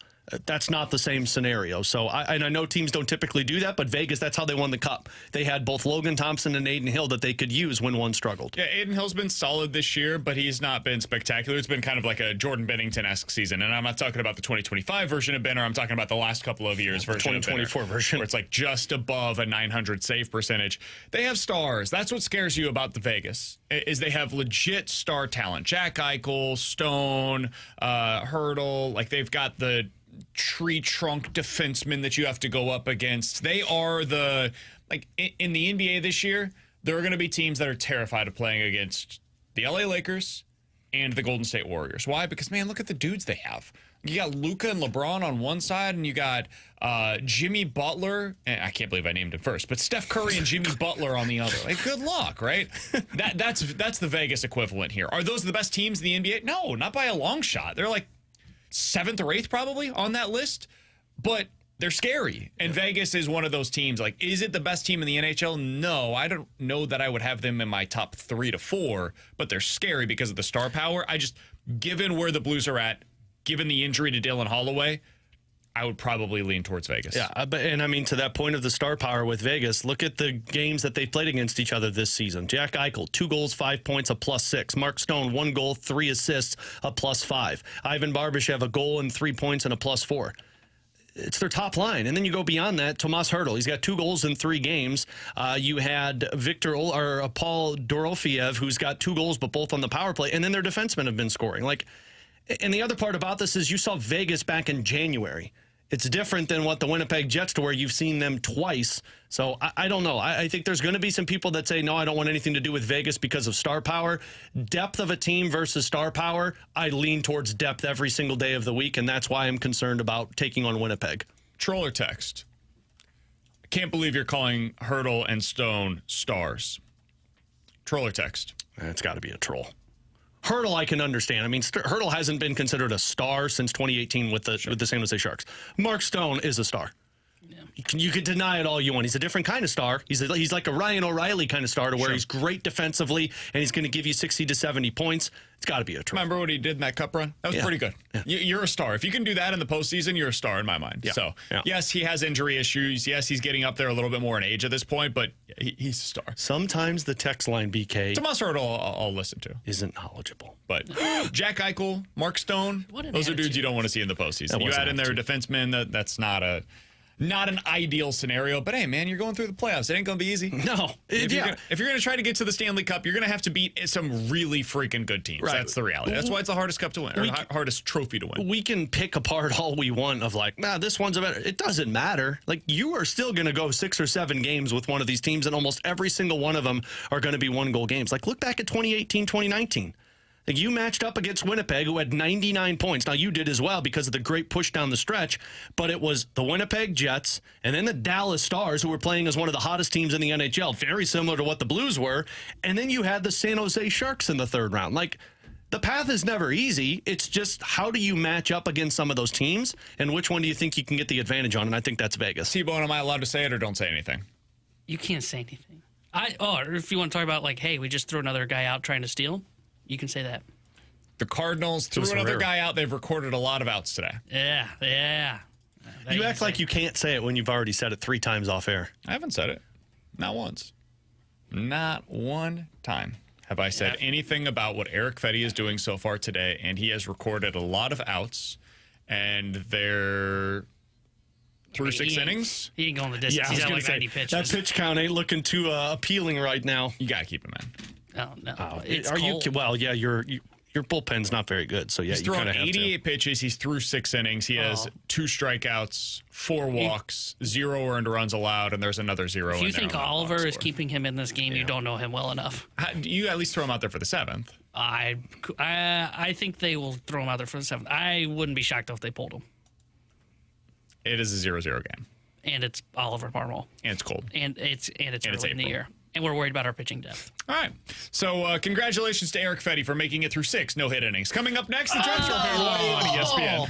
That's not the same scenario. So I know teams don't typically do that, but Vegas, that's how they won the Cup. They had both Logan Thompson and Aiden Hill that they could use when one struggled. Yeah, Aiden Hill's been solid this year, but he's not been spectacular. It's been kind of like a Jordan Bennington-esque season. And I'm not talking about the 2025 version of Benner. I'm talking about the last couple of years version of Benner. 2024 version. Where it's like just above a 900 save percentage. They have stars. That's what scares you about the Vegas, is they have legit star talent. Jack Eichel, Stone, Hurdle. Like, they've got the tree trunk defensemen that you have to go up against. They are in the NBA this year, there are going to be teams that are terrified of playing against the LA Lakers and the Golden State Warriors. Why? Because, man, look at the dudes they have. You got Luka and LeBron on one side, and you got Jimmy Butler, and I can't believe I named him first, but Steph Curry and Jimmy Butler on the other. Like, good luck, right? That's the Vegas equivalent here. Are those the best teams in the NBA? No, not by a long shot. They're like 7th or 8th probably on that list, but they're scary. And Vegas is one of those teams. Like, is it the best team in the NHL? No, I don't know that I would have them in my top 3 to 4, but they're scary because of the star power. Given where the Blues are at, given the injury to Dylan Holloway, I would probably lean towards Vegas. Yeah, and I mean, to that point of the star power with Vegas, look at the games that they've played against each other this season. Jack Eichel, 2 goals, 5 points, a +6. Mark Stone, 1 goal, 3 assists, a +5. Ivan Barbashev, a goal and 3 points and a +4. It's their top line. And then you go beyond that, Tomas Hertl. He's got 2 goals in 3 games. You had Paul Dorofiev, who's got 2 goals, but both on the power play. And then their defensemen have been scoring. And the other part about this is you saw Vegas back in January. It's different than what the Winnipeg Jets do, where you've seen them twice. So I don't know. I think there's going to be some people that say, no, I don't want anything to do with Vegas because of star power. Depth of a team versus star power, I lean towards depth every single day of the week, and that's why I'm concerned about taking on Winnipeg. Troll or text? I can't believe you're calling Hurdle and Stone stars. Troll or text? It's got to be a troll. Hurdle, I can understand. I mean, Hurdle hasn't been considered a star since 2018 with the San Jose Sharks. Mark Stone is a star. Yeah. You can deny it all you want. He's a different kind of star. He's like a Ryan O'Reilly kind of star, to where he's great defensively and he's going to give you 60 to 70 points. It's got to be a troll. Remember what he did in that cup run? That was pretty good. Yeah. You're a star. If you can do that in the postseason, you're a star in my mind. Yeah. So, yes, he has injury issues. Yes, he's getting up there a little bit more in age at this point, but he's a star. Sometimes the text line, BK, Tomas Hurdle, I'll listen to. Isn't knowledgeable. But Jack Eichel, Mark Stone, those are dudes you don't want to see in the postseason. You add in there a defenseman, that's not an ideal scenario, but hey, man, you're going through the playoffs. It ain't going to be easy. No. If you're going to try to get to the Stanley Cup, you're going to have to beat some really freaking good teams. Right. That's the reality. That's why it's the hardest cup to win, or hardest trophy to win. We can pick apart all we want of this one's better. It doesn't matter. You are still going to go 6 or 7 games with one of these teams, and almost every single one of them are going to be 1-goal games. Look back at 2018, 2019. You matched up against Winnipeg, who had 99 points. Now, you did as well because of the great push down the stretch, but it was the Winnipeg Jets and then the Dallas Stars, who were playing as one of the hottest teams in the NHL, very similar to what the Blues were, and then you had the San Jose Sharks in the 3rd round. The path is never easy. It's just, how do you match up against some of those teams, and which one do you think you can get the advantage on? And I think that's Vegas. T-Bone, am I allowed to say it or don't say anything? You can't say anything. Or if you want to talk about, hey, we just threw another guy out trying to steal, you can say that. The Cardinals threw another guy out. They've recorded a lot of outs today. Yeah. You act like you can't say it when you've already said it 3 times off air. I haven't said it. Not once. Not one time have I said anything about what Eric Fedde is doing so far today, and he has recorded a lot of outs, and they're through 6 innings. He ain't going the distance. Yeah, I was He's at going like to 90 say, pitches. that pitch count ain't looking too appealing right now. You got to keep him in. Oh, no. Are you? Well, yeah, your bullpen's not very good, so yeah, He's thrown 88 pitches. He's through 6 innings. He has 2 strikeouts, 4 walks, 0 earned runs allowed, and there's another 0. If you think Oliver is keeping him in this game, you don't know him well enough. You at least throw him out there for the 7th. I think they will throw him out there for the 7th. I wouldn't be shocked if they pulled him. It is a 0-0 game. And it's Oliver Marmol. And it's cold. And it's early in the year. And we're worried about our pitching depth. All right. So congratulations to Eric Fedde for making it through 6 no-hit innings. Coming up next, the Trench Repair on ESPN.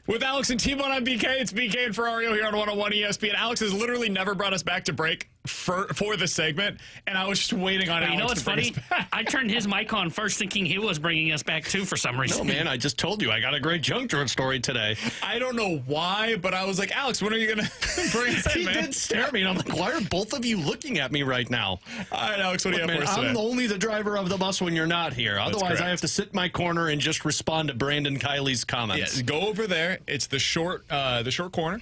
With Alex and T-Bone on BK, it's BK and Ferrario here on 101 ESPN. Alex has literally never brought us back to break for the segment, and I was just waiting on Alex. You know what's to bring funny? us back. I turned his mic on first thinking he was bringing us back too for some reason. No, man, I just told you I got a great junk drawer story today. I don't know why, but I was like, Alex, when are you going to bring us in, He man? did stare at me, and I'm like, why are both of you looking at me right now? All right, Alex, what do you have Man, for us today? I'm only the driver of the bus when you're not here. Otherwise, correct. I have to sit in my corner and just respond to Brandon Kiley's comments. Yeah, go over there. It's the short corner,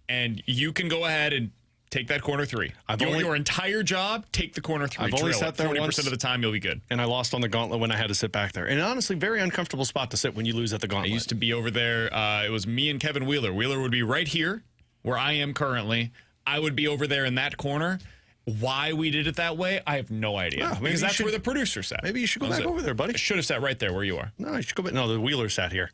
and you can go ahead and take that corner 3. Your entire job, take the corner 3. I've only Drill sat it. there 40% once. of the time, you'll be good. And I lost on the gauntlet when I had to sit back there. And honestly, very uncomfortable spot to sit when you lose at the I gauntlet. used to be over there. It was me and Kevin Wheeler. Wheeler would be right here, where I am currently. I would be over there in that corner. Why we did it that way, I have no idea. maybe Because you that's should- where the producer sat. Maybe you should go back over there, buddy. I should have sat right there where you are. No, you should go back. No, the Wheeler sat here.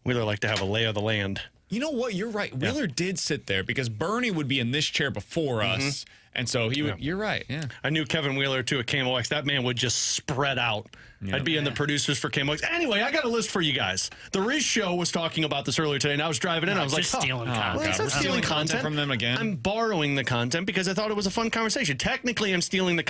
Wheeler liked to have a lay of the land. You know what? You're right. Wheeler did sit there because Bernie would be in this chair before us. And so he would. You're right. Yeah. I knew Kevin Wheeler, too, at KMOX. That man would just spread out. I'd be in the producers for KMOX. Anyway, I got a list for you guys. The Riz Show was talking about this earlier today, and I was driving in. I was like, just stealing content. Well, it's not We're stealing content from them again. I'm borrowing the content because I thought it was a fun conversation. Technically, I'm stealing the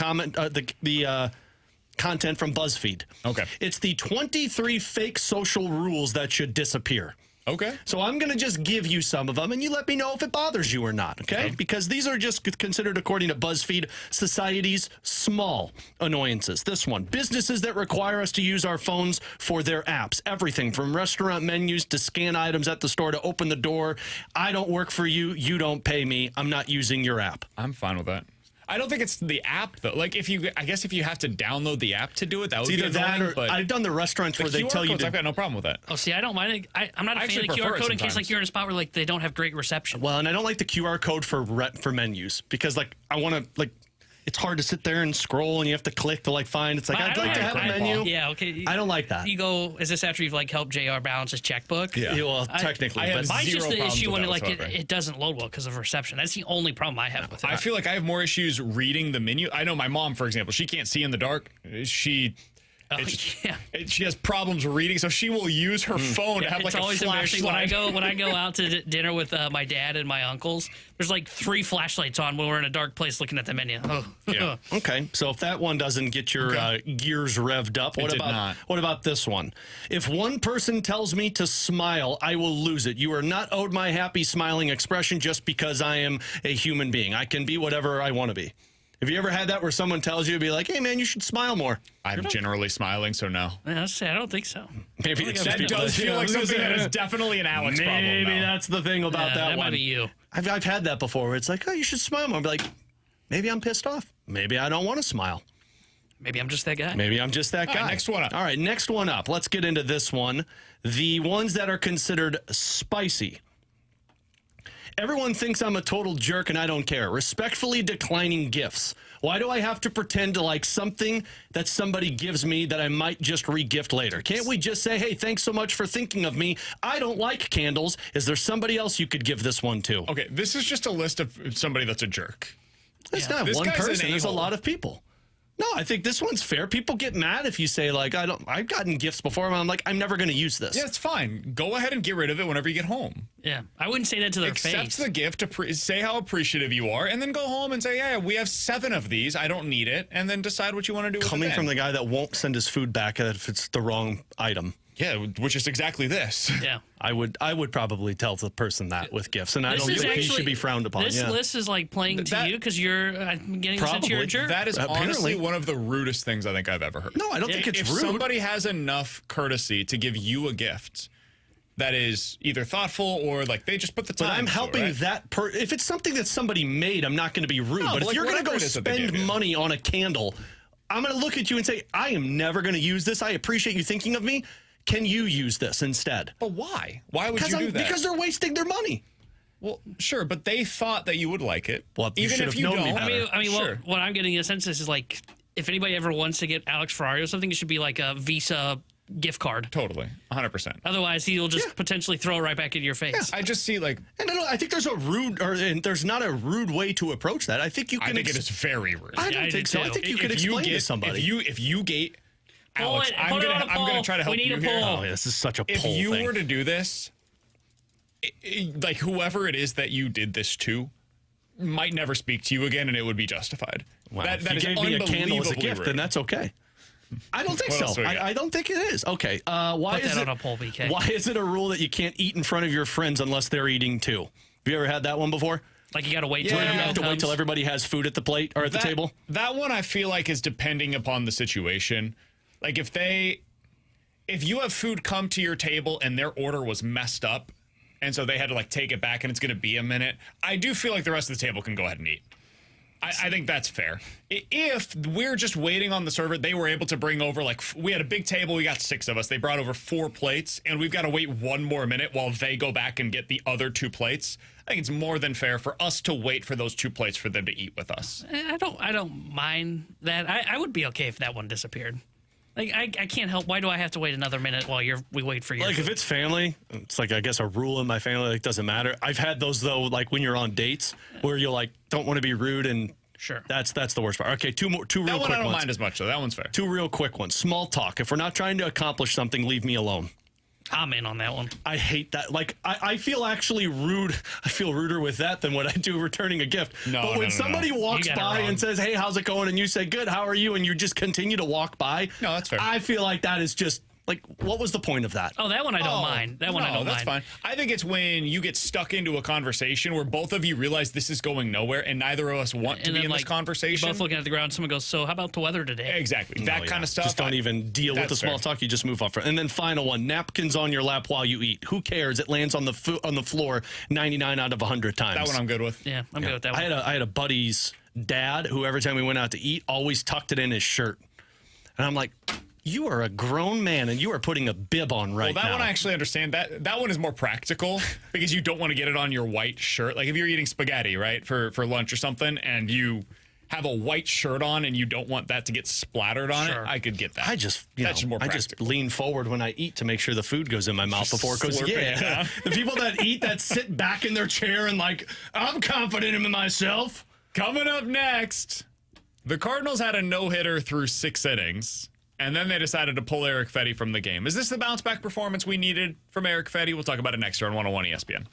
content from BuzzFeed. Okay. It's the 23 fake social rules that should disappear. Okay. So I'm going to just give you some of them, and you let me know if it bothers you or not, okay? Because these are just considered, according to BuzzFeed, society's small annoyances. This one, businesses that require us to use our phones for their apps. Everything from restaurant menus to scan items at the store to open the door. I don't work for you. You don't pay me. I'm not using your app. I'm fine with that. I don't think it's the app though. Like I guess if you have to download the app to do it, that would be Either that annoying, or but I've done the restaurants where they QR tell you codes, to. I've got no problem with that. Oh, see, I don't mind it. I'm not a fan actually of the prefer QR it code in case sometimes. you're in a spot where they don't have great reception. Well, and I don't like the QR code for menus because I want to it's hard to sit there and scroll and you have to click to find. It's like I'd like to have a menu. Yeah, okay. I don't like that. You go. Is this after you've helped JR balance his checkbook? Yeah. Well, technically, I have but Mine's zero just the problems issue with when that whatsoever. it doesn't load well because of reception. That's the only problem I have with it. I feel like I have more issues reading the menu. I know my mom, for example, she can't see in the dark. She has problems reading, so she will use her phone to have it's a always embarrassing flashlight. when I go out to dinner with my dad and my uncles. There's 3 flashlights on when we're in a dark place looking at the menu. Oh. Yeah. Okay, so if that one doesn't get your gears revved up, It did not. what about this one? If one person tells me to smile, I will lose it. You are not owed my happy smiling expression just because I am a human being. I can be whatever I want to be. Have you ever had that where someone tells you to be like, hey, man, you should smile more? I'm generally smiling, so no. I don't think so. Maybe it's just That people does feel like something that is definitely an Alex problem. Maybe though. that's the thing about Yeah, that that one. might be you. I've had that before where it's like, oh, you should smile more. I'll be like, maybe I'm pissed off. Maybe I don't want to smile. Maybe I'm just that guy. Maybe I'm just that All guy. right, next one up. All right, next one up. Let's get into this one. The ones that are considered spicy. Everyone thinks I'm a total jerk and I don't care. Respectfully declining gifts. Why do I have to pretend to like something that somebody gives me that I might just re-gift later? Can't we just say, hey, thanks so much for thinking of me. I don't like candles. Is there somebody else you could give this one to? Okay, this is just a list of somebody that's a jerk. It's not This one guy's an person. There's a a-hole. lot of people. No, I think this one's fair. People get mad if you say I've gotten gifts before and I'm like, I'm never going to use this. Yeah, it's fine. Go ahead and get rid of it whenever you get home. Yeah, I wouldn't say that to their Accept face. the gift, say how appreciative you are, and then go home and say, yeah, we have 7 of these. I don't need it. And then decide what you want to do with it. Coming then. from the guy that won't send his food back if it's the wrong item. Yeah, which is exactly this. Yeah. I would probably tell the person that with gifts, and I don't think he should be frowned upon. This list is playing to you because I'm getting the sense you're a jerk. That is Apparently. honestly one of the rudest things I think I've ever heard. No, I don't think it's if rude. somebody has enough courtesy to give you a gift that is either thoughtful or they just put the time. But I'm into it, helping right? that if it's something that somebody made, I'm not going to be rude. No, but but if you're going to go whatever it is that they spend gave you. money on a candle, I'm going to look at you and say, I am never going to use this. I appreciate you thinking of me. Can you use this instead? But why? Why would you do that? Because they're wasting their money. Well, sure, but they thought that you would like it. Well, you even should if have you known me don't. better. I mean, Sure. what I'm getting a sense is if anybody ever wants to get Alex Ferrario something, it should be like a Visa gift card. Totally, 100%. Otherwise, he'll just potentially throw it right back in your face. I just see And I think there's there's not a rude way to approach that. I think you can. I think it is very rude. I don't I think do so. I too. think you could explain to somebody. If you gate Alex, Put I'm it on gonna a poll. try to help We need you a here. poll. Oh, this is such a If poll you thing. were to do this, like whoever it is that you did this to might never speak to you again, and it would be justified. Wow. That if you is gave me a candle as a unbelievably gift, rude. then that's okay. I don't think What else so. we got? I don't think it is. Okay. Why Put is that it on a poll, BK. Why is it a rule that you can't eat in front of your friends unless they're eating too? Have you ever had that one before? Like you got to wait till You your meal have to wait comes? till everybody has food at the plate or at the table? That one I feel like is depending upon the situation. Like if you have food come to your table and their order was messed up, and so they had to like take it back and it's going to be a minute, I do feel like the rest of the table can go ahead and eat. I think that's fair. If we're just waiting on the server, they were able to bring over, like, we had a big table, we got 6 of us. They brought over 4 plates, and we've got to wait 1 more minute while they go back and get the other 2 plates. I think it's more than fair for us to wait for those 2 plates for them to eat with us. I don't mind that. I would be okay if that one disappeared. Like I can't help. Why do I have to wait another minute while we wait for you? Like if it's family, it's like I guess a rule in my family. Like doesn't matter. I've had those though. Like when you're on dates where you like don't want to be rude and sure that's the worst part. Okay, two real quick ones. That one I don't mind as much though. That one's fair. 2 real quick ones. Small talk. If we're not trying to accomplish something, leave me alone. I'm in on that one. I hate that. Like, I feel actually rude. I feel ruder with that than what I do returning a gift. But when somebody walks by and says, hey, how's it going? And you say, good, how are you? And you just continue to walk by. No, that's fair. I feel like that is just, like, what was the point of that? Oh, that one I don't mind. That one I don't that's mind. fine. I think it's when you get stuck into a conversation where both of you realize this is going nowhere and neither of us want to And be then, in this like, conversation. You're both looking at the ground. Someone goes, so how about the weather today? Exactly. That kind of stuff. Just don't even deal with the that's small fair. talk. You just move off. And then final one, napkins on your lap while you eat. Who cares? It lands on the floor 99 out of 100 times. That one I'm good with. Yeah, I'm good with that one. I had a buddy's dad who every time we went out to eat always tucked it in his shirt. And I'm like, you are a grown man and you are putting a bib on right now. Well, that one I actually understand. That one is more practical because you don't want to get it on your white shirt. Like if you're eating spaghetti, right, for lunch or something, and you have a white shirt on and you don't want that to get splattered on it, I could get that. I just, That's more I practical. just lean forward when I eat to make sure the food goes in my mouth before it goes. slurp it down. The people that eat that sit back in their chair and like, I'm confident in myself. Coming up next, the Cardinals had a no-hitter through 6 innings. And then they decided to pull Eric Fedde from the game. Is this the bounce-back performance we needed from Eric Fedde? We'll talk about it next year on 101 ESPN.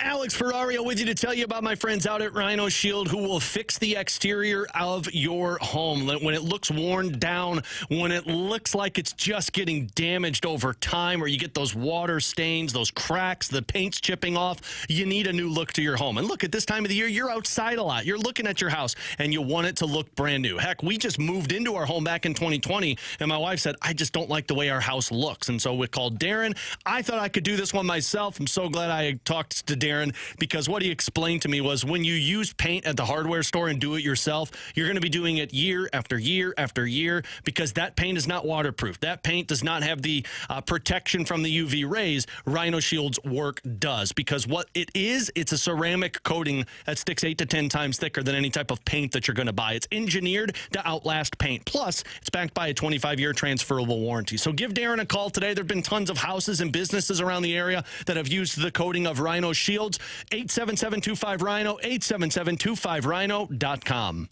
Alex Ferrario with you to tell you about my friends out at Rhino Shield who will fix the exterior of your home. When it looks worn down, when it looks like it's just getting damaged over time, or you get those water stains, those cracks, the paint's chipping off, you need a new look to your home. And look, at this time of the year, you're outside a lot. You're looking at your house, and you want it to look brand new. Heck, we just moved into our home back in 2020, and my wife said, I just don't like the way our house looks. And so we called Darren. I thought I could do this one myself. I'm so glad I talked to Darren, because what he explained to me was when you use paint at the hardware store and do it yourself, you're going to be doing it year after year after year, because that paint is not waterproof. That paint does not have the protection from the UV rays. Rhino Shield's work does, because what it is, it's a ceramic coating that sticks 8 to 10 times thicker than any type of paint that you're going to buy. It's engineered to outlast paint. Plus, it's backed by a 25-year transferable warranty. So give Darren a call today. There have been tons of houses and businesses around the area that have used the coating of Rhino Shields. 877-25-RHINO, 877-25RHINO.com.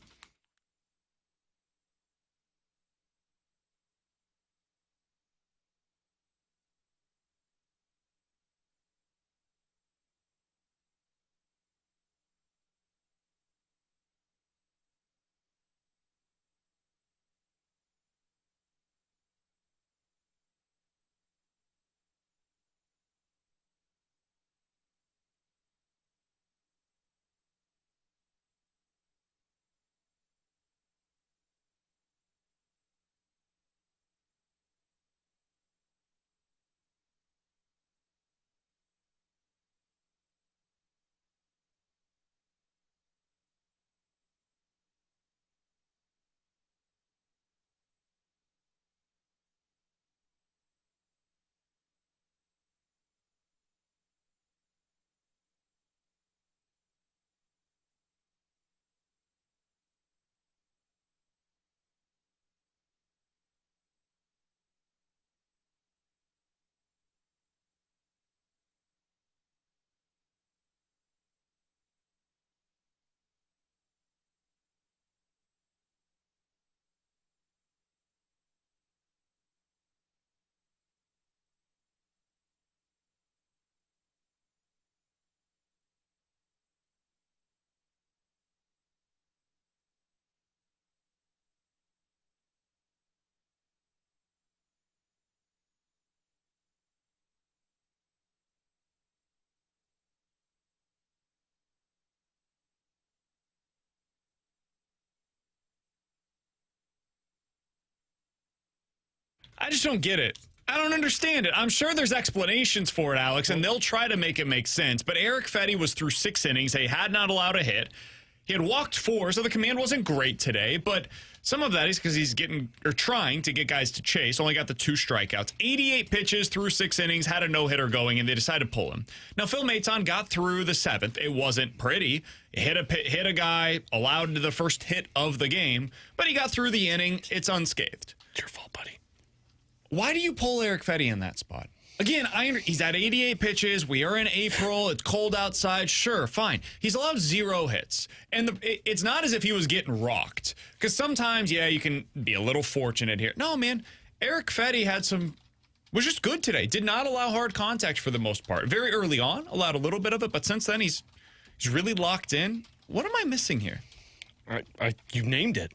I just don't get it. I don't understand it. I'm sure there's explanations for it, Alex, and they'll try to make it make sense. But Eric Fedde was through 6 innings. He had not allowed a hit. He had walked 4, so the command wasn't great today. But some of that is because he's trying to get guys to chase. Only got the 2 strikeouts. 88 pitches through 6 innings, had a no-hitter going, and they decided to pull him. Now, Phil Maton got through the 7th. It wasn't pretty. Hit a guy, allowed the first hit of the game, but he got through the inning. It's unscathed. It's your fault, buddy. Why do you pull Eric Fedde in that spot? Again, he's at 88 pitches. We are in April. It's cold outside. Sure, fine. He's allowed 0 hits. And it's not as if he was getting rocked. Because sometimes, you can be a little fortunate here. No, man. Eric Fedde was just good today. Did not allow hard contact for the most part. Very early on, allowed a little bit of it. But since then, he's really locked in. What am I missing here? You named it.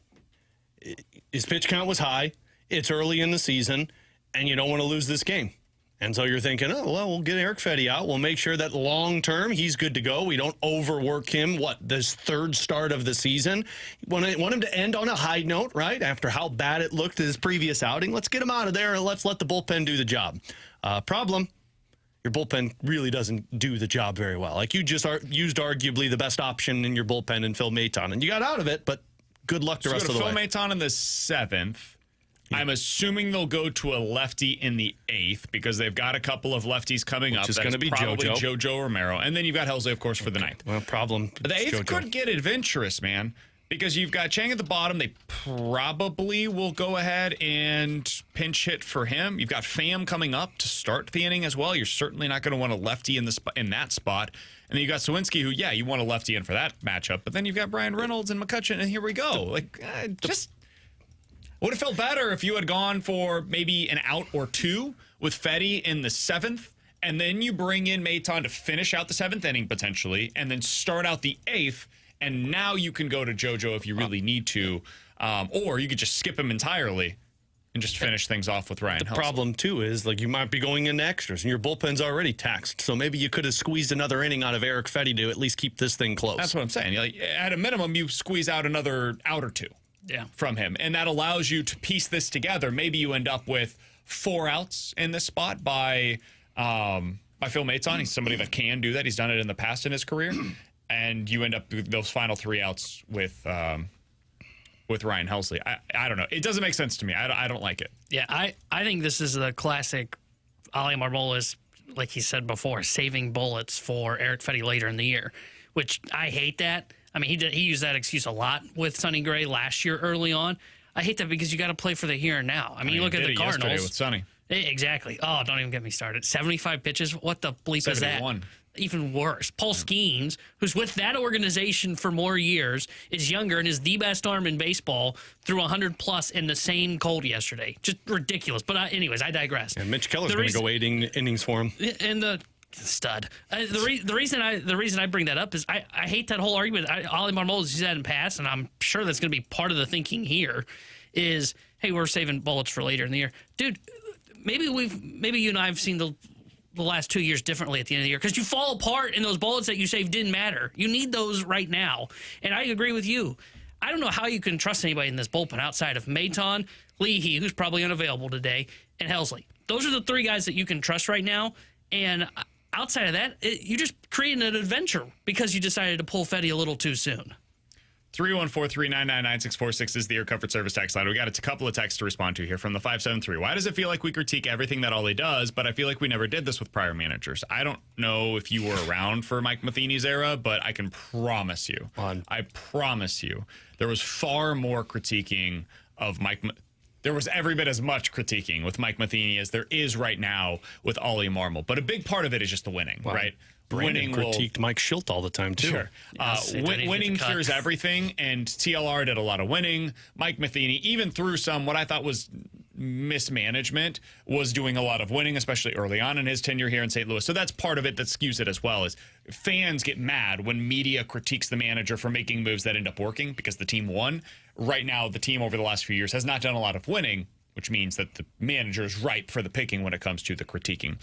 His pitch count was high. It's early in the season. And you don't want to lose this game. And so you're thinking, we'll get Eric Fedde out. We'll make sure that long term he's good to go. We don't overwork him. This 3rd start of the season? Want him to end on a high note, right? After how bad it looked his previous outing. Let's get him out of there and let's let the bullpen do the job. Problem, your bullpen really doesn't do the job very well. Like you just used arguably the best option in your bullpen in Phil Maton. And you got out of it, but good luck the rest of the way. Phil Maton in the 7th. I'm assuming they'll go to a lefty in the 8th because they've got a couple of lefties coming up. It's going to be probably JoJo Romero. And then you've got Helsley, of course, for the 9th. Well, problem. The 8th could get adventurous, man, because you've got Chang at the bottom. They probably will go ahead and pinch hit for him. You've got Pham coming up to start the inning as well. You're certainly not going to want a lefty in that spot. And then you got Sawinski, who, you want a lefty in for that matchup. But then you've got Brian Reynolds and McCutcheon, and here we go. Would have felt better if you had gone for maybe an out or 2 with Fedde in the 7th, and then you bring in Maton to finish out the 7th inning potentially, and then start out the 8th, and now you can go to JoJo if you really need to, or you could just skip him entirely and just finish things off with Ryan Helsley. The problem, too, is you might be going into extras, and your bullpen's already taxed, so maybe you could have squeezed another inning out of Eric Fedde to at least keep this thing close. That's what I'm saying. At a minimum, you squeeze out another out or 2. From him. And that allows you to piece this together. Maybe you end up with 4 outs in this spot by Phil Maton. He's somebody that can do that. He's done it in the past in his career. And you end up with those final 3 outs with Ryan Helsley. I don't know. It doesn't make sense to me. I don't like it. Yeah, I think this is the classic Ali Marmoles, like he said before, saving bullets for Eric Fedde later in the year, which I hate that. I mean, he used that excuse a lot with Sonny Gray last year early on. I hate that because you got to play for the here and now. I mean, you look at the Cardinals. Yesterday with Sonny. Exactly. Oh, don't even get me started. 75 pitches. What the bleep 71. Is that? Even worse. Paul Skeens, who's with that organization for more years, is younger and is the best arm in baseball, threw 100+ in the same cold yesterday. Just ridiculous. But anyways, I digress. And Mitch Keller's going to go 8 innings for him. And the stud. The reason I bring that up is I hate that whole argument. Ali Marmoles used that in past, and I'm sure that's going to be part of the thinking here. Is hey, we're saving bullets for later in the year, dude. Maybe you and I have seen the last 2 years differently at the end of the year because you fall apart and those bullets that you saved didn't matter. You need those right now, and I agree with you. I don't know how you can trust anybody in this bullpen outside of Maton, Leahy, who's probably unavailable today, and Helsley. Those are the 3 guys that you can trust right now, and outside of that, you just created an adventure because you decided to pull Fedde a little too soon. 314-399-9646 is the Air Comfort Service text line. We got a couple of texts to respond to here from the 573. Why does it feel like we critique everything that Ollie does, but I feel like we never did this with prior managers? I don't know if you were around for Mike Matheny's era, but I can promise you, there was far more critiquing of Mike. There was every bit as much critiquing with Mike Matheny as there is right now with Ollie Marmol. But a big part of it is just the winning, right? Brandon critiqued Mike Schilt all the time, too. Sure. Winning cures everything, and TLR did a lot of winning. Mike Matheny, even through some what I thought was mismanagement, was doing a lot of winning, especially early on in his tenure here in St. Louis. So that's part of it that skews it as well, is fans get mad when media critiques the manager for making moves that end up working because the team won. Right now, the team over the last few years has not done a lot of winning, which means that the manager is ripe for the picking when it comes to the critiquing.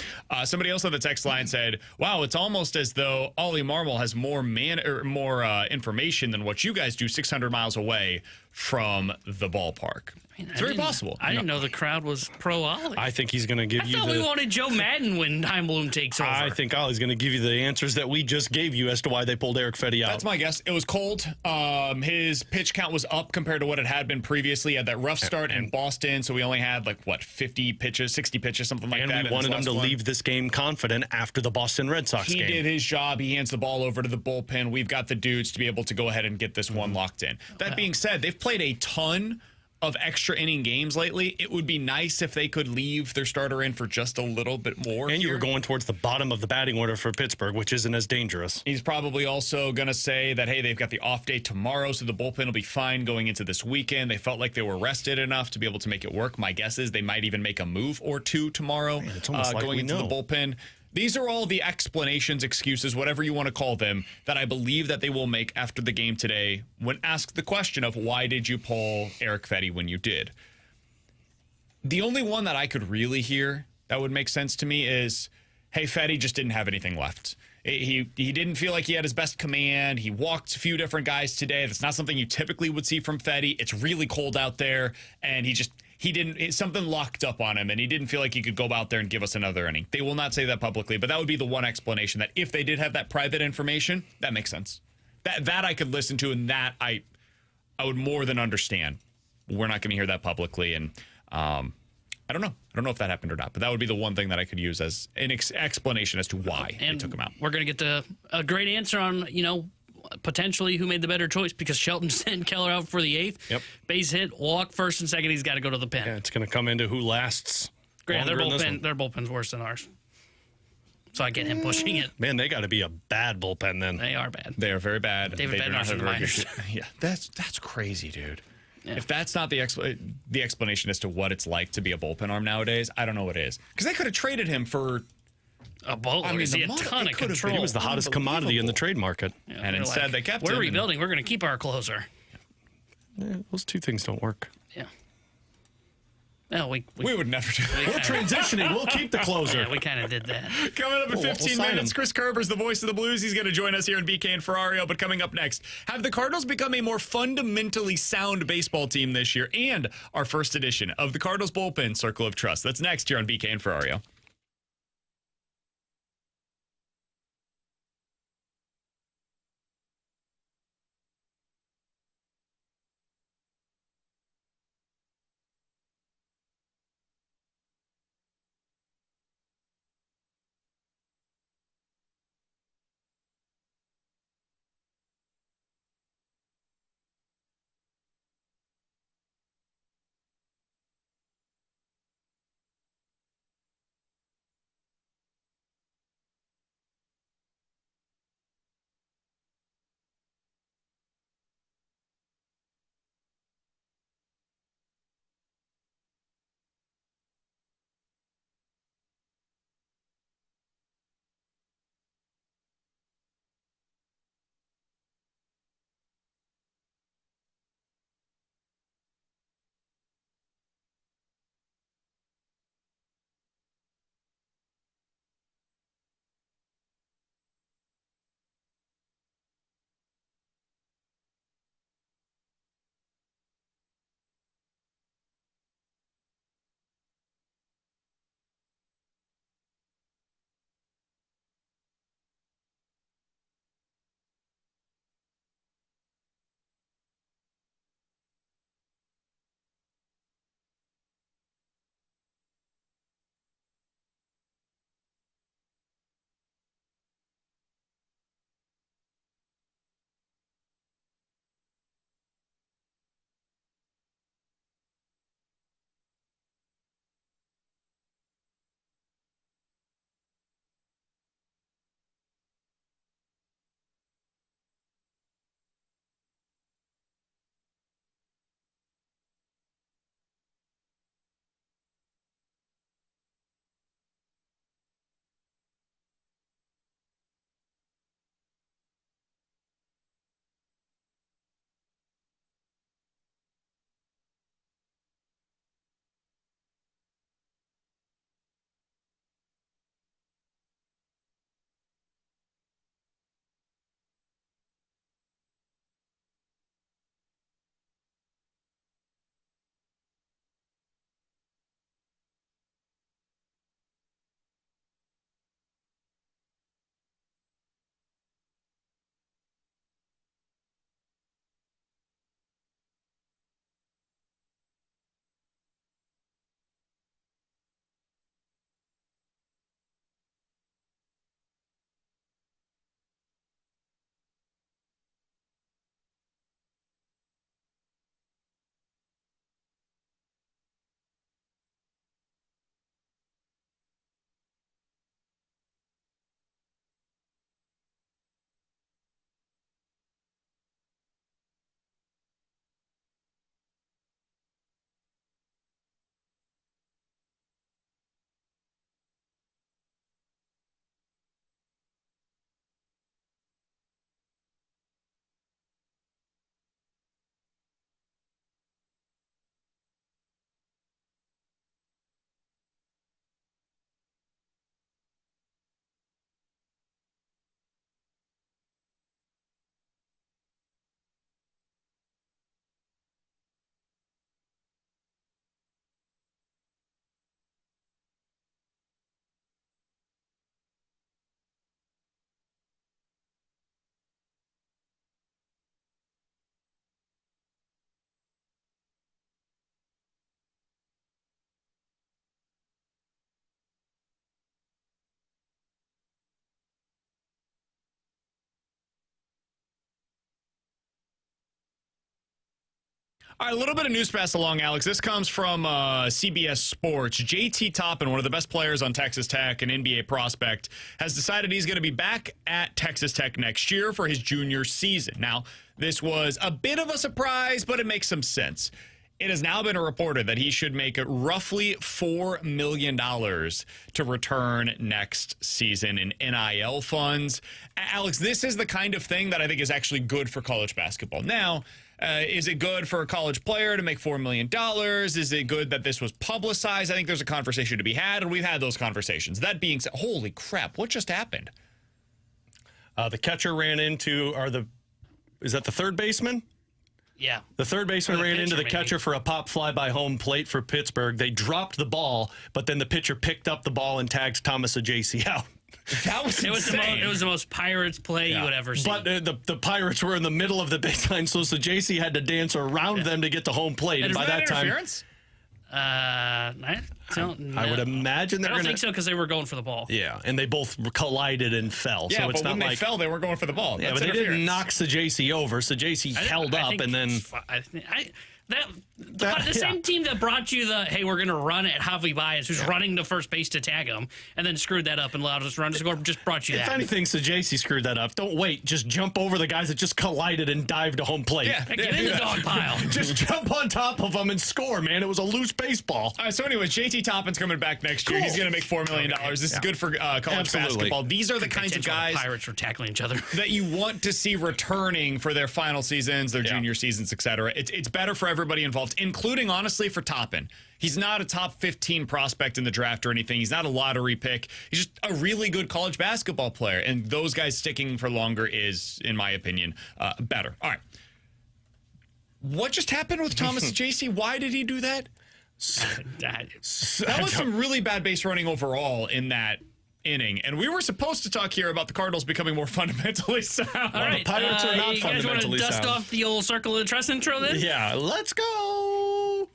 Somebody else on the text line said, wow, it's almost as though Ollie Marmol has more information than what you guys do 600 miles away from the ballpark. It's very possible. I didn't know the crowd was pro Ollie. I think he's going to give I you thought we wanted Joe Madden when Heimblum takes over. I think Ollie's going to give you the answers that we just gave you as to why they pulled Eric Fedde out. That's my guess. It was cold. His pitch count was up compared to what it had been previously. He had that rough start in Boston, so we only had 50 pitches, 60 pitches, something like that. And we wanted him to leave this game confident after the Boston Red Sox game. He did his job. He hands the ball over to the bullpen. We've got the dudes to be able to go ahead and get this one locked in. That being said, they've played a ton of extra inning games lately. It would be nice if they could leave their starter in for just a little bit more. And you were going towards the bottom of the batting order for Pittsburgh, which isn't as dangerous. He's probably also going to say that, hey, they've got the off day tomorrow, so the bullpen will be fine going into this weekend. They felt like they were rested enough to be able to make it work. My guess is they might even make a move or two tomorrow going into the bullpen. These are all the explanations, excuses, whatever you want to call them, that I believe that they will make after the game today when asked the question of why did you pull Eric Fedde when you did. The only one that I could really hear that would make sense to me is, hey, Fedde just didn't have anything left. He didn't feel like he had his best command. He walked a few different guys today. That's not something you typically would see from Fedde. It's really cold out there, and something locked up on him, and he didn't feel like he could go out there and give us another inning. They will not say that publicly, but that would be the one explanation that if they did have that private information, that makes sense. That I could listen to, and that I would more than understand. We're not going to hear that publicly, and I don't know. I don't know if that happened or not, but that would be the one thing that I could use as an explanation as to why they took him out. We're going to get a great answer on, potentially who made the better choice, because Shelton sent Keller out for the 8th. Yep. Base hit, walk, first and second. He's got to go to the pen. Yeah, it's going to come into who lasts. Great. Their bullpen's worse than ours. So I get him pushing it. Man, they got to be a bad bullpen then. They are bad. They are very bad. David Bednar's in the minors. Yeah, that's crazy, dude. Yeah. If that's not the explanation as to what it's like to be a bullpen arm nowadays, I don't know what is. Because they could have traded him for a bowler. I mean, a ton of control. He was the hottest commodity in the trade market. Yeah, and instead they kept him. We're rebuilding. We're going to keep our closer. Yeah, those two things don't work. Yeah. Well, we would never do that. We're transitioning. We'll keep the closer. Yeah, we kind of did that. Coming up in 15 minutes, Chris Kerber's the voice of the Blues. He's going to join us here in BK and Ferrario. But coming up next, have the Cardinals become a more fundamentally sound baseball team this year? And our first edition of the Cardinals Bullpen Circle of Trust. That's next here on BK and Ferrario. All right, a little bit of news pass along, Alex. This comes from CBS Sports. JT Toppin, one of the best players on Texas Tech, an NBA prospect, has decided he's going to be back at Texas Tech next year for his junior season. Now, this was a bit of a surprise, but it makes some sense. It has now been reported that he should make roughly $4 million to return next season in NIL funds. Alex, this is the kind of thing that I think is actually good for college basketball. Now, is it good for a college player to make $4 million? Is it good that this was publicized? I think there's a conversation to be had, and we've had those conversations. That being said, holy crap, what just happened? The catcher ran into, is that the third baseman? Yeah. The third baseman ran into the maybe. catcher for a pop fly by home plate for Pittsburgh. They dropped the ball, but then the pitcher picked up the ball and tagged Thomas Ajacey out. That was insane. It was the most Pirates play you would ever see. But the Pirates were in the middle of the baseline, so Ajacey had to dance around them to get to home plate. And by that time, interference? I don't know. I would imagine they're I don't going think so because they were going for the ball. Yeah, and they both collided and fell. Yeah, so it's but not when like they fell, they weren't going for the ball. Yeah, That's but they didn't interference. knock Sajasi over. Sajasi held up, and then The same team that brought you the, hey, we're going to run at Javi Baez, who's running to first base to tag him, and then screwed that up and allowed us to run to score, just brought you if that. anything, Sajasi screwed that up. Don't wait. Just jump over the guys that just collided and dived to home plate. Yeah, Get in the dog pile. Just jump on top of them and score, man. It was a loose baseball. All right, so anyways, JT Toppin's coming back next year. He's going to make $4 million. This is good for college basketball. These are the kinds of guys Pirates were tackling each other that you want to see returning for their final seasons, their junior seasons, etc. It's better for everybody involved, including, honestly, for Toppin. He's not a top 15 prospect in the draft or anything. He's not a lottery pick. He's just a really good college basketball player, and those guys sticking for longer is, in my opinion, better. All right. What just happened with Thomas Ajacey? Why did he do that? That was some really bad base running overall in that inning, and we were supposed to talk here about the Cardinals becoming more fundamentally sound. All right, the Pirates are not you guys want to fundamentally dust sound. off the old circle of trust intro then? Yeah, let's go.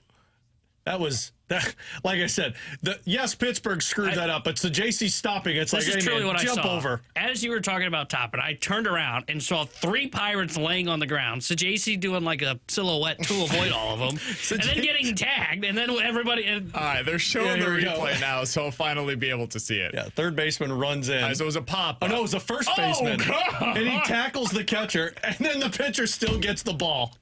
That was, like I said, yes, Pittsburgh screwed that up, but Sajasi stopping, it's like, This is hey, truly man, what jump I saw. over. As you were talking about Toppin, I turned around and saw 3 Pirates laying on the ground. Sajasi doing like a silhouette to avoid all of them, and then getting tagged, and then everybody. All right, they're showing the here we go. replay now, so I'll finally be able to see it. Yeah, third baseman runs in. So it was a pop. Oh, no, it was the first baseman. And he tackles the catcher, and then the pitcher still gets the ball.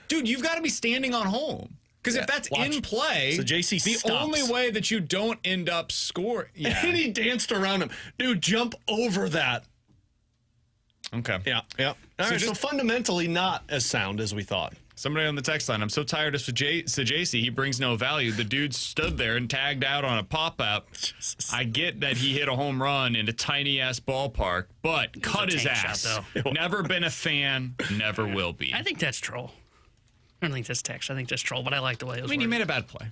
Dude, you've got to be standing on home. Because if that's in play, So JC the stops. only way that you don't end up scoring. Yeah. And he danced around him. Dude, jump over that. Okay. Yeah. All right, so fundamentally not as sound as we thought. Somebody on the text line, I'm so tired of Sajasi. He brings no value. The dude stood there and tagged out on a pop-up. I get that he hit a home run in a tiny-ass ballpark, but cut his tank ass. shot, Never been a fan, never will be. I think that's troll. I don't think that's text. I think that's troll, but I like the way it was. I mean, he worded. made a bad play.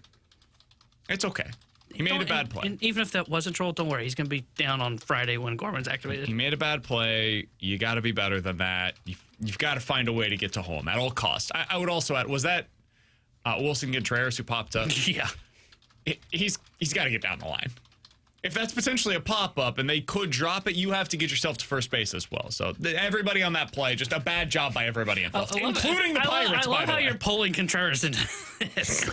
It's okay. He made a bad play. And even if that wasn't troll, don't worry. He's going to be down on Friday when Gorman's activated. He made a bad play. You got to be better than that. You've got to find a way to get to home at all costs. I would also add, was that Wilson Contreras who popped up? Yeah. He's got to get down the line. If that's potentially a pop-up and they could drop it, you have to get yourself to first base as well. So everybody on that play, just a bad job by everybody involved, including the Pirates, I love by the how way. you're pulling Contreras into this.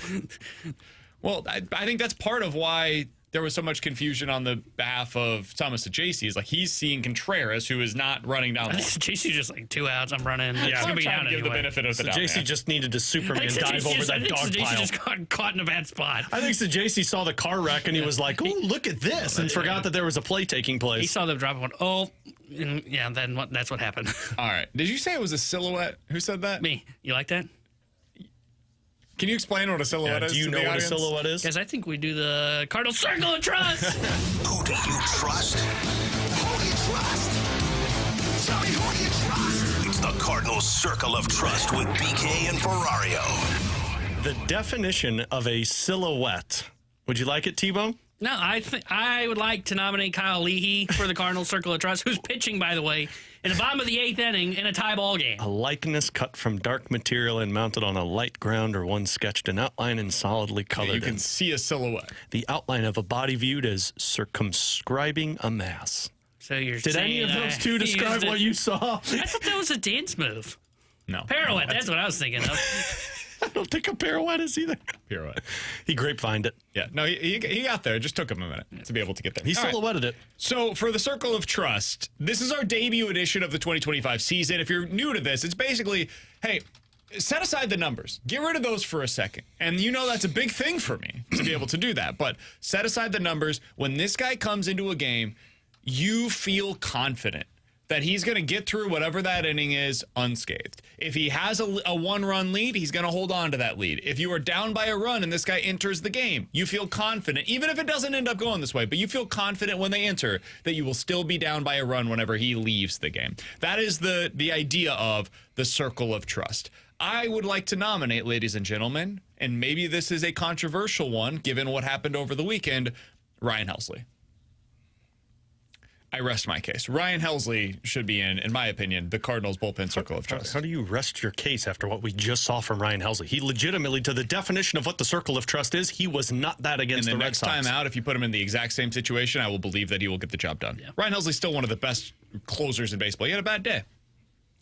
Well, I think that's part of why there was so much confusion on the behalf of Thomas Ajacey. Is like he's seeing Contreras, who is not running down the line. JC just like 2 outs. I'm running. Yeah, It's I'm going to be trying down to give anyway. the benefit of the doubt. JC man. just needed to Superman I think dive over that dog Sajasi pile. just got caught in a bad spot. I think JC saw the car wreck and he was like, "Ooh, look at this," and forgot that there was a play taking He place. saw them drop and went, oh, and yeah, then that's what happened. All right. Did you say it was a silhouette? Who said that? Me. You like that? Can you explain what a silhouette is? Do you to know the what a audience? silhouette is? Guys, I think we do the Cardinal Circle of Trust. Who do you trust? Who do you trust? Tell me who do you trust? It's the Cardinals Circle of Trust with BK and Ferrario. The definition of a silhouette. Would you like it, T-Bone? No, I would like to nominate Kyle Leahy for the Cardinal Circle of Trust, who's pitching, by the way, in the bottom of the 8th inning in a tie ball game. A likeness cut from dark material and mounted on a light ground, or one sketched in outline and solidly colored. You can in. see a silhouette. The outline of a body viewed as circumscribing a mass. So you're Did any saying of those I two describe used it- what you saw? I thought that was a dance move. No. Pirouette, that's what I was thinking of. I don't think a pirouette is either. Pirouette. He grapevined it. Yeah, no, he got there. It just took him a minute to be able to get there. He All right. silhouetted it. So for the Circle of Trust, this is our debut edition of the 2025 season. If you're new to this, it's basically, hey, set aside the numbers. Get rid of those for a second. And you know that's a big thing for me to be able to do that. But set aside the numbers. When this guy comes into a game, you feel confident that he's going to get through whatever that inning is unscathed. If he has a one-run lead, he's going to hold on to that lead. If you are down by a run and this guy enters the game, you feel confident, even if it doesn't end up going this way, but you feel confident when they enter that you will still be down by a run whenever he leaves the game. That is the idea of the Circle of Trust. I would like to nominate, ladies and gentlemen, and maybe this is a controversial one given what happened over the weekend, Ryan Helsley. I rest my case. Ryan Helsley should be in my opinion, the Cardinals bullpen Circle of Trust. How do you rest your case after what we just saw from Ryan Helsley? He legitimately, to the definition of what the Circle of Trust is, he was not that against the Red Sox. And the next time out, if you put him in the exact same situation, I will believe that he will get the job done. Yeah. Ryan Helsley's still one of the best closers in baseball. He had a bad day.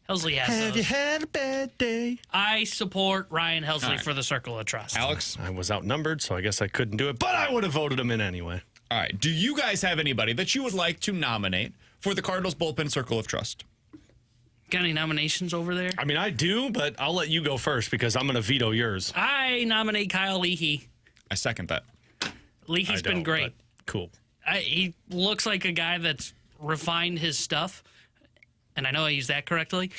Helsley has Have you had a bad day? I support Ryan Helsley for the Circle of Trust. Alex? I was outnumbered, so I guess I couldn't do it, but I would have voted him in anyway. All right. Do you guys have anybody that you would like to nominate for the Cardinals bullpen Circle of Trust? Got any nominations over there? I mean, I do, but I'll let you go first because I'm going to veto yours. I nominate Kyle Leahy. I second that. Leahy's been great. Cool. He looks like a guy that's refined his stuff. And I know I used that correctly.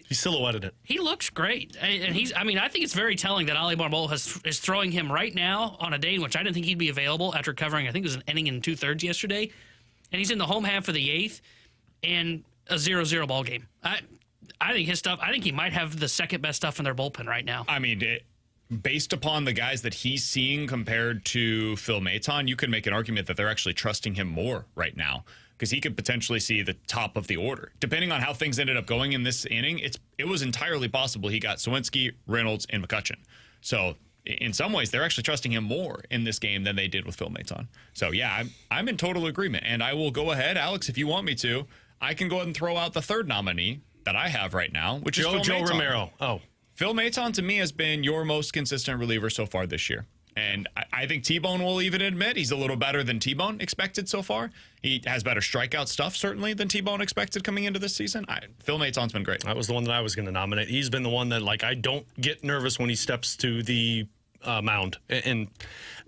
He silhouetted it. He looks great. And I think it's very telling that Ali Marmol is throwing him right now on a day in which I didn't think he'd be available after covering, I think it was an inning and 2/3 yesterday. And he's in the home half for the 8th and a 0-0 ball game. I think his stuff, I think he might have the second best stuff in their bullpen right now. I mean, based upon the guys that he's seeing compared to Phil Maton, you could make an argument that they're actually trusting him more right now because he could potentially see the top of the order. Depending on how things ended up going in this inning, it was entirely possible he got Sawinski, Reynolds, and McCutchen. So in some ways, they're actually trusting him more in this game than they did with Phil Maton. So yeah, I'm in total agreement. And I will go ahead, Alex, if you want me to, I can go ahead and throw out the third nominee that I have right now, which is Phil Maton. Romero. Oh. Phil Maton, to me, has been your most consistent reliever so far this year. And I think T-Bone will even admit he's a little better than T-Bone expected so far. He has better strikeout stuff, certainly, than T-Bone expected coming into this season. Phil Maton's been great. That was the one that I was going to nominate. He's been the one that, I don't get nervous when he steps to the mound. And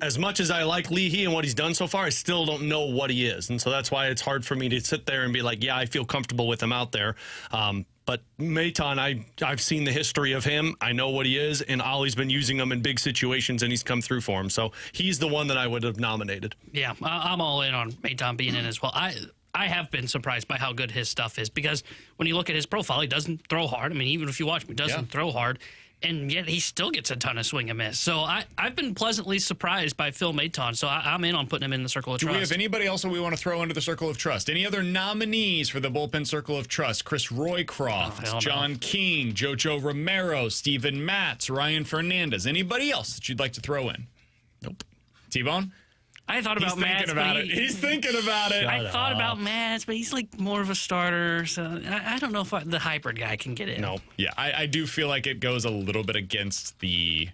as much as I like Leahy and what he's done so far, I still don't know what he is. And so that's why it's hard for me to sit there and be like, yeah, I feel comfortable with him out there. But Maton, I've seen the history of him. I know what he is, and Ollie's been using him in big situations, and he's come through for him. So he's the one that I would have nominated. Yeah, I'm all in on Maton being in as well. I have been surprised by how good his stuff is because when you look at his profile, he doesn't throw hard. I mean, even if you watch him, he doesn't throw hard. And yet he still gets a ton of swing and miss. So I've been pleasantly surprised by Phil Maton. So I'm in on putting him in the Circle of Trust. Do we have anybody else that we want to throw into the Circle of Trust? Any other nominees for the bullpen Circle of Trust? Chris Roycroft, John King, Jojo Romero, Steven Matz, Ryan Fernandez. Anybody else that you'd like to throw in? Nope. T-Bone? I thought about Matz, He's thinking about it. I thought about Matz, but he's like more of a starter. So I don't know if the hybrid guy can get in. No. Yeah, I do feel like it goes a little bit against the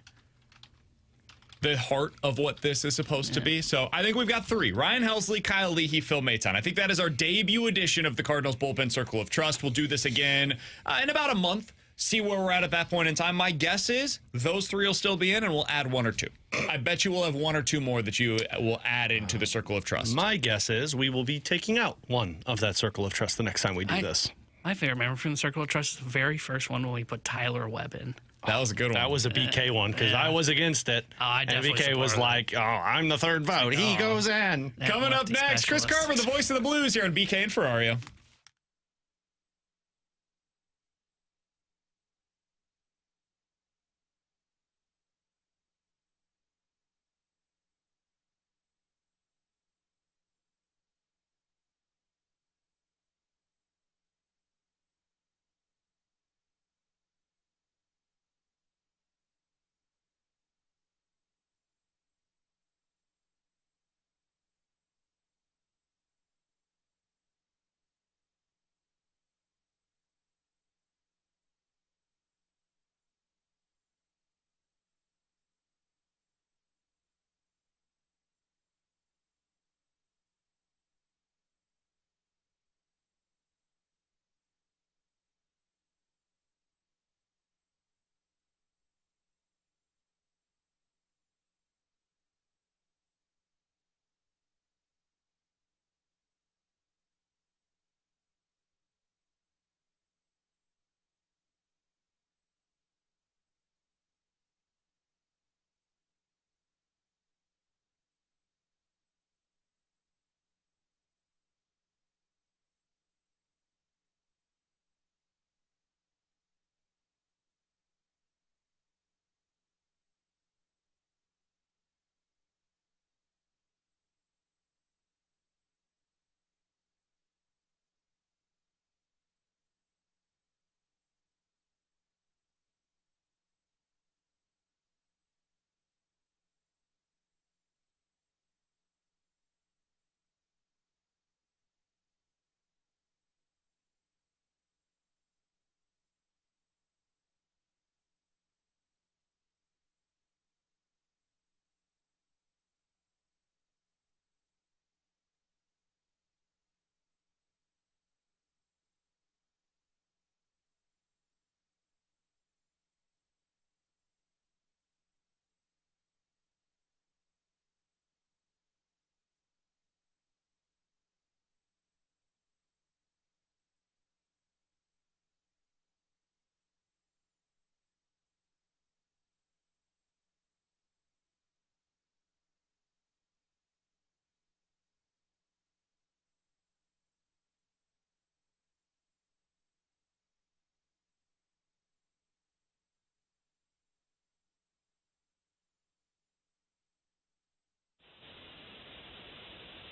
heart of what this is supposed to be. So I think we've got three. Ryan Helsley, Kyle Leahy, Phil Maton. I think that is our debut edition of the Cardinals Bullpen Circle of Trust. We'll do this again in about a month. See where we're at that point in time. My guess is those three will still be in, and we'll add one or two. I bet you we'll have one or two more that you will add into the Circle of Trust. My guess is we will be taking out one of that Circle of Trust the next time we do this. My favorite memory from the Circle of Trust is the very first one when we put Tyler Webb in. That was a good one. That was a BK one because I was against it. I and BK was like, oh, I'm the third vote. He goes in. Coming up next, Chris Kerber, the voice of the Blues here on BK and Ferrario.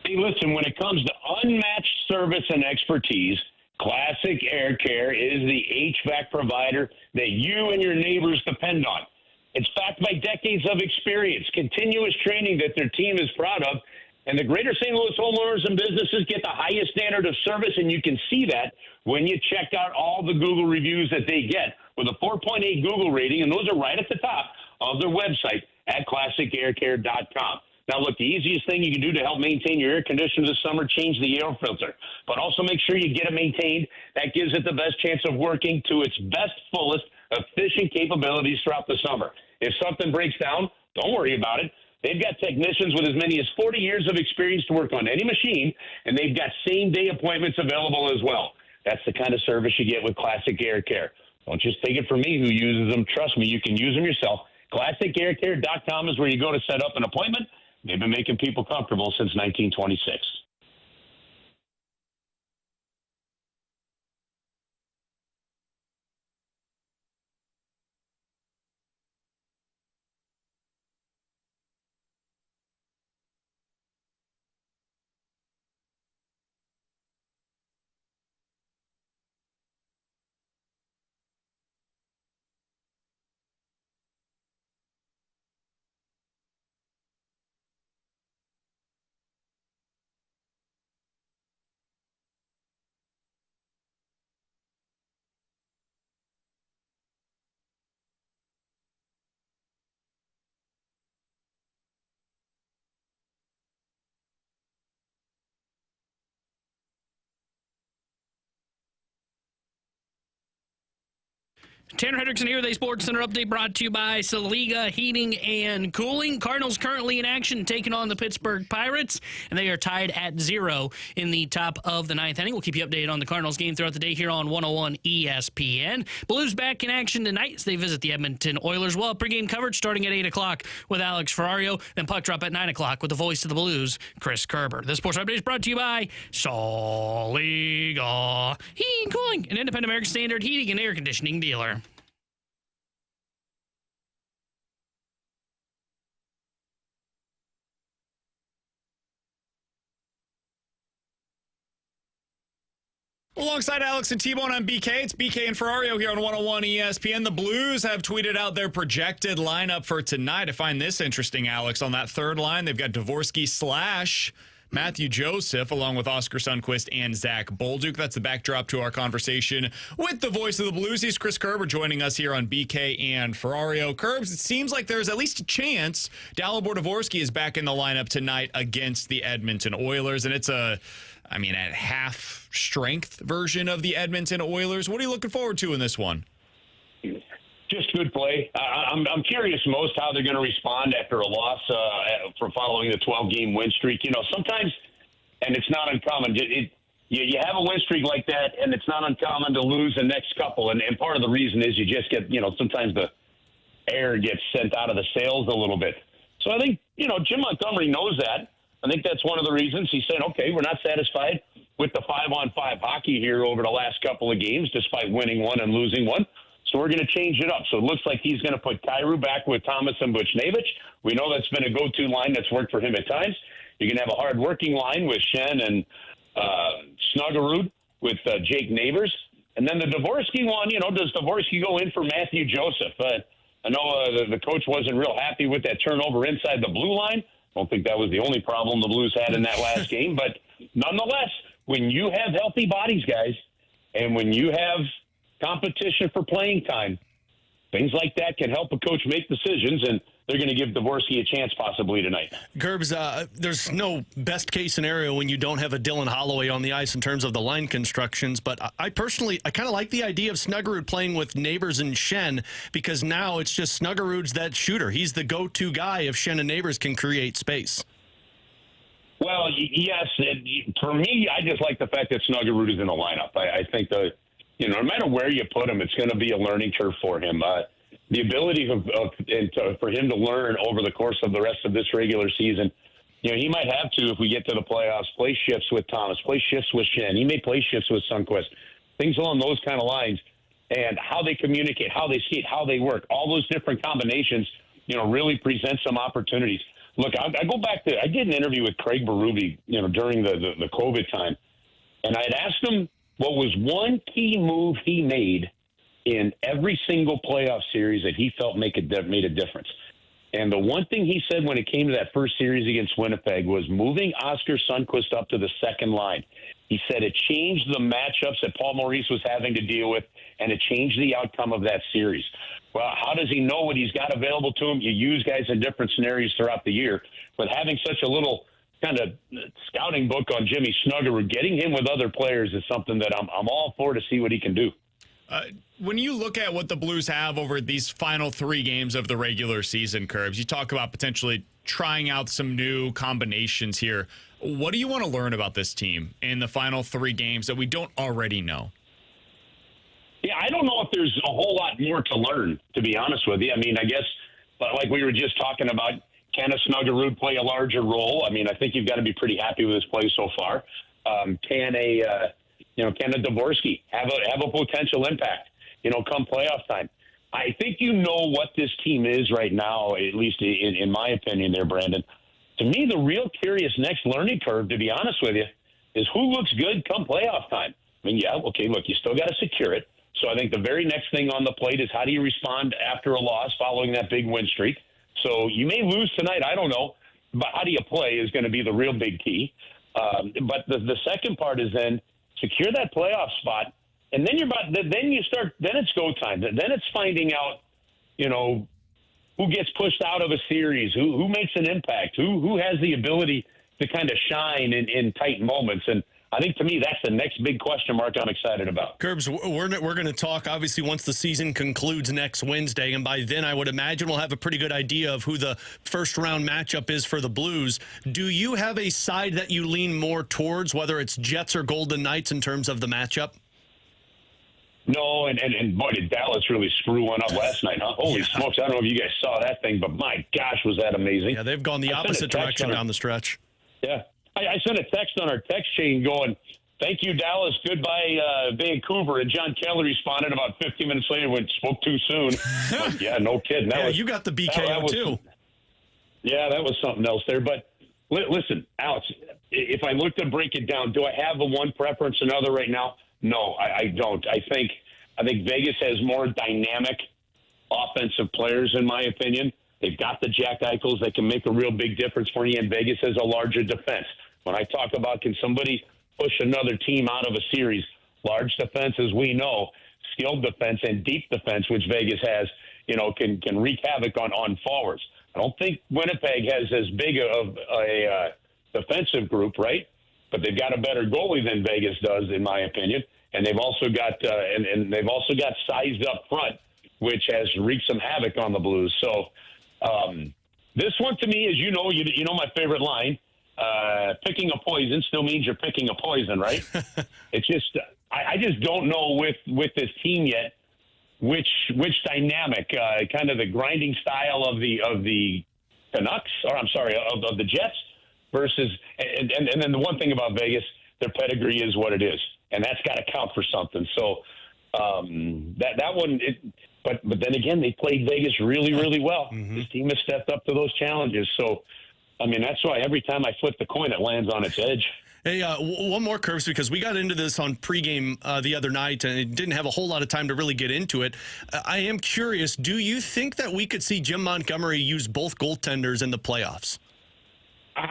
Hey, listen, when it comes to unmatched service and expertise, Classic Air Care is the HVAC provider that you and your neighbors depend on. It's backed by decades of experience, continuous training that their team is proud of, and the Greater St. Louis homeowners and businesses get the highest standard of service, and you can see that when you check out all the Google reviews that they get with a 4.8 Google rating, and those are right at the top of their website at classicaircare.com. Now, look, the easiest thing you can do to help maintain your air conditioner this summer, change the air filter. But also make sure you get it maintained. That gives it the best chance of working to its best, fullest, efficient capabilities throughout the summer. If something breaks down, don't worry about it. They've got technicians with as many as 40 years of experience to work on any machine, and they've got same-day appointments available as well. That's the kind of service you get with Classic Air Care. Don't just take it from me who uses them. Trust me, you can use them yourself. ClassicAirCare.com is where you go to set up an appointment. They've been making people comfortable since 1926. Tanner Hendrickson here with a Sports Center update brought to you by Saliga Heating and Cooling. Cardinals currently in action taking on the Pittsburgh Pirates, and they are tied at 0 in the top of the ninth inning. We'll keep you updated on the Cardinals game throughout the day here on 101 ESPN. Blues back in action tonight as they visit the Edmonton Oilers. Well, pregame coverage starting at 8 o'clock with Alex Ferrario, then puck drop at 9 o'clock with the voice of the Blues, Chris Kerber. This Sports Update is brought to you by Saliga Heating and Cooling, an independent American Standard heating and air conditioning dealer. Alongside Alex and T-Bone on BK, it's BK and Ferrario here on 101 ESPN. The Blues have tweeted out their projected lineup for tonight. I find this interesting, Alex. On that third line, they've got Dvorsky / Matthew Joseph, along with Oscar Sundqvist and Zach Bolduc. That's the backdrop to our conversation with the voice of the Blues. He's Chris Kerber joining us here on BK and Ferrario. Curbs, it seems like there's at least a chance Dalibor Dvorsky is back in the lineup tonight against the Edmonton Oilers, and it's at half strength version of the Edmonton Oilers. What are you looking forward to in this one? Just good play. I'm curious most how they're going to respond after a loss for following the 12-game win streak. You know, sometimes, and it's not uncommon, you have a win streak like that, and it's not uncommon to lose the next couple. And part of the reason is you just get, sometimes the air gets sent out of the sails a little bit. So I think, Jim Montgomery knows that. I think that's one of the reasons he said, okay, we're not satisfied with the 5-on-5 hockey here over the last couple of games, despite winning one and losing one. So we're going to change it up. So it looks like he's going to put Kyrou back with Thomas and Buchnevich. We know that's been a go-to line that's worked for him at times. You're going to have a hard-working line with Shen and Snuggerud with Jake Neighbors. And then the Dvorsky one, does Dvorsky go in for Matthew Joseph? I know the coach wasn't real happy with that turnover inside the blue line. I don't think that was the only problem the Blues had in that last game. But nonetheless, when you have healthy bodies, guys, and when you have competition for playing time, things like that can help a coach make decisions, and they're going to give Dvorsky a chance possibly tonight. Gerbs, there's no best case scenario when you don't have a Dylan Holloway on the ice in terms of the line constructions, but I kind of like the idea of Snuggerud playing with Neighbors and Shen, because now it's just Snuggerud's that shooter. He's the go-to guy if Shen and Neighbors can create space. Well, yes. For me, I just like the fact that Snuggerud is in the lineup. I think no matter where you put him, it's going to be a learning curve for him. The ability for him to learn over the course of the rest of this regular season, he might have to, if we get to the playoffs, play shifts with Thomas, play shifts with Shen. He may play shifts with Sundqvist, things along those kind of lines, and how they communicate, how they skate, how they work, all those different combinations, really present some opportunities. look, I go back to, I did an interview with Craig Berube, during the COVID time, and I had asked him what was one key move he made in every single playoff series that he felt made a difference. And the one thing he said when it came to that first series against Winnipeg was moving Oscar Sundqvist up to the second line. He said it changed the matchups that Paul Maurice was having to deal with, and it changed the outcome of that series. Well, how does he know what he's got available to him? You use guys in different scenarios throughout the year, but having such a little kind of scouting book on Jimmy Snuggerud, getting him with other players is something that I'm all for to see what he can do. When you look at what the Blues have over these final 3 games of the regular season, Curbs, you talk about potentially trying out some new combinations here. What do you want to learn about this team in the final 3 games that we don't already know? Yeah, I don't know if there's a whole lot more to learn, to be honest with you. I mean, I guess, but like we were just talking about, can a Snuggerud play a larger role? I mean, I think you've got to be pretty happy with his play so far. Can a Dvorsky have a potential impact, come playoff time? I think what this team is right now, at least in my opinion there, Brandon. To me, the real curious next learning curve, to be honest with you, is who looks good come playoff time. I mean, you still got to secure it. So I think the very next thing on the plate is how do you respond after a loss following that big win streak? So you may lose tonight, I don't know, but how do you play is going to be the real big key. But the second part is then secure that playoff spot, and then then it's go time. Then it's finding out, who gets pushed out of a series, who makes an impact, who has the ability to kind of shine in tight moments. And I think, to me, that's the next big question mark I'm excited about. Curbs, we're going to talk, obviously, once the season concludes next Wednesday, and by then I would imagine we'll have a pretty good idea of who the first-round matchup is for the Blues. Do you have a side that you lean more towards, whether it's Jets or Golden Knights, in terms of the matchup? No, and boy, did Dallas really screw one up last night, huh? Holy smokes, I don't know if you guys saw that thing, but my gosh, was that amazing. Yeah, they've gone the opposite direction down the stretch. Yeah. I sent a text on our text chain going, thank you, Dallas, goodbye, Vancouver, and John Kelly responded about 15 minutes later when spoke too soon. But, yeah, no kidding. You got the BKO, too. Yeah, that was something else there. But listen, Alex, if I look to break it down, do I have a one preference or another right now? No, I don't. I think Vegas has more dynamic offensive players, in my opinion. They've got the Jack Eichels that can make a real big difference for you, and Vegas has a larger defense. When I talk about can somebody push another team out of a series, large defense, as we know, skilled defense and deep defense, which Vegas has, can wreak havoc on forwards. I don't think Winnipeg has as big of a defensive group, right? But they've got a better goalie than Vegas does, in my opinion. And they've also got sized up front, which has wreaked some havoc on the Blues. So this one to me is, you know my favorite line. Picking a poison still means you're picking a poison, right? It's just I just don't know with this team yet which dynamic, kind of the grinding style of the Canucks, or I'm sorry, of the Jets versus and then the one thing about Vegas, their pedigree is what it is, and that's got to count for something. So that one. But then again, they played Vegas really, really well. Mm-hmm. This team has stepped up to those challenges. So, I mean, that's why every time I flip the coin, it lands on its edge. Hey, one more, Curves, because we got into this on pregame the other night, and it didn't have a whole lot of time to really get into it. I am curious, do you think that we could see Jim Montgomery use both goaltenders in the playoffs?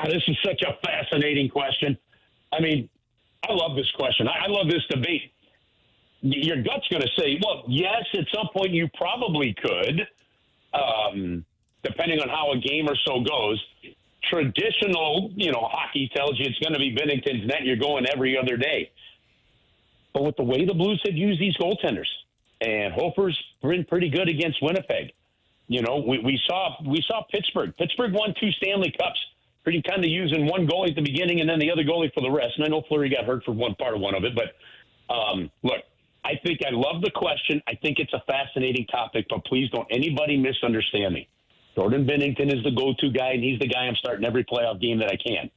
This is such a fascinating question. I mean, I love this question. I love this debate. Your gut's going to say, well, yes, at some point you probably could, depending on how a game or so goes. Traditional, hockey tells you it's going to be Binnington's net. You're going every other day. But with the way the Blues have used these goaltenders, and Hofer's been pretty good against Winnipeg. We saw Pittsburgh. Pittsburgh won 2 Stanley Cups, pretty kind of using one goalie at the beginning and then the other goalie for the rest. And I know Fleury got hurt for one part of one of it, but look. I think I love the question. I think it's a fascinating topic, but please don't anybody misunderstand me. Jordan Binnington is the go-to guy, and he's the guy I'm starting every playoff game that I can.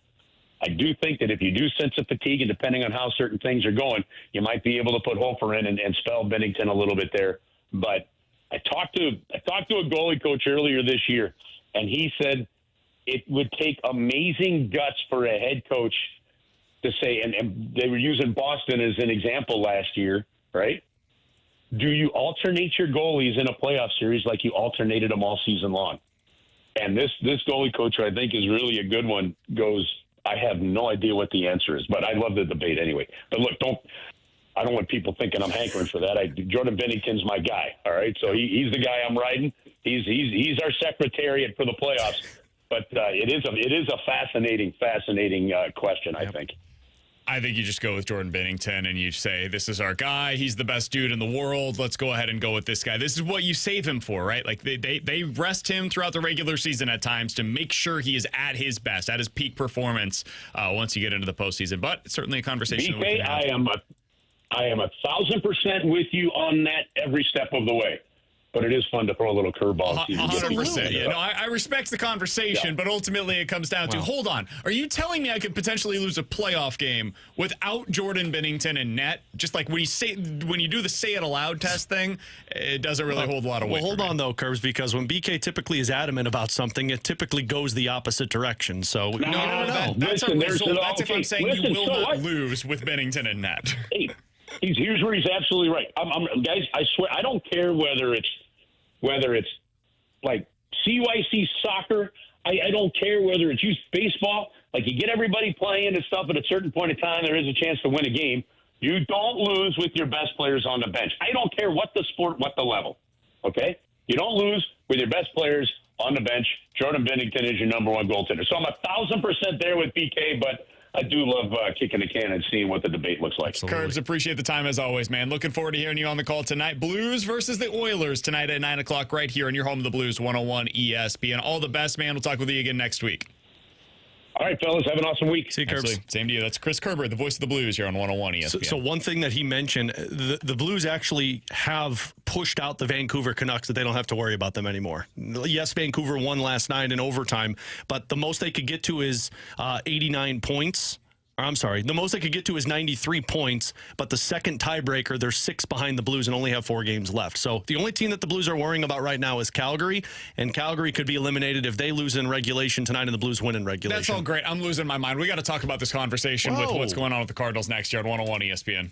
I do think that if you do sense a fatigue, and depending on how certain things are going, you might be able to put Hofer in and spell Binnington a little bit there. But I talked to a goalie coach earlier this year, and he said it would take amazing guts for a head coach to say, and they were using Boston as an example last year, right? Do you alternate your goalies in a playoff series like you alternated them all season long? And this goalie coach, who I think is really a good one, goes, I have no idea what the answer is, but I love the debate anyway. But look, I don't want people thinking I'm hankering for that. Jordan Bennington's my guy, all right? So he's the guy I'm riding. He's our secretariat for the playoffs. But it is a fascinating question, I think. I think you just go with Jordan Bennington and you say, this is our guy. He's the best dude in the world. Let's go ahead and go with this guy. This is what you save him for, right? Like they rest him throughout the regular season at times to make sure he is at his best, at his peak performance once you get into the postseason. But it's certainly a conversation. BK, I am 1,000% with you on that every step of the way. But it is fun to throw a little curveball. 100%. Yeah, no, I respect the conversation, but ultimately it comes down to, hold on, are you telling me I could potentially lose a playoff game without Jordan Bennington in net? Just like when you do the say it aloud test thing, it doesn't really hold a lot of weight. Well, hold on though, Curbs, because when BK typically is adamant about something, it typically goes the opposite direction. So no. That's a result. That's if I'm saying you will not lose with Bennington in net. Hey, here's where he's absolutely right. Guys, I swear, I don't care whether it's like CYC soccer. I don't care whether it's youth baseball. Like, you get everybody playing and stuff at a certain point in time, there is a chance to win a game. You don't lose with your best players on the bench. I don't care what the sport, what the level. Okay? You don't lose with your best players on the bench. Jordan Bennington is your number one goaltender. So I'm 1,000% there with BK, but I do love kicking the can and seeing what the debate looks like. Curbs, appreciate the time as always, man. Looking forward to hearing you on the call tonight. Blues versus the Oilers tonight at 9 o'clock right here on your home of the Blues, 101 ESPN. All the best, man. We'll talk with you again next week. All right, fellas. Have an awesome week. See you, Curbs. Same to you. That's Chris Kerber, the voice of the Blues here on 101 ESPN. So one thing that he mentioned, the Blues actually have pushed out the Vancouver Canucks, that they don't have to worry about them anymore. Yes, Vancouver won last night in overtime, but the most they could get to is 89 points. I'm sorry, the most they could get to is 93 points, but the second tiebreaker, they're 6 behind the Blues and only have 4 games left. So the only team that the Blues are worrying about right now is Calgary, and Calgary could be eliminated if they lose in regulation tonight and the Blues win in regulation. That's all great. I'm losing my mind. We got to talk about this conversation with what's going on with the Cardinals next year on 101 ESPN.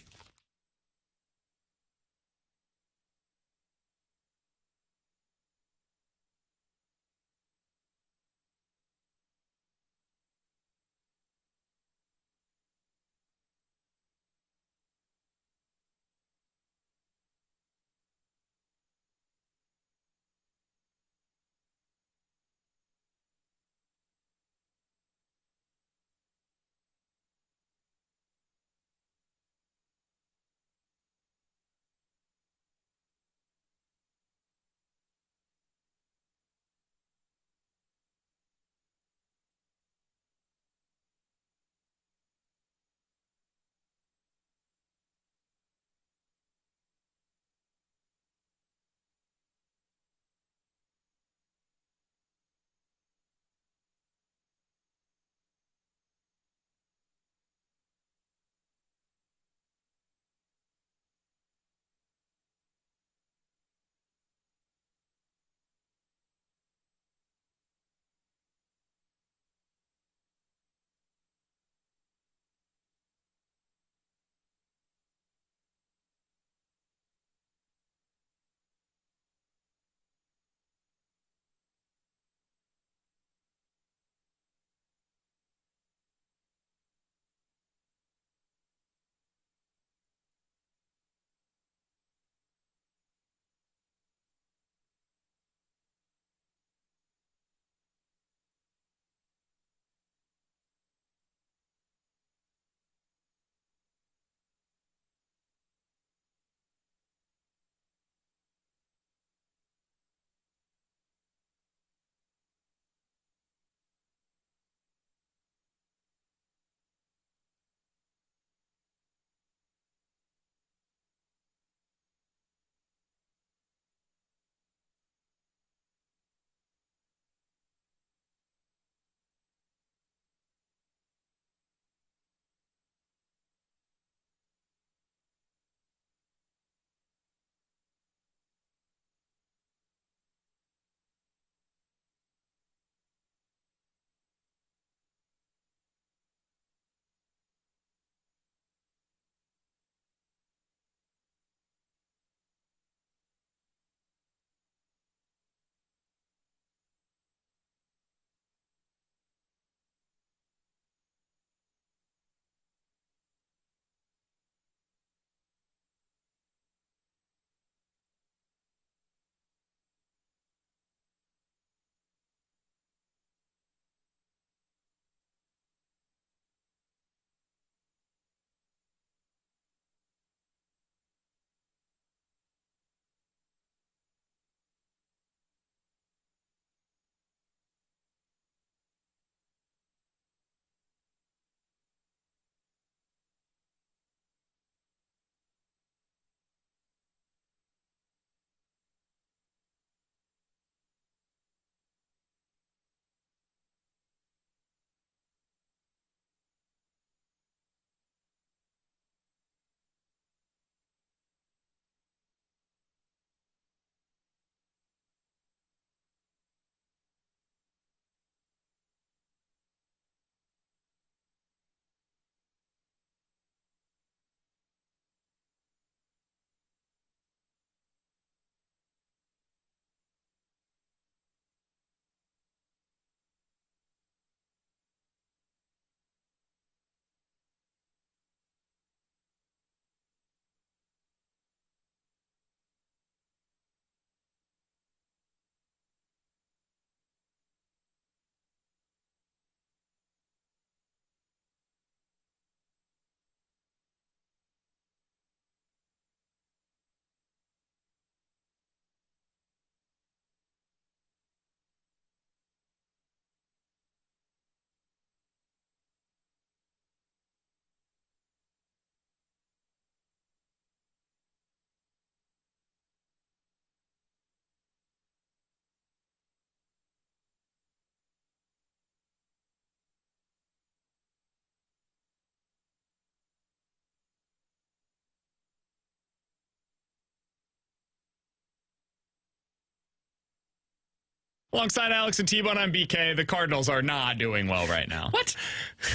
Alongside Alex and T-Bone, I'm BK. The Cardinals are not doing well right now. What?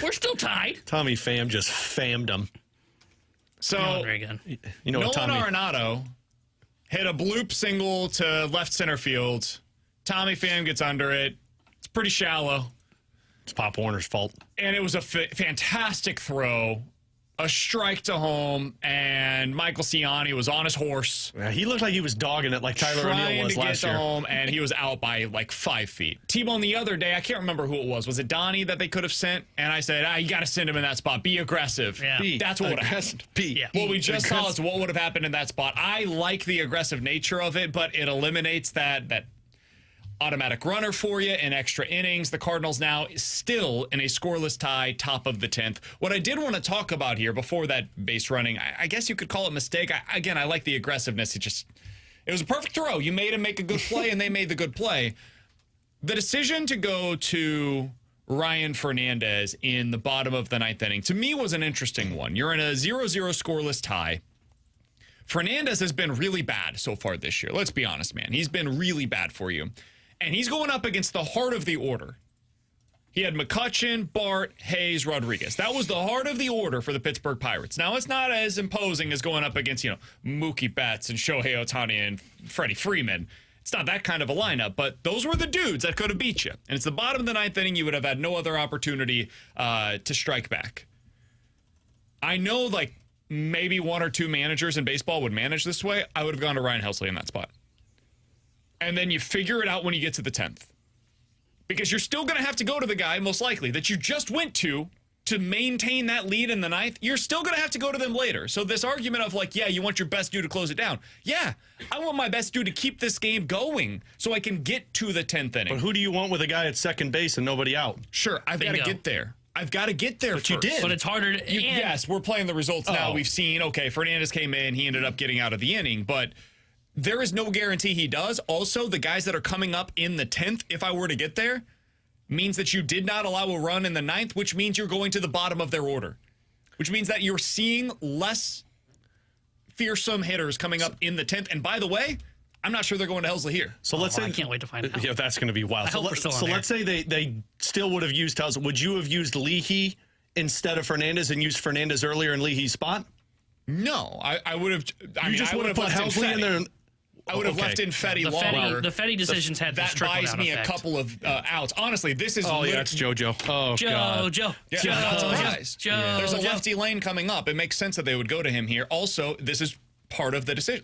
We're still tied. Tommy Pham just fammed him. So, Very good. You know what, Nolan Tommy? Arenado hit a bloop single to left center field. Tommy Pham gets under it. It's pretty shallow. It's Pop Warner's fault. And it was a fantastic throw. A strike to home, and Michael Ciani was on his horse. Yeah, he looked like he was dogging it like Tyler O'Neill was last year. Trying to get to home, and he was out by like 5 feet. T-Bone the other day, I can't remember who it was. Was it Donnie that they could have sent? And I said, you got to send him in that spot. Be aggressive. Yeah. That's what would have happened. Yeah. What we just saw is what would have happened in that spot. I like the aggressive nature of it, but it eliminates that automatic runner for you in extra innings. The Cardinals now still in a scoreless tie, top of the 10th. What I did want to talk about here before that base running, I guess you could call it mistake. I like the aggressiveness. It was a perfect throw. You made him make a good play, and they made the good play. The decision to go to Ryan Fernandez in the bottom of the 9th inning, to me, was an interesting one. You're in a 0-0 scoreless tie. Fernandez has been really bad so far this year. Let's be honest, man. He's been really bad for you. And he's going up against the heart of the order. He had McCutchen, Bart, Hayes, Rodriguez. That was the heart of the order for the Pittsburgh Pirates. Now, it's not as imposing as going up against, Mookie Betts and Shohei Ohtani and Freddie Freeman. It's not that kind of a lineup, but those were the dudes that could have beat you. And it's the bottom of the 9th inning. You would have had no other opportunity to strike back. I know, maybe one or two managers in baseball would manage this way. I would have gone to Ryan Helsley in that spot. And then you figure it out when you get to the 10th. Because you're still going to have to go to the guy, most likely, that you just went to maintain that lead in the 9th. You're still going to have to go to them later. So this argument of you want your best dude to close it down. Yeah, I want my best dude to keep this game going so I can get to the 10th inning. But who do you want with a guy at second base and nobody out? Sure, I've got to get there. I've got to get there But first. you did. But it's harder to... Yes, we're playing the results now. We've seen, Fernandez came in. He ended up getting out of the inning. But there is no guarantee he does. Also, the guys that are coming up in the 10th, if I were to get there, means that you did not allow a run in the 9th, which means you're going to the bottom of their order, which means that you're seeing less fearsome hitters coming up in the 10th. And by the way, I'm not sure they're going to Helsley here. So let's say I can't wait to find out. Yeah, that's going to be wild. I hope we're still on so there. let's say they still would have used Helsley. Would you have used Leahy instead of Fernandez and used Fernandez earlier in Leahy's spot? No, I would have. You just would have put Helsley in there. I would have left in Fedde longer. The Fedde decisions had that buys me a couple of outs. Honestly, this is. Oh, yeah, it's JoJo. Oh, God. Joe. Yeah, I'm not surprised. Joe. There's a lefty lane coming up. It makes sense that they would go to him here. Also, this is part of the decision.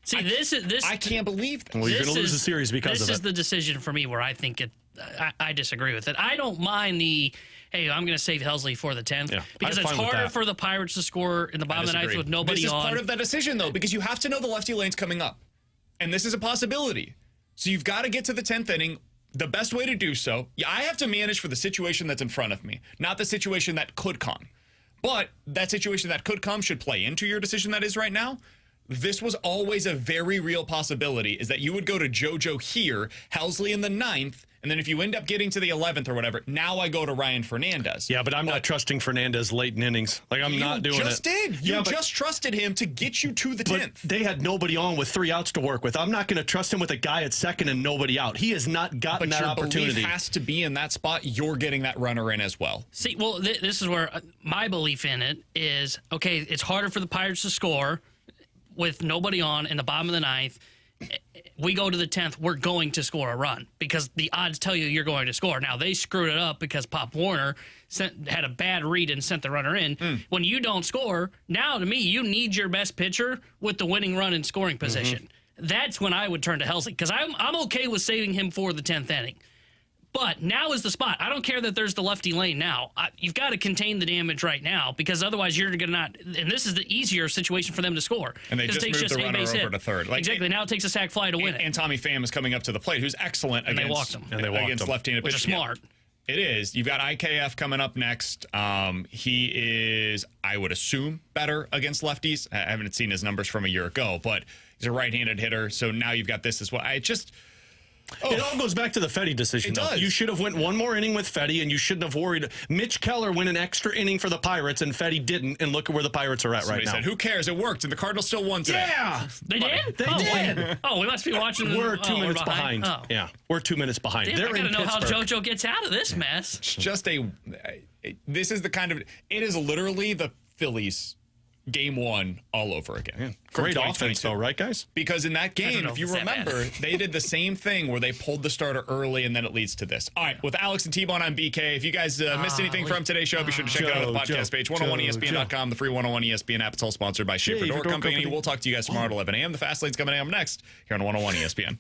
See, this. I can't believe this. Well, you're going to lose the series because of it. This is the decision for me where I think I disagree with it. I don't mind hey, I'm going to save Helsley for the 10th. Yeah, because I'm it's fine with harder that. for the Pirates to score in the bottom of the 9th with nobody This is on. part of that decision, though, because you have to know the lefty lane's coming up. And this is a possibility. So you've got to get to the 10th inning. The best way to do so, I have to manage for the situation that's in front of me, not the situation that could come. But that situation that could come should play into your decision that is right now. This was always a very real possibility, is that you would go to JoJo here, Helsley in the 9th, and then if you end up getting to the 11th or whatever, now I go to Ryan Fernandez. Yeah, but I'm not trusting Fernandez late in innings. I'm not doing it. You just did. You just trusted him to get you to the 10th. They had nobody on with 3 outs to work with. I'm not going to trust him with a guy at second and nobody out. He has not gotten that opportunity. But your belief has to be in that spot. You're getting that runner in as well. See, well, this is where my belief in it is, okay, it's harder for the Pirates to score with nobody on in the bottom of the 9th. We go to the 10th, we're going to score a run because the odds tell you you're going to score. Now, they screwed it up because Pop Warner had a bad read and sent the runner in. When you don't score, now to me, you need your best pitcher with the winning run in scoring position. That's when I would turn to Helsley because I'm okay with saving him for the 10th inning. But now is the spot. I don't care that there's the lefty lane now. You've got to contain the damage right now because otherwise you're going to not. And this is the easier situation for them to score. And they just moved the runner over to third. Exactly. Now it takes a sac fly to win it. And Tommy Pham is coming up to the plate, who's excellent And against, they walked him. And they walked against him. left-handed Which is pitchers. smart. It is. You've got IKF coming up next. He is, I would assume, better against lefties. I haven't seen his numbers from a year ago, but he's a right-handed hitter. So now you've got this as well. It all goes back to the Fedde decision. It does. You should have went one more inning with Fedde, and you shouldn't have worried. Mitch Keller went an extra inning for the Pirates, and Fedde didn't, and look at where the Pirates are at Somebody right now. said, who cares? It worked, and the Cardinals still won today. Yeah! They did? They did. Oh, we must be watching. We're 2 minutes behind. Oh. Yeah, we're 2 minutes behind. Damn, They're I gotta in know how Pittsburgh. JoJo gets out of this mess. It's just this is the kind of, it is literally the Phillies game one all over again. Great offense, though, right, guys? Because in that game, know if you if it's that remember, they did the same thing where they pulled the starter early, and then it leads to this. All right, with Alex and T-Bone, I'm BK. If you guys missed anything from today's show, be sure to check it out on the podcast page, 101ESPN.com, the free 101 ESPN app. It's all sponsored by Schaefer Door Company. We'll talk to you guys tomorrow at 11 a.m. The Fast Lane's coming up next here on 101 ESPN.